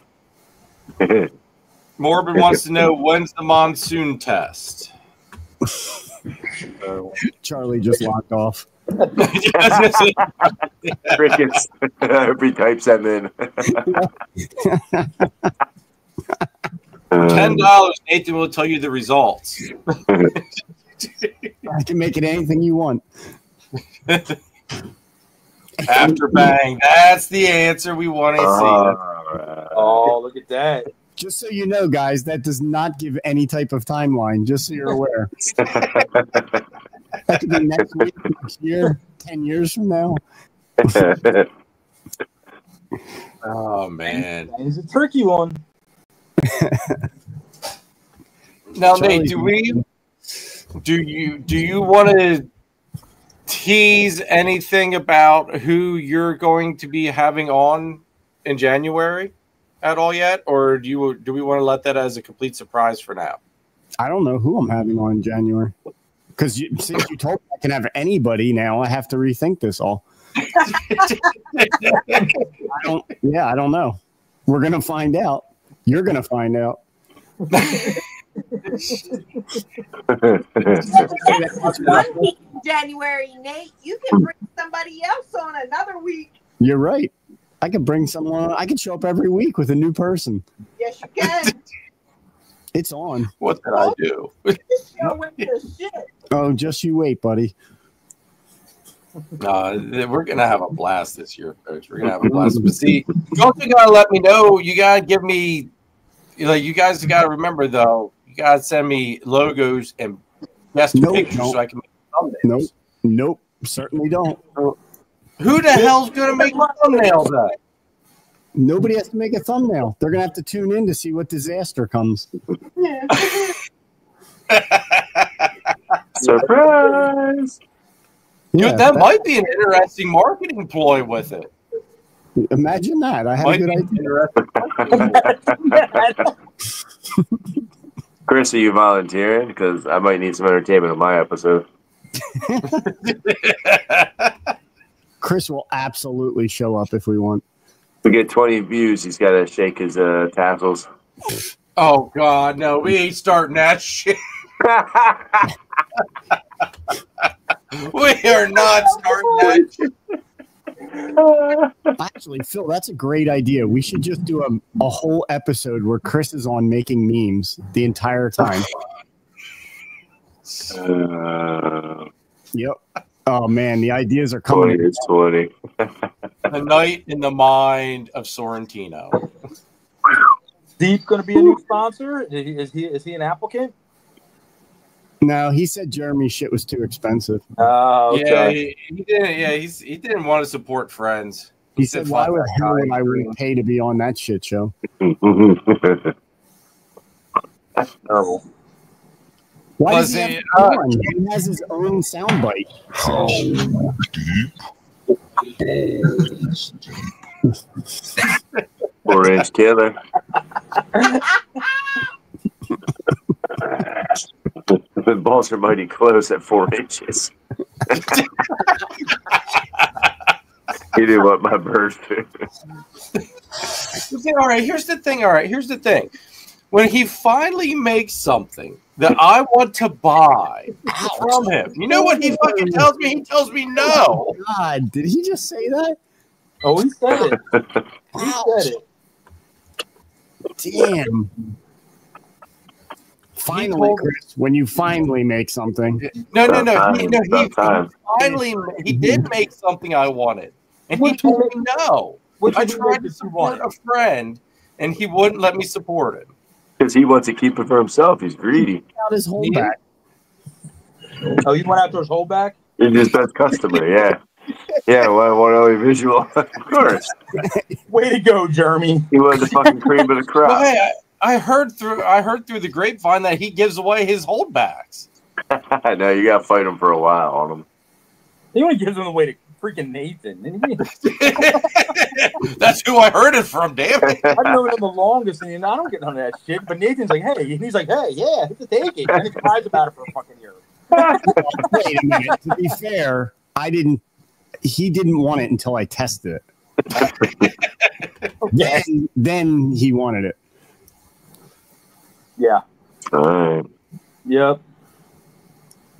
Morbid wants to know, when's the monsoon test? Charlie just locked off. Crickets. Every types them in. $10, Nathan will tell you the results. I can make it anything you want. After bang, that's the answer we want to see. Oh, look at that. Just so you know, guys, that does not give any type of timeline, just so you're aware. That could be next week, next year, 10 years from now. Oh, man. It's a tricky one. Now, Nate, do you want to tease anything about who you're going to be having on in January at all yet, or do we want to let that as a complete surprise for now? I don't know who I'm having on in January, because since you told me I can have anybody now, I have to rethink this all. I don't know. We're gonna find out. You're gonna find out. One week in January, Nate. You can bring somebody else on another week. You're right. I could bring someone. I could show up every week with a new person. Yes, you can. It's on. What did I do? Show with your shit. Oh, just you wait, buddy. We're gonna have a blast this year, folks. We're gonna have a blast. But see, you also gotta let me know. You gotta give me, you guys gotta remember though. You gotta send me logos and best pictures so I can make thumbnails. Nope, certainly don't. Who the hell's gonna make thumbnails then? Nobody has to make a thumbnail. They're gonna have to tune in to see what disaster comes. Surprise! Dude, that might be an interesting marketing ploy with it. Imagine that. I have a good idea. Chris, are you volunteering? Because I might need some entertainment in my episode. Chris will absolutely show up if we want. We get 20 views. He's got to shake his tassels. Oh, God, no. We ain't starting that shit. We are not starting that shit. Actually, Phil, that's a great idea. We should just do a whole episode where Chris is on making memes the entire time. Yep. Oh, man, the ideas are coming. 20 is 20. The night in the mind of Sorrentino. Deep going to be a new sponsor? Is he an applicant? No, he said Jeremy's shit was too expensive. Oh, okay. Yeah, he didn't. Yeah, he didn't want to support Friends. He said, "Why would I would pay to be on that shit show?" That's terrible. Why does he have one? He has his own soundbite. Orange Killer. The balls are mighty close at 4 inches. You didn't want my bird food. All right, here's the thing. When he finally makes something that I want to buy from him, you know what he fucking tells me? He tells me no. Oh, God, did he just say that? Oh, he said it. He said it. Damn. Finally, Chris, when you finally make something. No. He did make something I wanted. And he told me no. I tried to support a friend, and he wouldn't let me support him. Because he wants to keep it for himself. He's greedy. Out his holdback. Oh, you went after his holdback? He's his best customer, yeah. Yeah, one only visual. Of course. Way to go, Jeremy. He was the fucking cream of the crop. Well, hey, I heard through the grapevine that he gives away his holdbacks. No, you got to fight him for a while on him. He only gives them away to freaking Nathan. That's who I heard it from, damn it. I've known him the longest, and I don't get none of that shit. But Nathan's like, hey. And he's like, hey, yeah, take it. And he cries about it for a fucking year. Wait a minute. To be fair, he didn't want it until I tested it. Then he wanted it. Yeah. All right. Yep.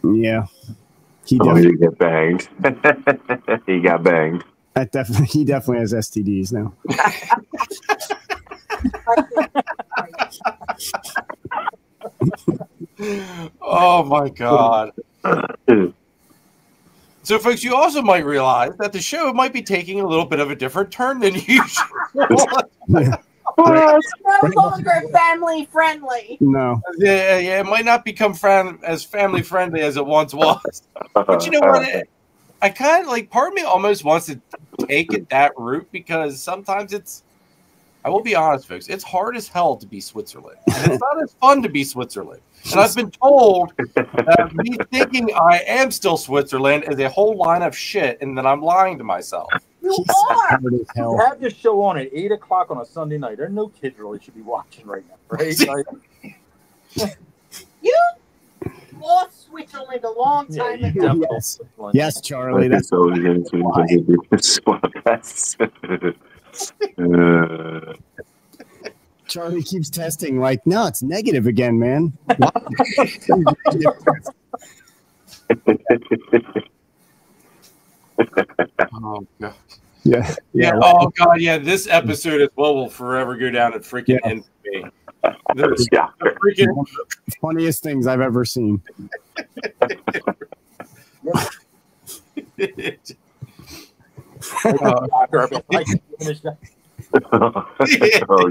Yeah. He did get banged. He got banged. He definitely has STDs now. Oh my God. So, folks, you also might realize that the show might be taking a little bit of a different turn than usual. Yeah. It's no longer family friendly. No. Yeah, it might not become as family friendly as it once was. But you know what? I kind of like, part of me almost wants to take it that route, because sometimes I will be honest, folks, it's hard as hell to be Switzerland. And it's not as fun to be Switzerland. And I've been told that me thinking I am still Switzerland is a whole line of shit, and that I'm lying to myself. You are. Hard as You hell. have this show on at 8 o'clock on a Sunday night. There are no kids really should be watching right now, right? Like, You lost Switzerland a long yeah, time you ago. definitely- Yes. Yes, Charlie. That's so this podcast. Charlie keeps testing. Like, no, it's negative again, man. Oh, God. Yeah. Yeah. Oh, God. Yeah. This episode as well will forever go down in freaking infamy. The Yeah. freaking Funniest things I've ever seen. Oh,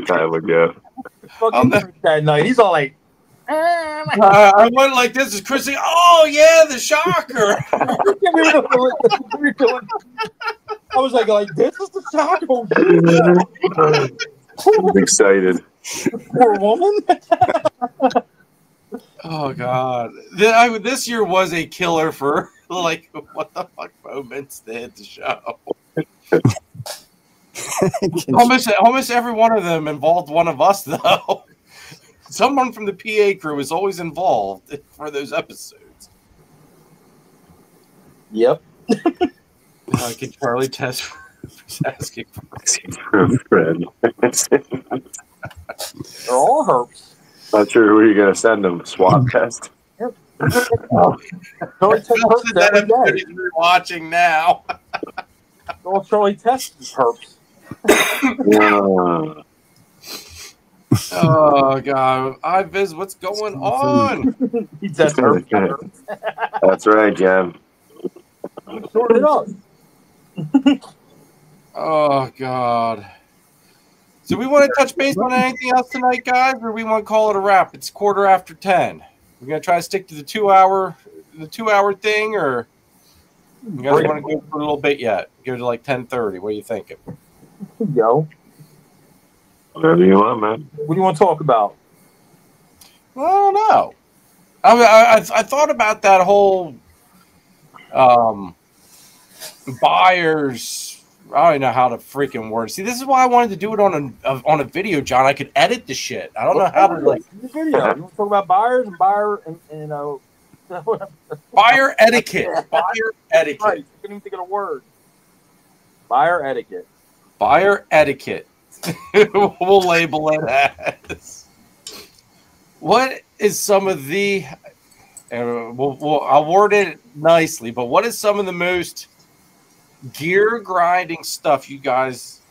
time ago. Fucking that night. He's all like, I went like this. Is Chrissy? Oh yeah, the shocker. I was like, this is the taco. I'm excited. Poor woman. Oh God, this year was a killer for like what the fuck moments they had to show. Almost every one of them involved one of us though. Someone from the PA crew is always involved for those episodes. Yep. Can Charlie test for asking For a friend. They're all herps. Not sure where you're going to send them. Swab test. Charlie tests herps every day. He's watching now. All Charlie tests herps. Yeah. Oh God, Viz, what's going on? He tests herps. That's right, Jim. Sort it up. Oh God. So we want to touch base on anything else tonight, guys, or we want to call it a wrap? It's 10:15. We're gonna try to stick to the 2 hour thing, or you guys want to go for a little bit yet? Go to like 10:30. What are you thinking? Yo, Whatever you want, man. what do you want to talk about? Well, I don't know. I thought about that whole buyers. I don't even know how to freaking word. See, this is why I wanted to do it on a video, John. I could edit the shit. I don't know how to like the video. You want to talk about buyers and buyer and buyer etiquette. Buyer etiquette. Right, you couldn't even think of a word. Buyer etiquette. Buyer etiquette. We'll label it as. What is some of the? I'll word it nicely, but what is some of the most gear grinding stuff you guys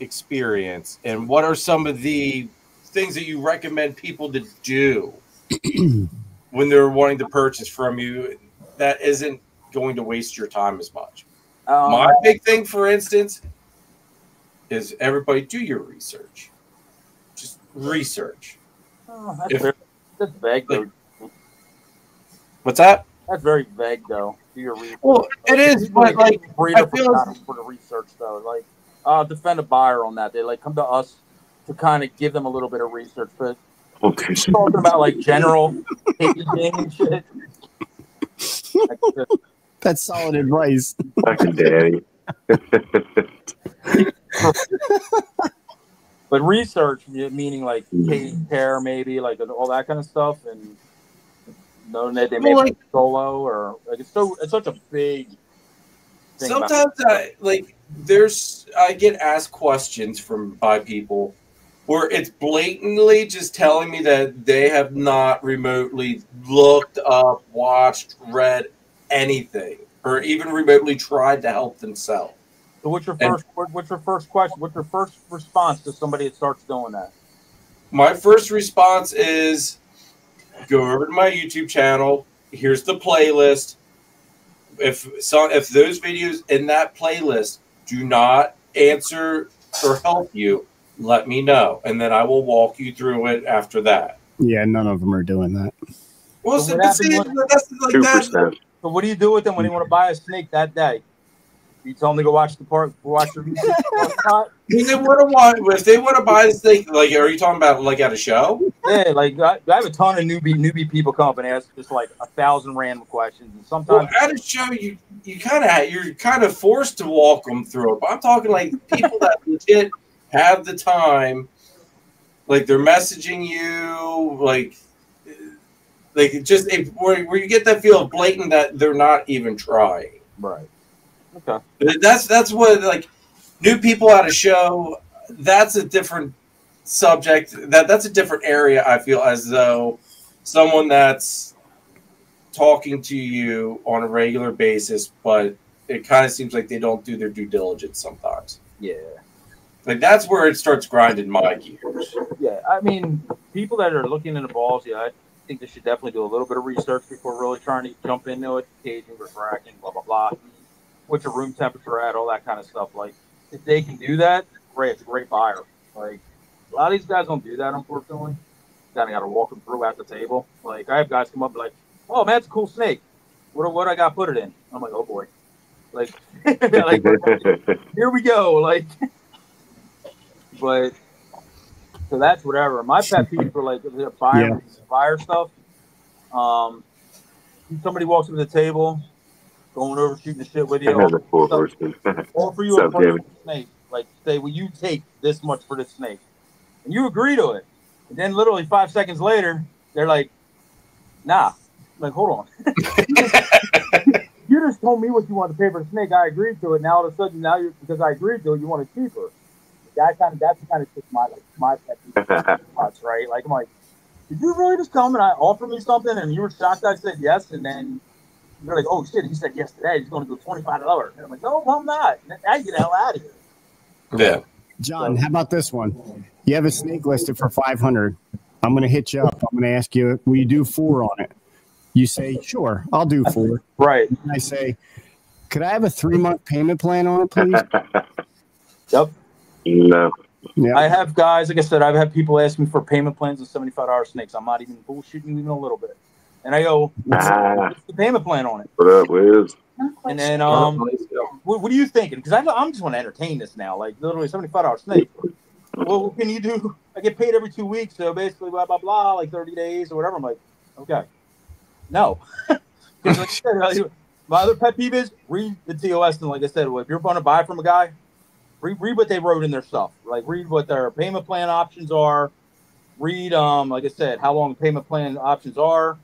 experience, and what are some of the things that you recommend people to do when they're wanting to purchase from you that isn't going to waste your time as much? My big thing, for instance, is everybody do your research. Just research. That's vague, though. What's that? That's very vague, though. Do your research. Well, it is, but like I feel for the research, though. Like, defend a buyer on that. They like come to us to kind of give them a little bit of research, but talking about like general paging and shit. That's solid advice. Fucking daddy. But research, meaning like care, maybe like all that kind of stuff, and knowing that they may be solo or like it's such a big thing. Sometimes I get asked questions by people where it's blatantly just telling me that they have not remotely looked up, watched, read anything, or even remotely tried to help themselves. So what's your first question? What's your first response to somebody that starts doing that? My first response is go over to my YouTube channel. Here's the playlist. If those videos in that playlist do not answer or help you, let me know, and then I will walk you through it after that. Yeah, none of them are doing that. Well, So that's like 2%. that. So what do you do with them when they want to buy a snake that day? You tell them to go watch the park, watch the If they want to buy the snake, like, are you talking about like at a show? Yeah, like I have a ton of newbie people come up and ask just like 1,000 random questions, and sometimes at a show you're kind of forced to walk them through it. But I'm talking like people that legit have the time, like they're messaging you, like just where you get that feel of blatant that they're not even trying. right. Okay. That's what, like, new people at a show, that's a different subject. That's a different area, I feel, as though someone that's talking to you on a regular basis, but it kind of seems like they don't do their due diligence sometimes. Yeah. Like, that's where it starts grinding my gears. Yeah. I mean, people that are looking into balls, yeah, I think they should definitely do a little bit of research before really trying to jump into it, caging, refracting, blah, blah, blah. What's your room temperature at, all that kind of stuff. Like, if they can do that, great. It's a great buyer. Like, a lot of these guys don't do that, unfortunately. Kind of got to walk them through at the table. Like, I have guys come up and be like, oh, man, it's a cool snake. What I got to put it in? I'm like, oh, boy. Like, like here we go. Like, but, so that's whatever. My pet peeve for, like, the buyer stuff, somebody walks up to the table, going over shooting the shit with you. Offer you a price for the snake. Like, say, will you take this much for this snake? And you agree to it. And then literally 5 seconds later, they're like, nah. I'm like, hold on. You just told me what you wanted to pay for the snake. I agreed to it. Now all of a sudden, because I agreed to it, you want it cheaper. That's kind of just my pet thoughts, right? Like, I'm like, did you really just come and offer me something and you were shocked I said yes, and then you're like, oh shit, he said yes today. He's going to go $25. And I'm like, no, I'm not. I get the hell out of here. Yeah. John, how about this one? You have a snake listed for $500. I'm going to hit you up. I'm going to ask you, will you do 4 on it? You say, sure, I'll do 4. Right. And I say, could I have a 3-month payment plan on it, please? Yep. No. Yeah. I have guys, like I said, I've had people ask me for payment plans on $75 snakes. I'm not even bullshitting even a little bit. And I go, what's the payment plan on it? What up, Wiz? And then, what are you thinking? Because I'm just want to entertain this now. Like, literally $75 snake. Well, what can you do? I get paid every 2 weeks, so basically, blah, blah, blah, like 30 days or whatever. I'm like, okay. No. Because like I said, my other pet peeve is read the TOS. And like I said, if you're going to buy from a guy, read what they wrote in their stuff. Like, read what their payment plan options are. Read, like I said, how long the payment plan options are.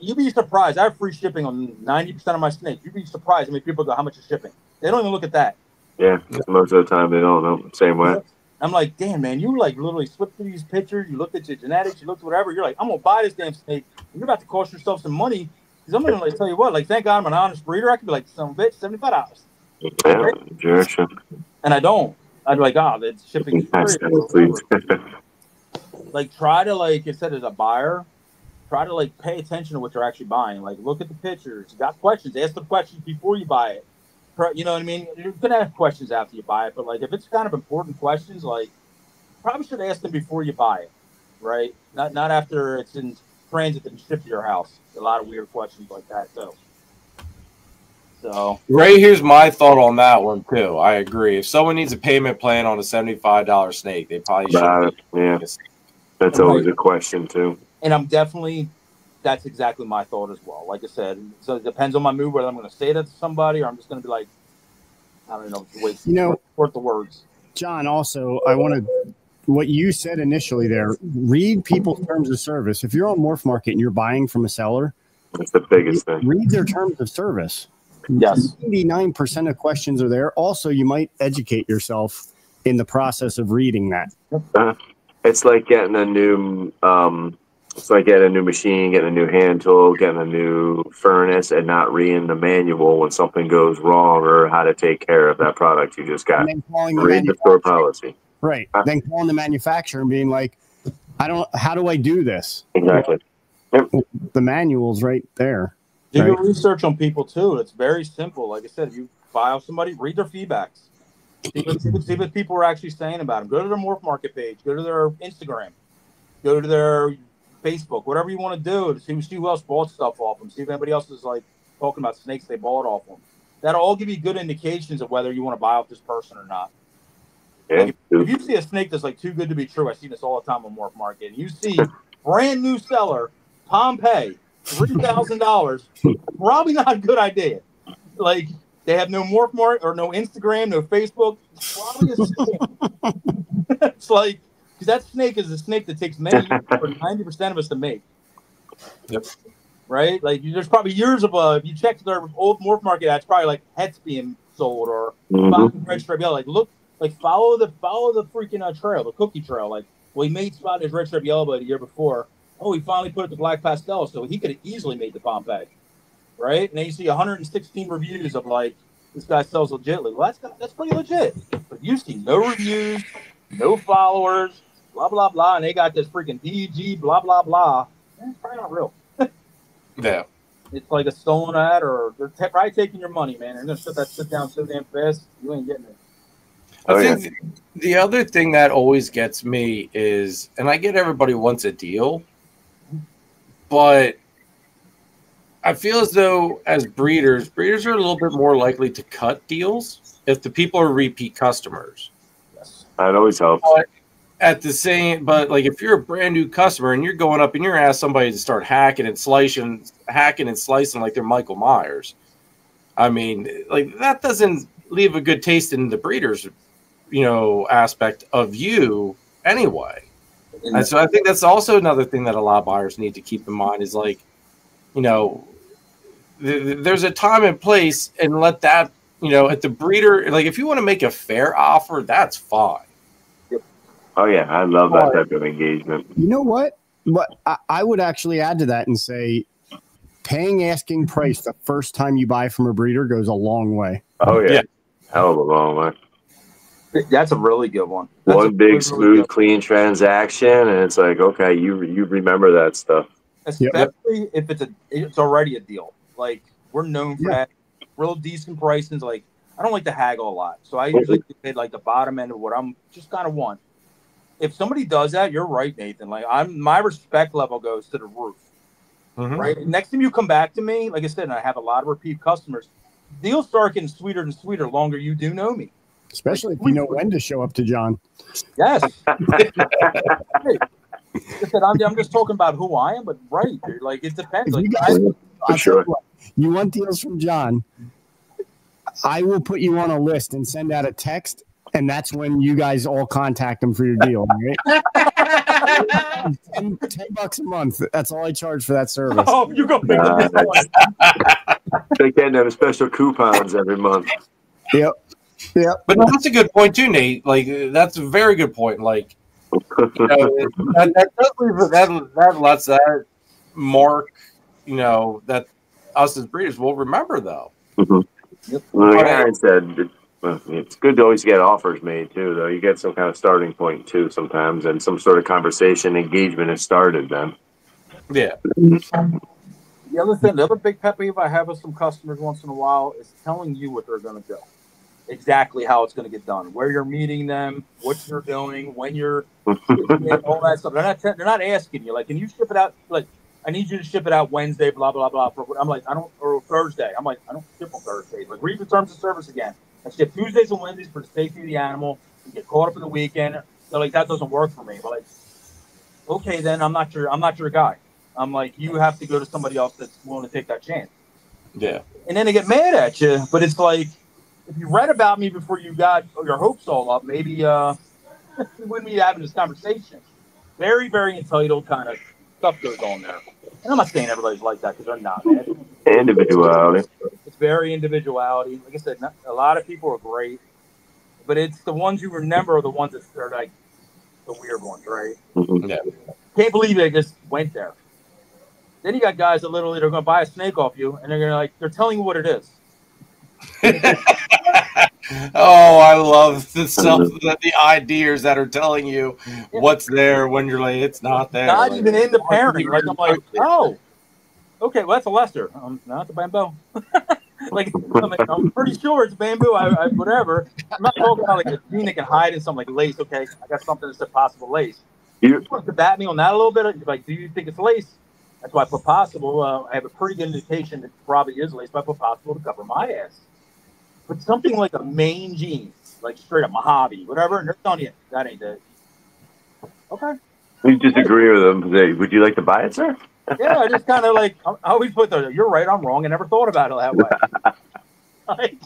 You'd be surprised. I have free shipping on 90% of my snakes. You'd be surprised how many people go, how much is shipping? They don't even look at that. Yeah, most of the time they don't know. Same way. I'm like, damn, man, you like literally flipped through these pictures. You looked at your genetics. You looked at whatever. You're like, I'm going to buy this damn snake. And you're about to cost yourself some money. Because I'm going to like, tell you what, like, thank God I'm an honest breeder. I could be like, son of a bitch, $75. Yeah, sure. And I don't. I'd be like, oh, the shipping is free. Like, try to, like, instead as a buyer, try to like pay attention to what you're actually buying. Like, look at the pictures. You got questions, ask the questions before you buy it. You know what I mean? You're gonna have questions after you buy it, but like if it's kind of important questions, like probably should ask them before you buy it, right? Not after it's in transit and shipped to your house. A lot of weird questions like that too. So Ray, here's my thought on that one too. I agree. If someone needs a payment plan on a $75 snake, they probably should. Yeah, that's always a question too. And that's exactly my thought as well. Like I said, so it depends on my mood whether I'm going to say that to somebody or I'm just going to be like, I don't know, worth the words. John, also, I want to, what you said initially there, read people's terms of service. If you're on Morph Market and you're buying from a seller, that's the biggest thing. Read their terms of service. Yes. 99% of questions are there. Also, you might educate yourself in the process of reading that. It's like getting a new It's like getting a new machine, getting a new hand tool, getting a new furnace, and not reading the manual when something goes wrong or how to take care of that product you just got. And then calling Read the store policy. Right. Then calling the manufacturer and being like, how do I do this? Exactly. Yep. The manual's right there. Do right? your research on people too. It's very simple. Like I said, you file somebody, read their feedbacks. See what people are actually saying about them. Go to their Morph Market page. Go to their Instagram. Go to their Facebook. Whatever you want to do to see who else bought stuff off them. See if anybody else is like talking about snakes they bought off them. That'll all give you good indications of whether you want to buy off this person or not. Yeah. Like if you see a snake that's like too good to be true, I see this all the time on Morph Market. And you see brand new seller, Pompeii, $3,000. Probably not a good idea. Like they have no Morph Market or no Instagram, no Facebook. It's probably a scam. It's like because that snake is a snake that takes many years for 90% of us to make. Yep. Right? Like there's probably years of if you check their old Morph Market ads, probably like heads being sold or red stripe yellow. Like look. Like follow the freaking trail, the cookie trail. Like, well, he made spot his red stripe yellow the year before. Oh, he finally put it to black pastel, so he could have easily made the Pompeii, right? And then you see 116 reviews of like this guy sells legitly. Well, that's pretty legit. But you see no reviews, no followers, blah blah blah, and they got this freaking DG blah blah blah. It's probably not real. Yeah. It's like a stolen ad, or they're probably taking your money, man. They're gonna shut that shit down so damn fast. You ain't getting it. I think the other thing that always gets me is, and I get everybody wants a deal, but I feel as though as breeders are a little bit more likely to cut deals if the people are repeat customers. That always helps. But like if you're a brand new customer and you're going up and you're asking somebody to start hacking and slicing like they're Michael Myers, I mean, like that doesn't leave a good taste in the breeders' aspect of you anyway. And so I think that's also another thing that a lot of buyers need to keep in mind is like, there's a time and place, and let that, at the breeder, like if you want to make a fair offer, that's fine. Oh yeah, I love that type of engagement. You know what? But I would actually add to that and say paying asking price the first time you buy from a breeder goes a long way. Oh yeah. Hell of a long way. That's a really good one. One big, smooth, clean transaction, and it's like, okay, you remember that stuff. Especially if it's already a deal. Like we're known for that real decent pricing. Like I don't like to haggle a lot, so I usually hit like the bottom end of what I'm just kind of want. If somebody does that, you're right, Nathan. Like my respect level goes to the roof. Right. Next time you come back to me, like I said, and I have a lot of repeat customers. Deals start getting sweeter and sweeter longer you do know me. Especially if you know when to show up to John. Yes. Hey, I'm just talking about who I am, but right, dude. Like it depends. Like you want deals from John, I will put you on a list and send out a text, and that's when you guys all contact him for your deal, right? $10 a month. That's all I charge for that service. Oh, you go pick They're getting them special coupons every month. Yep. Yeah, but no, that's a good point too, Nate. Like that's a very good point. Like that lets that mark, that us as breeders will remember though. Yep. Like Aaron said, it's good to always get offers made too, though. You get some kind of starting point too sometimes, and some sort of conversation engagement is started then. Yeah. The other big pet peeve I have with some customers once in a while is telling you what they're going to do. Exactly how it's going to get done, where you're meeting them, what you're doing, when you're all that stuff. They're not asking you like, can you ship it out? Like, I need you to ship it out Wednesday, blah blah blah. I'm like, or Thursday. I'm like, I don't ship on Thursdays. Like, read the terms of service again. I ship Tuesdays and Wednesdays for the safety of the animal. You get caught up in the weekend. So like that doesn't work for me. But like, okay, then I'm not your guy. I'm like, you have to go to somebody else that's willing to take that chance. Yeah. And then they get mad at you, but it's like, if you read about me before you got your hopes all up, maybe we wouldn't be having this conversation. Very, very entitled kind of stuff goes on there. And I'm not saying everybody's like that because they're not, man. Individuality. It's very individuality. Like I said, a lot of people are great, but it's the ones you remember are the ones that are like the weird ones, right? Mm-hmm. Yeah. Can't believe they just went there. Then you got guys that literally they're going to buy a snake off you, and they're telling you what it is. Oh, I love the ideas that are telling you what's there when you're like, it's not there. Not like, even in the pairing. Like, I'm like, oh, okay, well, that's a lesser. Not the bamboo. Like, I'm pretty sure it's bamboo. I whatever. I'm not talking about like a gene that can hide in something like lace. Okay, I got something that's a possible lace. You want to bat me on that a little bit? Like, do you think it's lace? That's why I put possible. I have a pretty good indication that it probably is lace, but I put possible to cover my ass. But something like a main gene, like straight up Mojave, whatever, and they're telling you that ain't it. Okay. You disagree with them. Would you like to buy it, sir? Yeah, I just kind of like, I always put you're right, I'm wrong. I never thought about it that way. Like,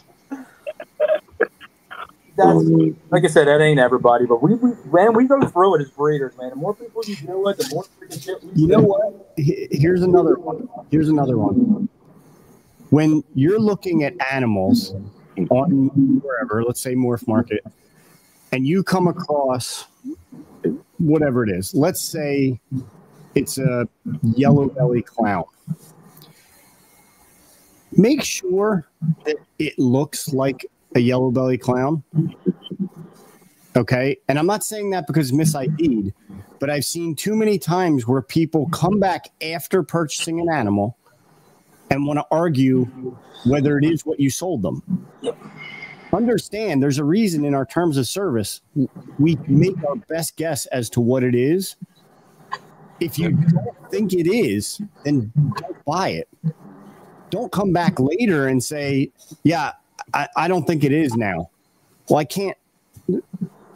that's, like I said, that ain't everybody, but we go through it as breeders, man. The more people you deal with, the more freaking shit we You know what? Here's another one. When you're looking at animals on wherever, let's say Morph Market, and you come across whatever it is, let's say it's a yellow belly clown. Make sure that it looks like a yellow belly clown. Okay. And I'm not saying that because mis-ID'd, but I've seen too many times where people come back after purchasing an animal and want to argue whether it is what you sold them. Understand there's a reason in our terms of service we make our best guess as to what it is. If you don't think it is, then don't buy it. Don't come back later and say, yeah, I don't think it is now. Well, I can't.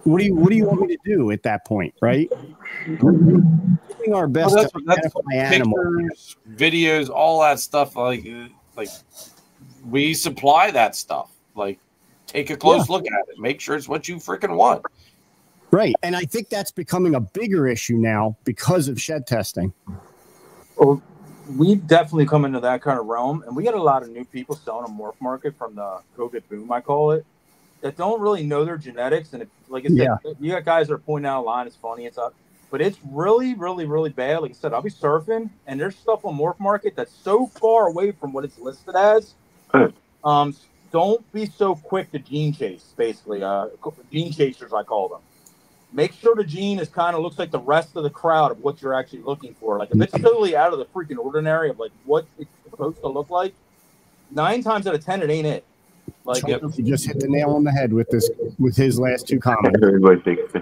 What do you want me to do at that point, right? We're doing our best to identify animals, videos, all that stuff. Like we supply that stuff. Like, take a close look at it. Make sure it's what you freaking want. Right, and I think that's becoming a bigger issue now because of shed testing. Well, we've definitely come into that kind of realm, and we got a lot of new people selling a Morph Market from the COVID boom, I call it, that don't really know their genetics. And like I said, you got guys that are pointing out a line, it's funny and stuff, but it's really, really, really bad. Like I said, I'll be surfing, and there's stuff on Morph Market that's so far away from what it's listed as. Don't be so quick to gene chase, basically. Gene chasers, I call them. Make sure the gene is kind of looks like the rest of the crowd of what you're actually looking for. Like, if it's totally out of the freaking ordinary of like what it's supposed to look like, 9 times out of 10 it ain't it. Like, you just hit the nail on the head with his last two comments. Everybody thinks.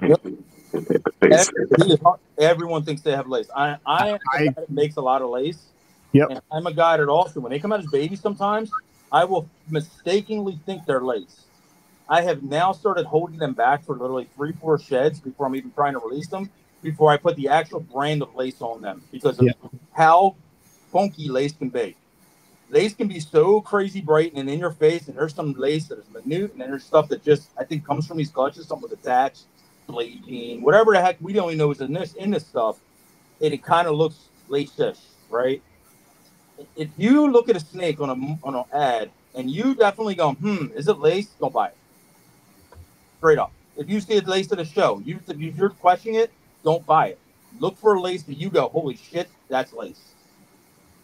Everyone thinks they have lace. I makes a lot of lace. Yep. And I'm a guy that also, when they come out as babies, sometimes I will mistakenly think they're lace. I have now started holding them back for literally 3-4 sheds before I'm even trying to release them, before I put the actual brand of lace on them, because of how funky lace can be. Lace can be so crazy bright and in your face, and there's some lace that is minute, and then there's stuff that just, I think, comes from these clutches, something was attached, blade gene, whatever the heck, we don't even know is in this stuff, and it kind of looks lace-ish, right? If you look at a snake on an ad, and you definitely go, is it lace? Don't buy it. Straight up. If you see it lace at a show, if you're questioning it, don't buy it. Look for a lace that you go, holy shit, that's lace.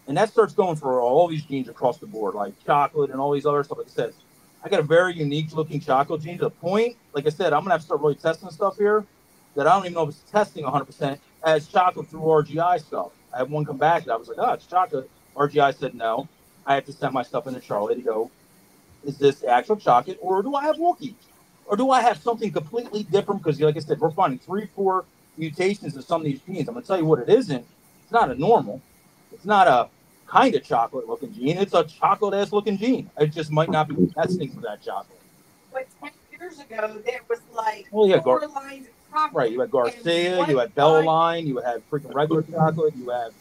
And that starts going for all these genes across the board, like chocolate and all these other stuff. Like I said, I got a very unique looking chocolate gene to the point, like I said, I'm going to have to start really testing stuff here that I don't even know if it's testing 100% as chocolate through RGI stuff. I had one come back that I was like, oh, it's chocolate. RGI said no. I have to send my stuff into Charlotte to go, is this actual chocolate, or do I have Wookiee? Or do I have something completely different? Because, like I said, we're finding 3-4 mutations of some of these genes. I'm going to tell you what it isn't. It's not a normal. It's not a kind of chocolate-looking gene. It's a chocolate-ass-looking gene. It just might not be testing for that chocolate. But 10 years ago, there was like 4 lines of chocolate. Right, you had Garcia, you had Belline, you had freaking regular chocolate, you have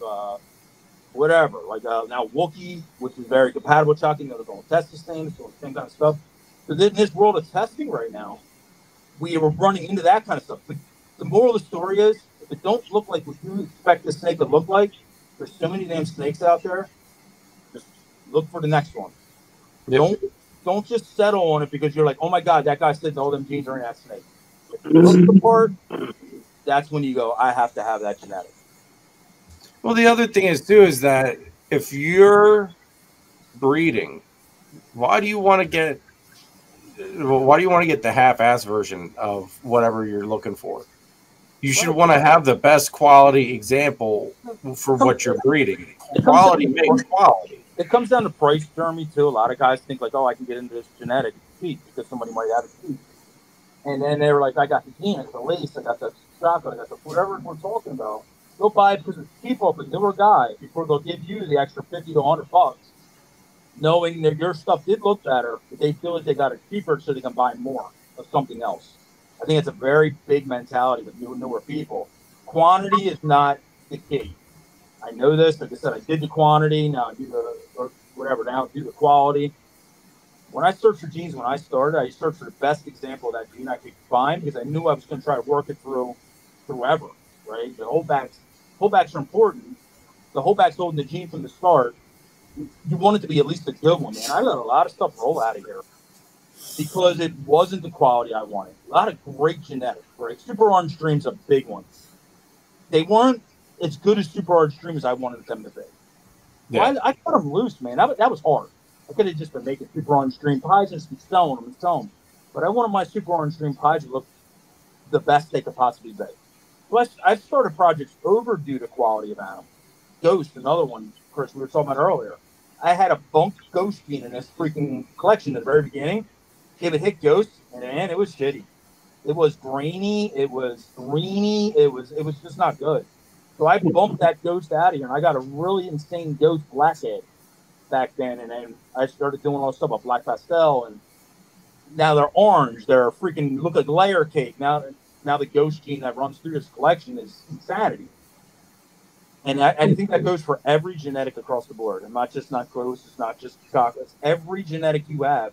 whatever. Like now Wookiee, which is very compatible with chocolate. You know, they're going to test the same kind of stuff. So in this world of testing right now, we are running into that kind of stuff. But the moral of the story is, if it don't look like what you expect the snake to look like, there's so many damn snakes out there. Just look for the next one. Yep. Don't just settle on it because you're like, oh my God, that guy said all them genes are in that snake. If you look the part, that's when you go, I have to have that genetic. Well, the other thing is too is that if you're breeding, why do you want to get the half-ass version of whatever you're looking for? You should want to have the best quality example for what you're breeding. Quality makes quality. It comes down to price, Jeremy, too. A lot of guys think like, oh, I can get into this genetic cheap because somebody might have it cheap. And then they were like, I got the gene, I got the lace, I got the chocolate, I got the whatever we're talking about. They'll buy it because it's cheap off a newer guy before they'll give you the extra $50 to $100, knowing that your stuff did look better, but they feel like they got it cheaper so they can buy more of something else. I think it's a very big mentality with newer people. Quantity is not the key. I know this. Like I said, I did the quantity. Now I do the whatever. Now I do the quality. When I searched for genes when I started, I searched for the best example of that gene I could find because I knew I was going to try to work it through ever, right? The holdbacks are important. The holdbacks holding the gene from the start. You want it to be at least a good one, man. I let a lot of stuff roll out of here because it wasn't the quality I wanted. A lot of great genetics, right? Super Orange Dream's a big one. They weren't as good as Super Orange Dream as I wanted them to be. Yeah. Well, I cut them loose, man. That was hard. I could have just been making Super Orange Dream pies and just been selling them. But I wanted my Super Orange Dream pies to look the best they could possibly be. So I started projects overdue to quality of animal. Ghost, another one, Chris, we were talking about earlier. I had a bunked Ghost gene in this freaking collection at the very beginning. Gave it hit Ghost, and man, it was shitty. It was grainy. It was greeny. It was just not good. So I bumped that Ghost out of here, and I got a really insane Ghost Blackhead back then. And then I started doing all this stuff about Black Pastel, and now they're orange. They're freaking look like layer cake. Now the Ghost gene that runs through this collection is insanity. And I think that goes for every genetic across the board. And not Ghost, it's not just chocolates. Every genetic you have,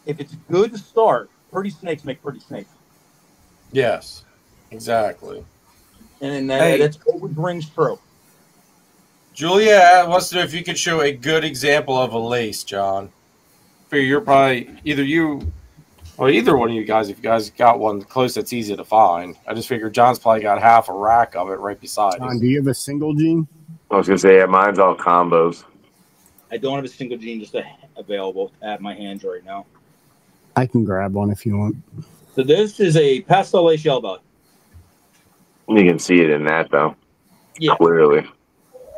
if it's good to start, pretty snakes make pretty snakes. Yes, exactly. And that's always rings true. Julia wants to know if you could show a good example of a lace, John. You're probably either one of you guys, if you guys got one close that's easy to find. I just figured John's probably got half a rack of it right beside John, do you have a single gene? I was going to say, yeah, mine's all combos. I don't have a single gene just available at my hands right now. I can grab one if you want. So this is a pastel lace yellow belly. You can see it in that, though. Yeah. Clearly.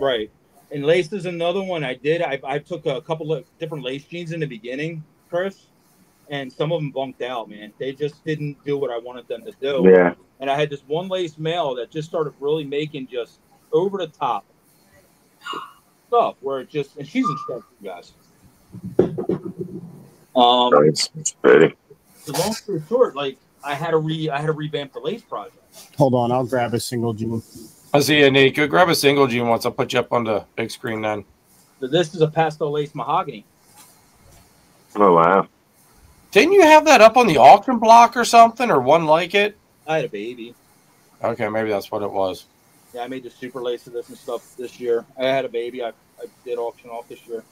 Right. And lace is another one I did. I took a couple of different lace genes in the beginning, Chris, and some of them bunked out, man. They just didn't do what I wanted them to do. Yeah. And I had this one lace male that just started really making just over the top stuff where it just, and she's instructed, guys. It's pretty. So long story short, like I had to revamp the lace project. Hold on, I'll grab a single gene. I see you, Nate. Go grab a single gene once. I'll put you up on the big screen then. So this is a pastel lace mahogany. Oh, wow. Didn't you have that up on the auction block or something, or one like it? I had a baby. Okay, maybe that's what it was. Yeah, I made the super lace of this and stuff this year. I had a baby. I did auction off this year.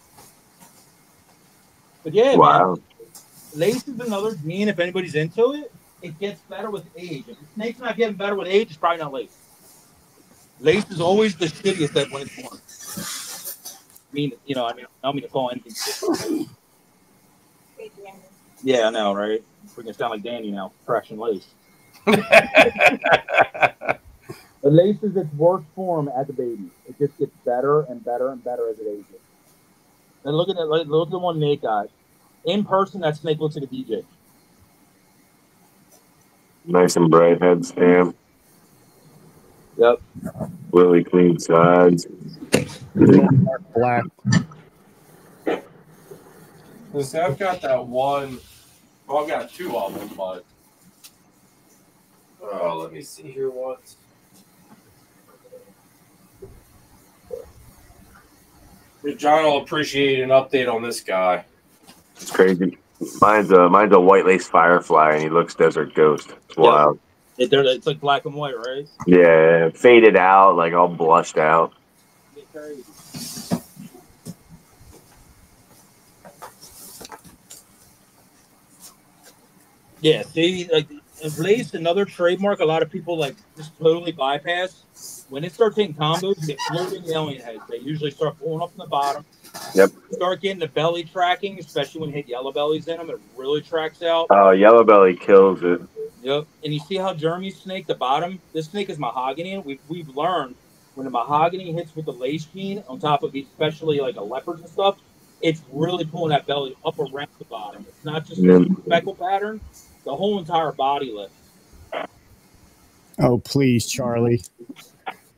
But yeah, wow. Man, lace is another gene. If anybody's into it, it gets better with age. If the snake's not getting better with age, it's probably not lace. Lace is always the shittiest that when it's born. I don't mean to call anything. Yeah, I know, right? We're gonna sound like Danny now, crashing lace. The lace is its worst form as a baby. It just gets better and better and better as it ages. And look at the one Nate got. In person, that snake looks like a DJ. Nice and bright head stamp. Yep. Really clean sides. Black. Listen, I've got that one. Well, I've got two of them, but let me see here once. John will appreciate an update on this guy. It's crazy. Mine's a white lace firefly, and he looks desert ghost. It's wild. It's like black and white, right? Yeah, faded out, like all blushed out. Yeah, see, like lace, another trademark a lot of people like just totally bypass. When they start taking combos, they get floating alien heads. They usually start pulling up from the bottom. Yep. Start getting the belly tracking, especially when you hit yellow bellies in them. It really tracks out. Oh, yellow belly kills it. Yep. And you see how Jeremy's snake, the bottom, this snake is mahogany. We've learned when the mahogany hits with the lace gene on top of especially like a leopards and stuff, it's really pulling that belly up around the bottom. It's not just a speckle pattern. The whole entire body lifts. Oh, please, Charlie.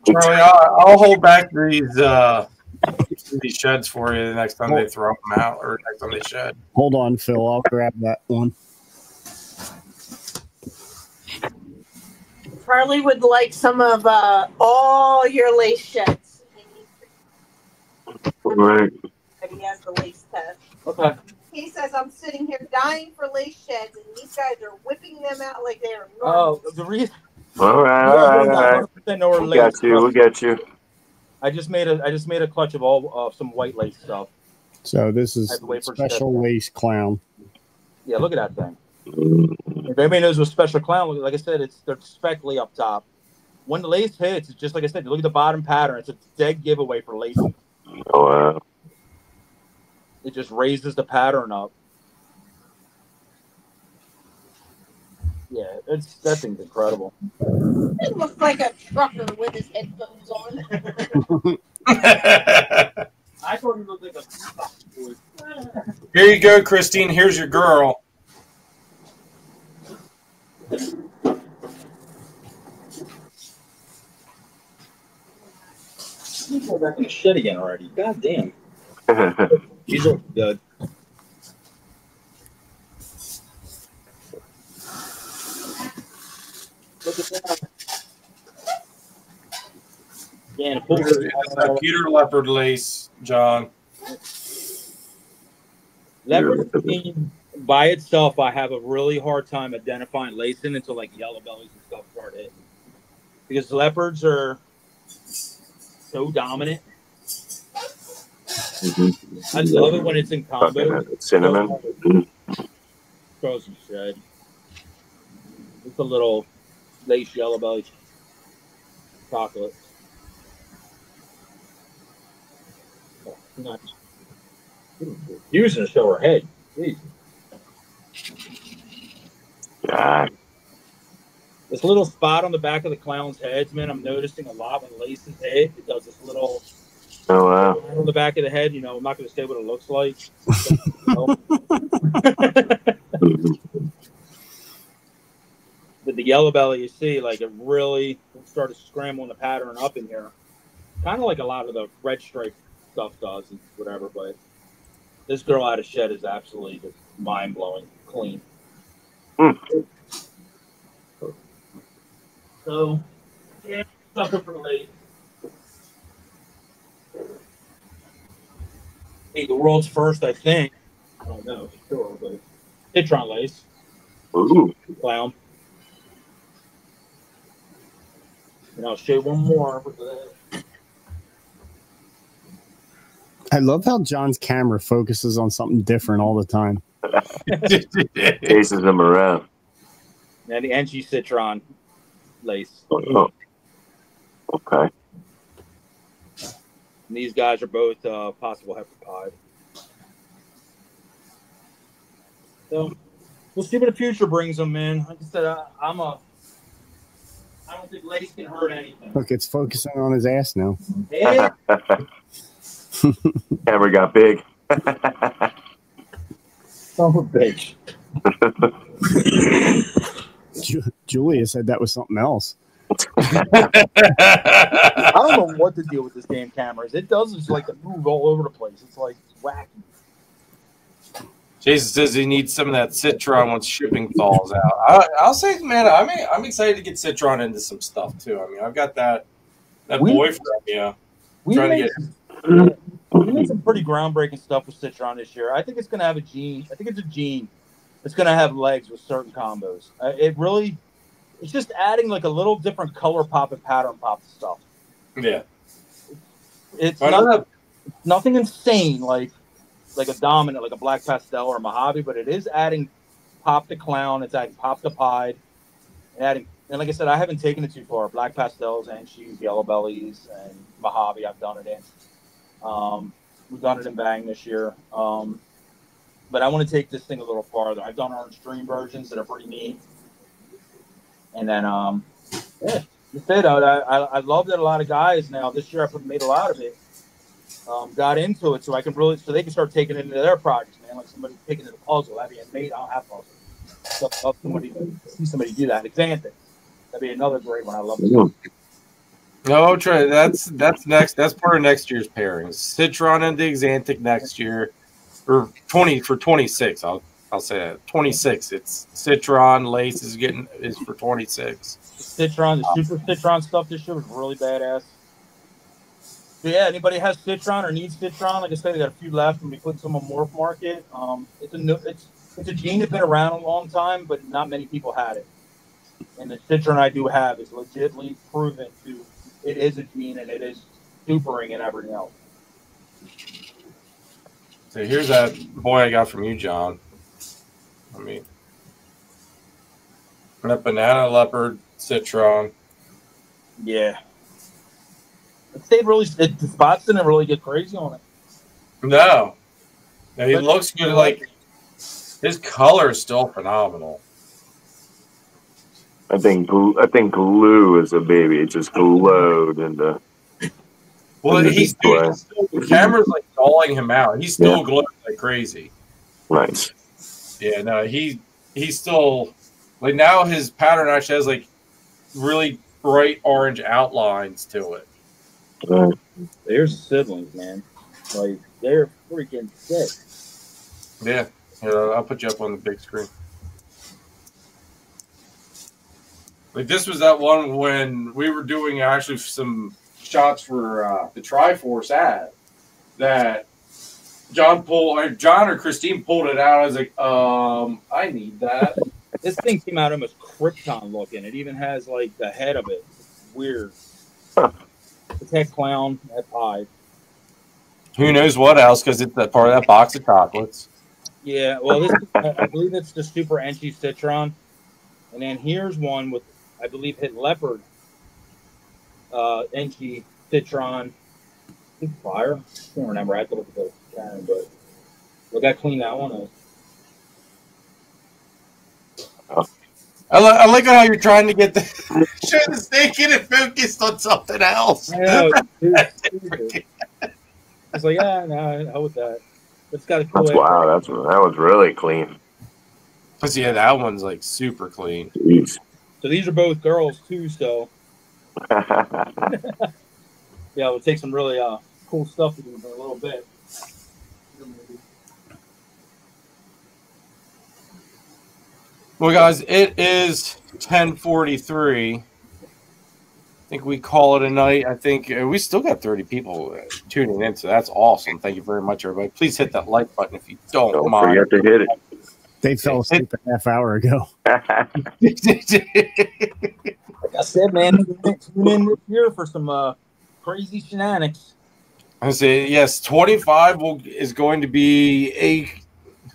Charlie, I'll hold back these sheds for you the next time they throw them out or next time they shed. Hold on, Phil. I'll grab that one. Charlie would like some of all your lace sheds. Right. But he has the lace test. Okay. He says, I'm sitting here dying for lace sheds, and these guys are whipping them out like they're Oh, the reason. All right. We got you. I just made a clutch of all some white lace stuff. So this is special lace clown. Yeah, look at that thing. If anybody knows what special clown, like I said, they're speckly up top. When the lace hits, it's just like I said. Look at the bottom pattern. It's a dead giveaway for lace. Oh wow. It just raises the pattern up. Yeah, that thing's incredible. It looks like a trucker with his headphones on. I thought he looked like a boy. Here you go, Christine. Here's your girl. He's going back in the shit again already. God damn. These are good. Look at that. Yeah, It's a Peter leopard lace, John. Leopard by itself, I have a really hard time identifying lacing until like yellow bellies and stuff start hitting. Because leopards are so dominant. Mm-hmm. I love it when it's in combo. Cinnamon. Frozen shred. It's a little lace yellow belly chocolate. Oh, nice. Using to show her head. Jeez. Yeah. This little spot on the back of the clown's heads, man, I'm noticing a lot when lace is hit. It does this little on the back of the head. You know, I'm not going to say what it looks like. But the yellow belly, you see, like it really started scrambling the pattern up in here. Kind of like a lot of the red stripe stuff does and whatever. But this girl out of shed is absolutely just mind-blowing clean. So, yeah, sucker for lace. Hey, the world's first, I think. I don't know for sure, but Citron lace. Ooh. Clown. And I'll show you one more. I love how John's camera focuses on something different all the time. Chases them around. And the NG Citron lace. Oh. Okay. And these guys are both possible heptapod. So we'll see what the future brings them, man. Like I said, I don't think lace can hurt anything. Look, it's focusing on his ass now. Yeah. Camera got big. Son of a bitch. Julia said that was something else. I don't know what to deal with this damn cameras. It does just like to move all over the place. It's like wacky. Jason says he needs some of that Citron once shipping thaws out. I'll say, man, I'm excited to get Citron into some stuff too. I mean, I've got that boyfriend, yeah. We made some pretty groundbreaking stuff with Citron this year. I think it's going to have a gene. I think it's a gene. It's going to have legs with certain combos. It's just adding like a little different color pop and pattern pop stuff. Yeah. It's nothing insane like a dominant, like a black pastel or a Mojave, but it is adding pop to clown. It's adding pop to pied. And like I said, I haven't taken it too far. Black pastels, Anchies, yellow bellies, and Mojave. I've done it in. We've done it in Bang this year. But I want to take this thing a little farther. I've done orange dream versions that are pretty neat. And then, yeah, that's it. I love that a lot of guys now this year. I made a lot of it. Got into it so they can start taking it into their projects, man. Like somebody taking it a puzzle. That'd be amazing. I don't have puzzles. So I'd love see somebody do that. Xanthic. That'd be another great one. I love it. No, Trey, that's next. That's part of next year's pairings. Citron and the Xanthic next year, or 26. I'll say that 26. It's Citron. Lace is for 26. Citron, the super Citron stuff this year was really badass. But yeah, anybody has Citron or needs Citron? Like I said, we got a few left, and we put some on Morph Market. It's a gene that's been around a long time, but not many people had it. And the Citron I do have is legitimately proven to. It is a gene, and it is supering and everything else. So here's that boy I got from you, John. That banana leopard Citron. Yeah. The spots didn't really get crazy on it. No, he looks good. Like his color is still phenomenal. I think glue is a baby. It just glowed the the camera's like calling him out. He's still glowing like crazy. Nice. Yeah, no, he's still like now his pattern actually has like really bright orange outlines to it. There's the siblings, man. Like they're freaking sick. Yeah, I'll put you up on the big screen. Like this was that one when we were doing actually some shots for the Triforce ad that John or Christine pulled it out. I was like, I need that. This thing came out almost Krypton looking. It even has like the head of it. It's weird. It's head clown, head pie. Who knows what else? Because it's that part of that box of chocolates. Yeah, well, I believe it's the Super Enchi Citron, and then here's one with, I believe, hit leopard. Enchi Citron, fire. I can't remember. I have to look at the can, but look how clean that one is. I like how you're trying to get show the snake in and focused on something else. I know. It's like, no, with that. It's got a cool. Wow, that was really clean. But yeah, that one's like super clean. Jeez. So these are both girls too. So yeah, we'll take some really cool stuff to do in a little bit. Well, guys, it is 10:43. I think we call it a night. I think we still got 30 people tuning in, so that's awesome. Thank you very much, everybody. Please hit that like button if you don't mind. Forget to hit it. They fell asleep a half hour ago. Like I said, man, tune in this year for some crazy shenanigans. I say yes. 25 is going to be a.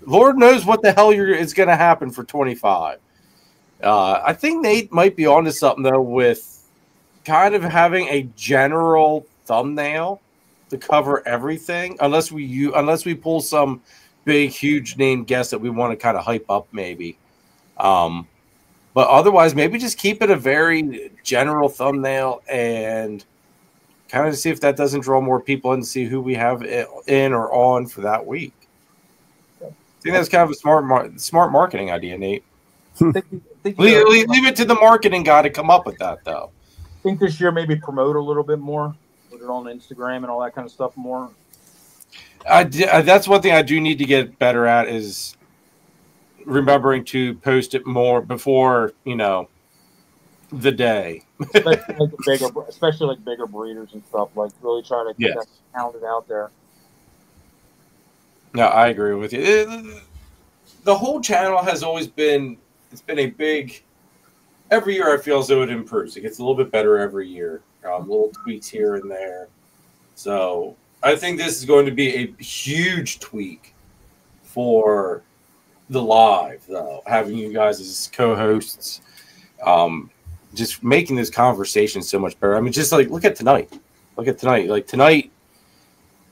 Lord knows what the hell is going to happen for 25. I think Nate might be onto something though with kind of having a general thumbnail to cover everything, unless we pull some big, huge name guest that we want to kind of hype up, maybe. But otherwise, maybe just keep it a very general thumbnail and kind of see if that doesn't draw more people in to see who we have in or on for that week. I think that's kind of a smart marketing idea, Nate. Leave it to the marketing guy to come up with that, though. I think this year maybe promote a little bit more, put it on Instagram and all that kind of stuff more. That's one thing I do need to get better at is remembering to post it more before, the day. Especially like bigger breeders and stuff. Like really try to get that counted out there. No, I agree with you. The whole channel has always been, it's been a big, every year I feel as though it improves. It gets a little bit better every year. Little tweaks here and there. So I think this is going to be a huge tweak for the live, though, having you guys as co-hosts. just making this conversation so much better. I mean, just like look at tonight. Like tonight,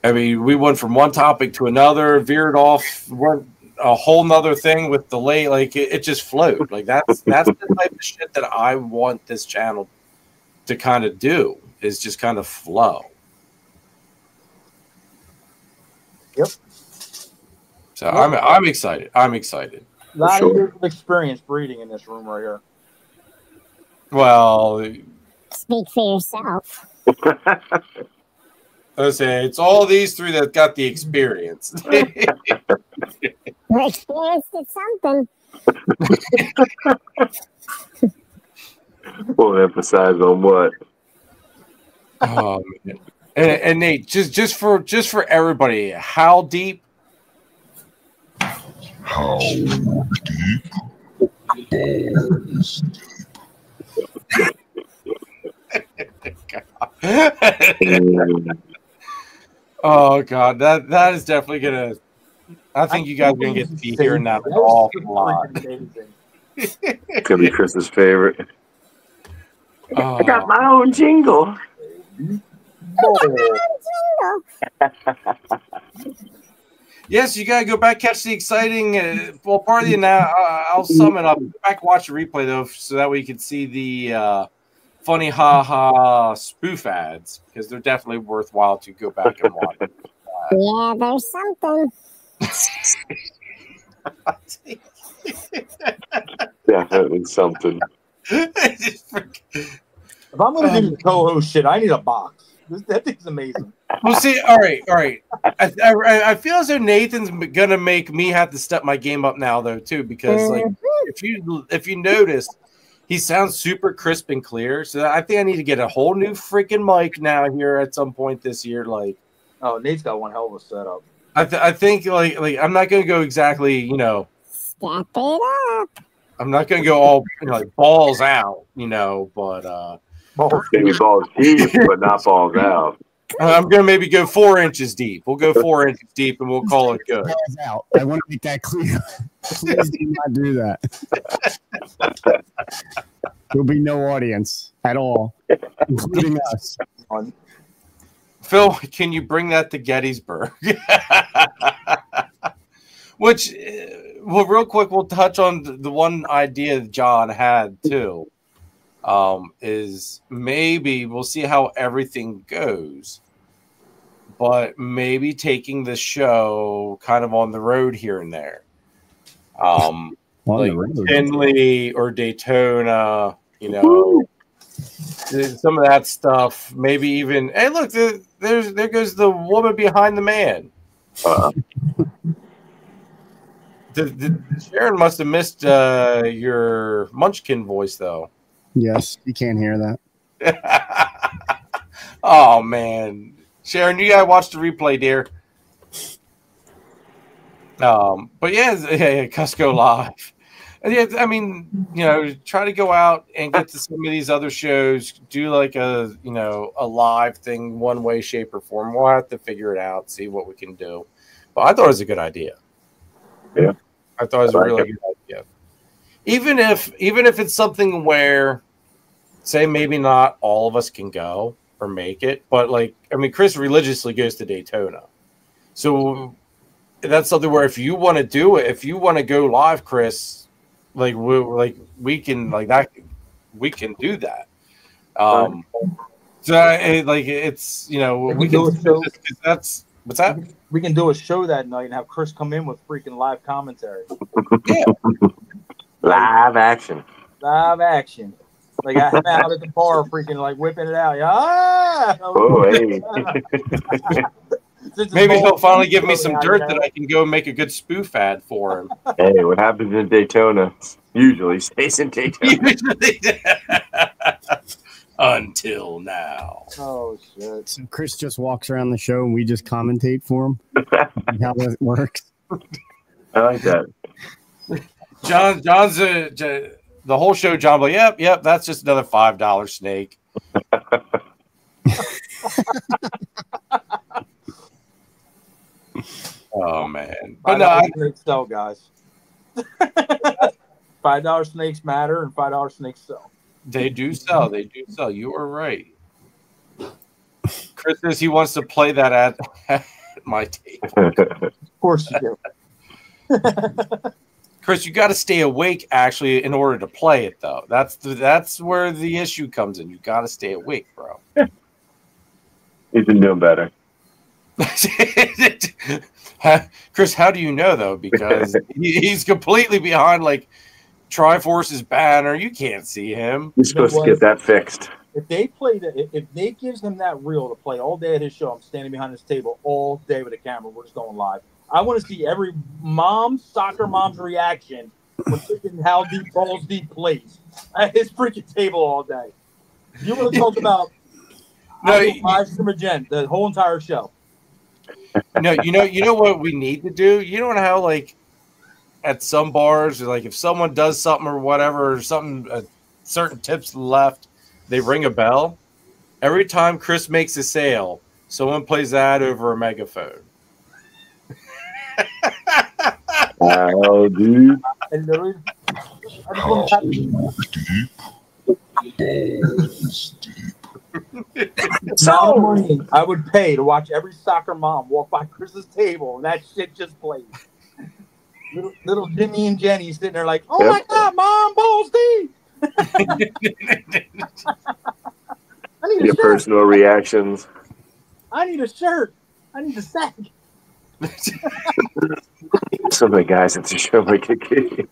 I mean, we went from one topic to another, veered off, went a whole nother thing with delay. Like it just flowed. Like that's the type of shit that I want this channel to kind of do, is just kind of flow. Yep. So I'm excited. I'm excited. A lot of years of experience breeding in this room right here. Well, Speak for yourself. I say it's all these three that got the experience. We're experienced at something. We'll emphasize on what. Oh, man. And Nate, just for everybody, how deep? How deep? Balls Oh God, that is definitely gonna. I think you guys are gonna get to be hearing that an awful lot. It's gonna be Chris's favorite. Oh. I got my own jingle. Yes, you gotta go back, catch the exciting. Well, part of the now, I'll sum it up. Go back, watch the replay though, so that way you can see the funny ha spoof ads, because they're definitely worthwhile to go back and watch. Yeah, there's something. Definitely something. If I'm going to do the co-host shit, I need a box. That thing's amazing. Well, see, all right. I feel as though Nathan's gonna make me have to step my game up now, though, too, because like if you notice, he sounds super crisp and clear. So I think I need to get a whole new freaking mic now here at some point this year. Like, oh, Nate's got one hell of a setup. I think like I'm not gonna go exactly, Step it up. I'm not gonna go all like balls out, but Maybe balls deep, but not balls out. I'm gonna maybe go 4 inches deep. We'll go 4 inches deep, and we'll call it good. Out. I want to make that clear. Please do not do that. There'll be no audience at all, including us. Phil, can you bring that to Gettysburg? Which, well, real quick, we'll touch on the one idea that John had too. Is maybe we'll see how everything goes, but maybe taking the show kind of on the road here and there. Like Tinley or Daytona, some of that stuff. Maybe even, hey, look, there goes the woman behind the man. Sharon must have missed your Munchkin voice, though. Yes, you can't hear that. Oh, man. Sharon, you gotta watch the replay, dear. But yeah, Cusco Live. And yeah, I mean, try to go out and get to some of these other shows, do like a live thing, one way, shape, or form. We'll have to figure it out, see what we can do. But I thought it was a good idea. Yeah. I thought it was a really good idea. Even if it's something where, say, maybe not all of us can go or make it, but Chris religiously goes to Daytona, so that's something where if you want to do it, if you want to go live, Chris, we can we can do that. So it's we can do a show. That's what's that. We can do a show that night and have Chris come in with freaking live commentary. Yeah. Live action. Live action. Like I am out at the bar freaking whipping it out. Ah! Oh, hey. Maybe he'll finally give me some dirt that I can go make a good spoof ad for him. Hey, what happens in Daytona usually stays in Daytona. Until now. Oh, shit. So Chris just walks around the show and we just commentate for him. How that works. I like that. John's the whole show. John, like, yep, that's just another $5 snake. Oh man, but no, great sell, guys. $5 snakes matter, and $5 snakes sell. They do sell. They do sell. You are right. Chris says he wants to play that at my table. Of course you do. Chris, you got to stay awake actually in order to play it, though. That's where the issue comes in. You got to stay awake, bro. He's been doing better. Chris, how do you know though? Because he's completely behind like Triforce's banner. You can't see him. You're supposed to get that fixed. If they played it, if Nate gives him that reel to play all day at his show, I'm standing behind his table all day with a camera. We're just going live. I want to see every soccer mom's reaction when freaking How Deep Balls Deep plays at his freaking table all day. You want to talk about live stream again the whole entire show? No, you know what we need to do? You know how like at some bars, like if someone does something or whatever, or something, certain tips left, they ring a bell. Every time Chris makes a sale, someone plays that over a megaphone. Oh, dude. And literally, so money I would pay to watch every soccer mom walk by Chris's table and that shit just plays. Little Jimmy and Jenny sitting there like, oh my God, Mom, balls deep. I need Your personal reactions. I need a shirt. I need a sack. Some of the guys at the show make a kid.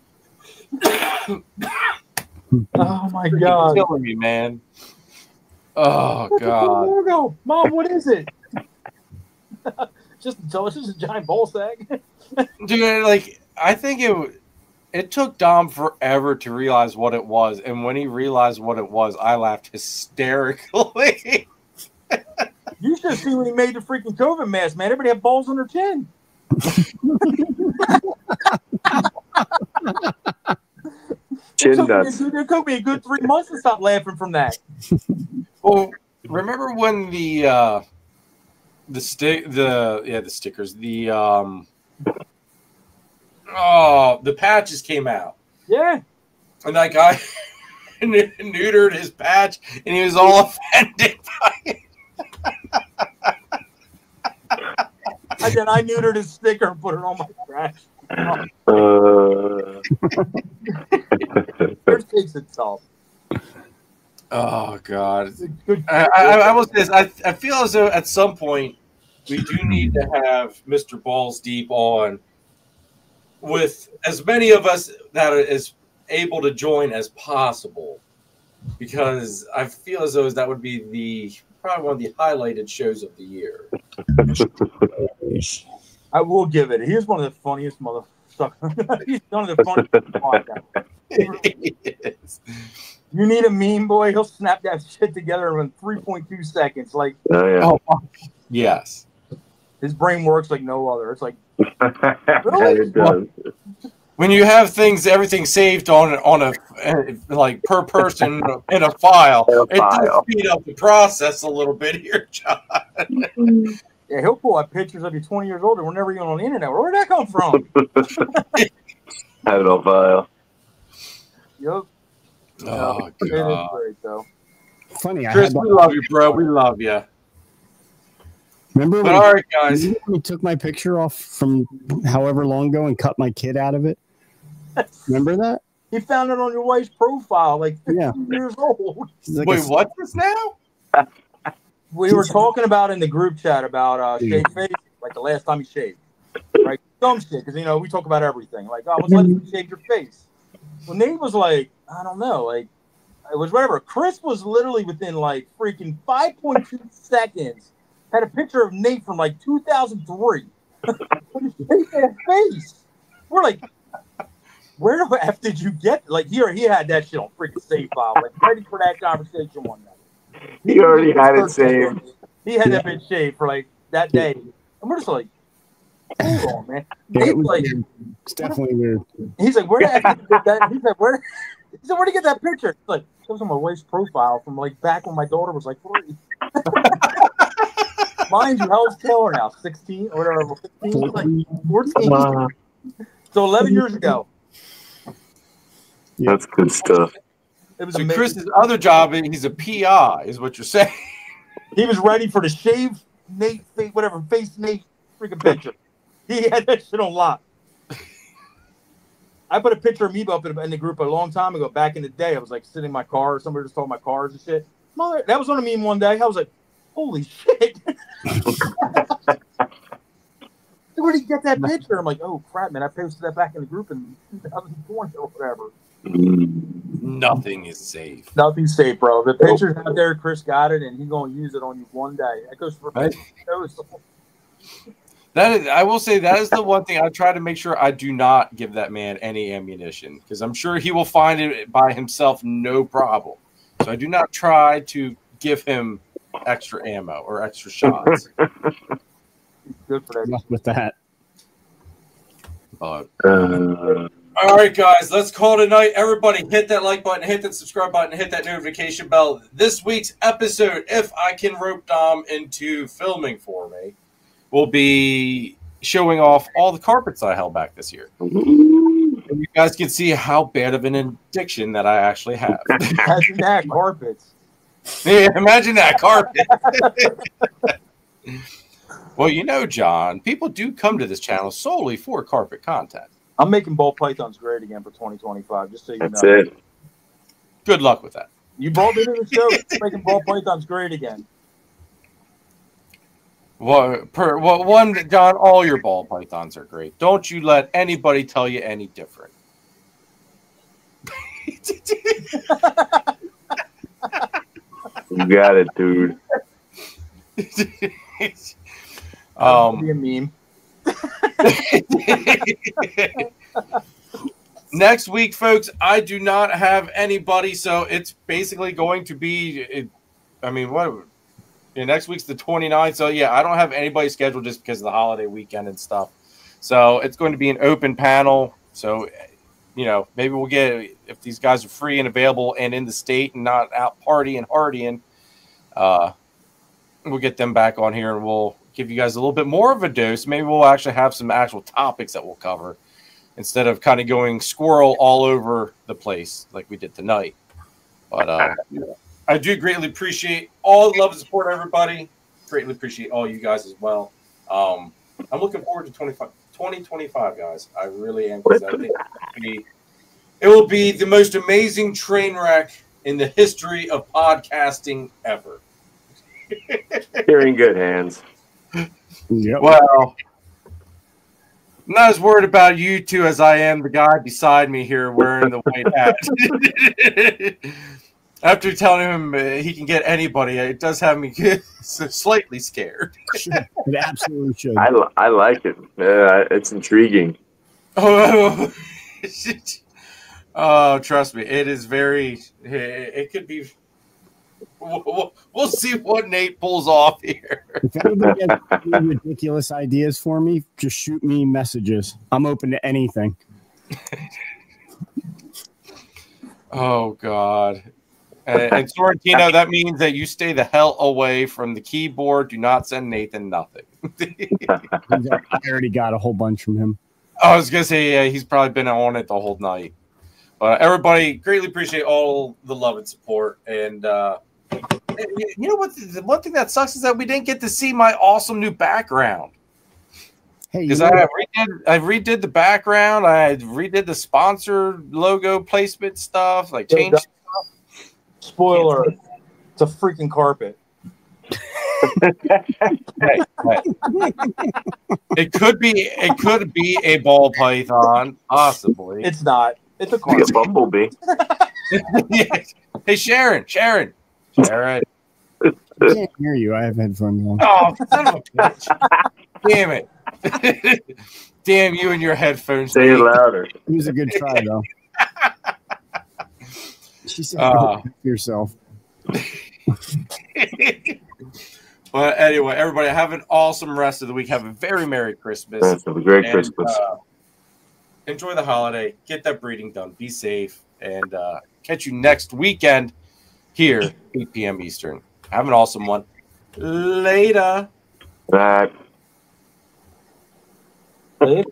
Oh my God. You're killing me, man. Oh God. Logo? Mom, what is it? Just a giant ball sack. Dude, like I think it took Dom forever to realize what it was, and when he realized what it was, I laughed hysterically. You should see when he made the freaking COVID mask, man. Everybody had balls on their chin. Chin nuts. It took me a good 3 months to stop laughing from that. Well, remember when the stickers, the patches came out. Yeah. And that guy neutered his patch, and he was all offended by it. And then I neutered his sticker and put it on my trash. First takes itself. Oh God! I will say this. I feel as though at some point we do need to have Mr. Balls Deep on with as many of us that is able to join as possible, because I feel as though that would be probably one of the highlighted shows of the year. I will give it. He's one of the funniest motherfuckers. He's one of the funniest podcasts. You need a meme, boy, he'll snap that shit together in 3.2 seconds. Like, yes. His brain works like no other. It's like, really? It does. When you have everything saved on a like per person in a file, it does speed up the process a little bit here, John. Yeah, he'll pull out pictures of you 20 years older. We're never even on the internet. Where'd that come from? Have it on file. Yep. Oh, God. It is great, though. Funny, Chris, we love you, bro. We love you. Remember when, all right, guys. When you took my picture off from however long ago and cut my kid out of it? Remember that? He found it on your wife's profile, like 15 years old. Like wait, what's this now? We were talking about in the group chat about shaved face, like the last time he shaved. Right? Some shit, because, we talk about everything. Like, oh, when's the last time you shaved your face? Well, Nate was like, I don't know, like, it was whatever. Chris was literally within, like, freaking 5.2 seconds, had a picture of Nate from, like, 2003. When he shaved that face. We're like, where the F did you get? Like, he had that shit on freaking save file, like, ready for that conversation one night. He already had it saved. He had that bitch shaved for, like, that day. And we're just like, hold on, man. Yeah, Nate's like, it's definitely weird. He's like, where the F did you get that? He's like, where'd you get that picture? It's like, it was on my wife's profile from, like, back when my daughter was, like, 3. Mind you, how old's Taylor now? 16 or whatever, 15? Like, 14. So 11 years ago. That's good stuff. It was So amazing. Chris's other job, he's a PI, is what you're saying. He was ready for the shave Nate, whatever, face Nate freaking picture. He had that shit on lock. I put a picture of me up in the group a long time ago. Back in the day, I was like sitting in my car. Somebody just told my cars and shit. Mother, that was on a meme one day. I was like, holy shit. Where did he get that picture? I'm like, oh crap, man. I posted that back in the group in 2020 or whatever. Nothing is safe. Nothing's safe, bro. The picture's out there. Chris got it, and he's going to use it on you one day. That goes for That is, I will say that is the one thing I try to make sure I do not give that man any ammunition, because I'm sure he will find it by himself no problem. So I do not try to give him extra ammo or extra shots. Good for that. Luck with that. But, all right, guys, let's call it a night. Everybody hit that like button, hit that subscribe button, hit that notification bell. This week's episode, if I can rope Dom into filming for me, will be showing off all the carpets I held back this year. And you guys can see how bad of an addiction that I actually have. Imagine that, carpets. Yeah, imagine that, carpet. Well, you know, John, people do come to this channel solely for carpet content. I'm making ball pythons great again for 2025, just so you That's know. it. Good luck with that. You brought me to the show. Making ball pythons great again. Well, one, John, all your ball pythons are great. Don't you let anybody tell you any different. You got it, dude. Be a meme. Next week, folks, I do not have anybody, so it's basically going to be, next week's the 29th, so yeah, I don't have anybody scheduled just because of the holiday weekend and stuff. So it's going to be an open panel. So, you know, maybe we'll get, if these guys are free and available and in the state and not out partying, we'll get them back on here and we'll give you guys a little bit more of a dose. Maybe we'll actually have some actual topics that we'll cover instead of kind of going squirrel all over the place like we did tonight. But I do greatly appreciate all the love and support, everybody. Greatly appreciate all you guys as well. I'm looking forward to 2025, guys. I really am, because I think it will be the most amazing train wreck in the history of podcasting ever. You're in good hands. Yep. Well, I'm not as worried about you two as I am the guy beside me here wearing the white hat. After telling him he can get anybody, it does have me slightly scared. It absolutely should. I like it. It's intriguing. Oh, trust me, it is very. It could be. We'll see what Nate pulls off here. If anybody has any ridiculous ideas for me, just shoot me messages. I'm open to anything. Oh, God. And Sorrentino, that means that you stay the hell away from the keyboard. Do not send Nathan nothing. I already got a whole bunch from him. I was going to say, he's probably been on it the whole night. But everybody, greatly appreciate all the love and support. And you know what? The one thing that sucks is that we didn't get to see my awesome new background. Hey, Because I redid the background. I redid the sponsor logo placement stuff. Like changed. Spoiler: it's a freaking carpet. Hey. It could be a ball python, possibly. It's not. It's a Be carpet. a bumblebee. Yes. Hey, Sharon. I can't hear you. I have headphones on. Oh, son of a bitch. Damn it. Damn you and your headphones. Say it Nate. louder. It was a good try, though. She said, yourself. Well, anyway, everybody, have an awesome rest of the week. Have a very Merry Christmas. Have a great And, Christmas. Enjoy the holiday. Get that breeding done. Be safe. And catch you next weekend here, 8 p.m. Eastern. Have an awesome one. Later. Bye. Later.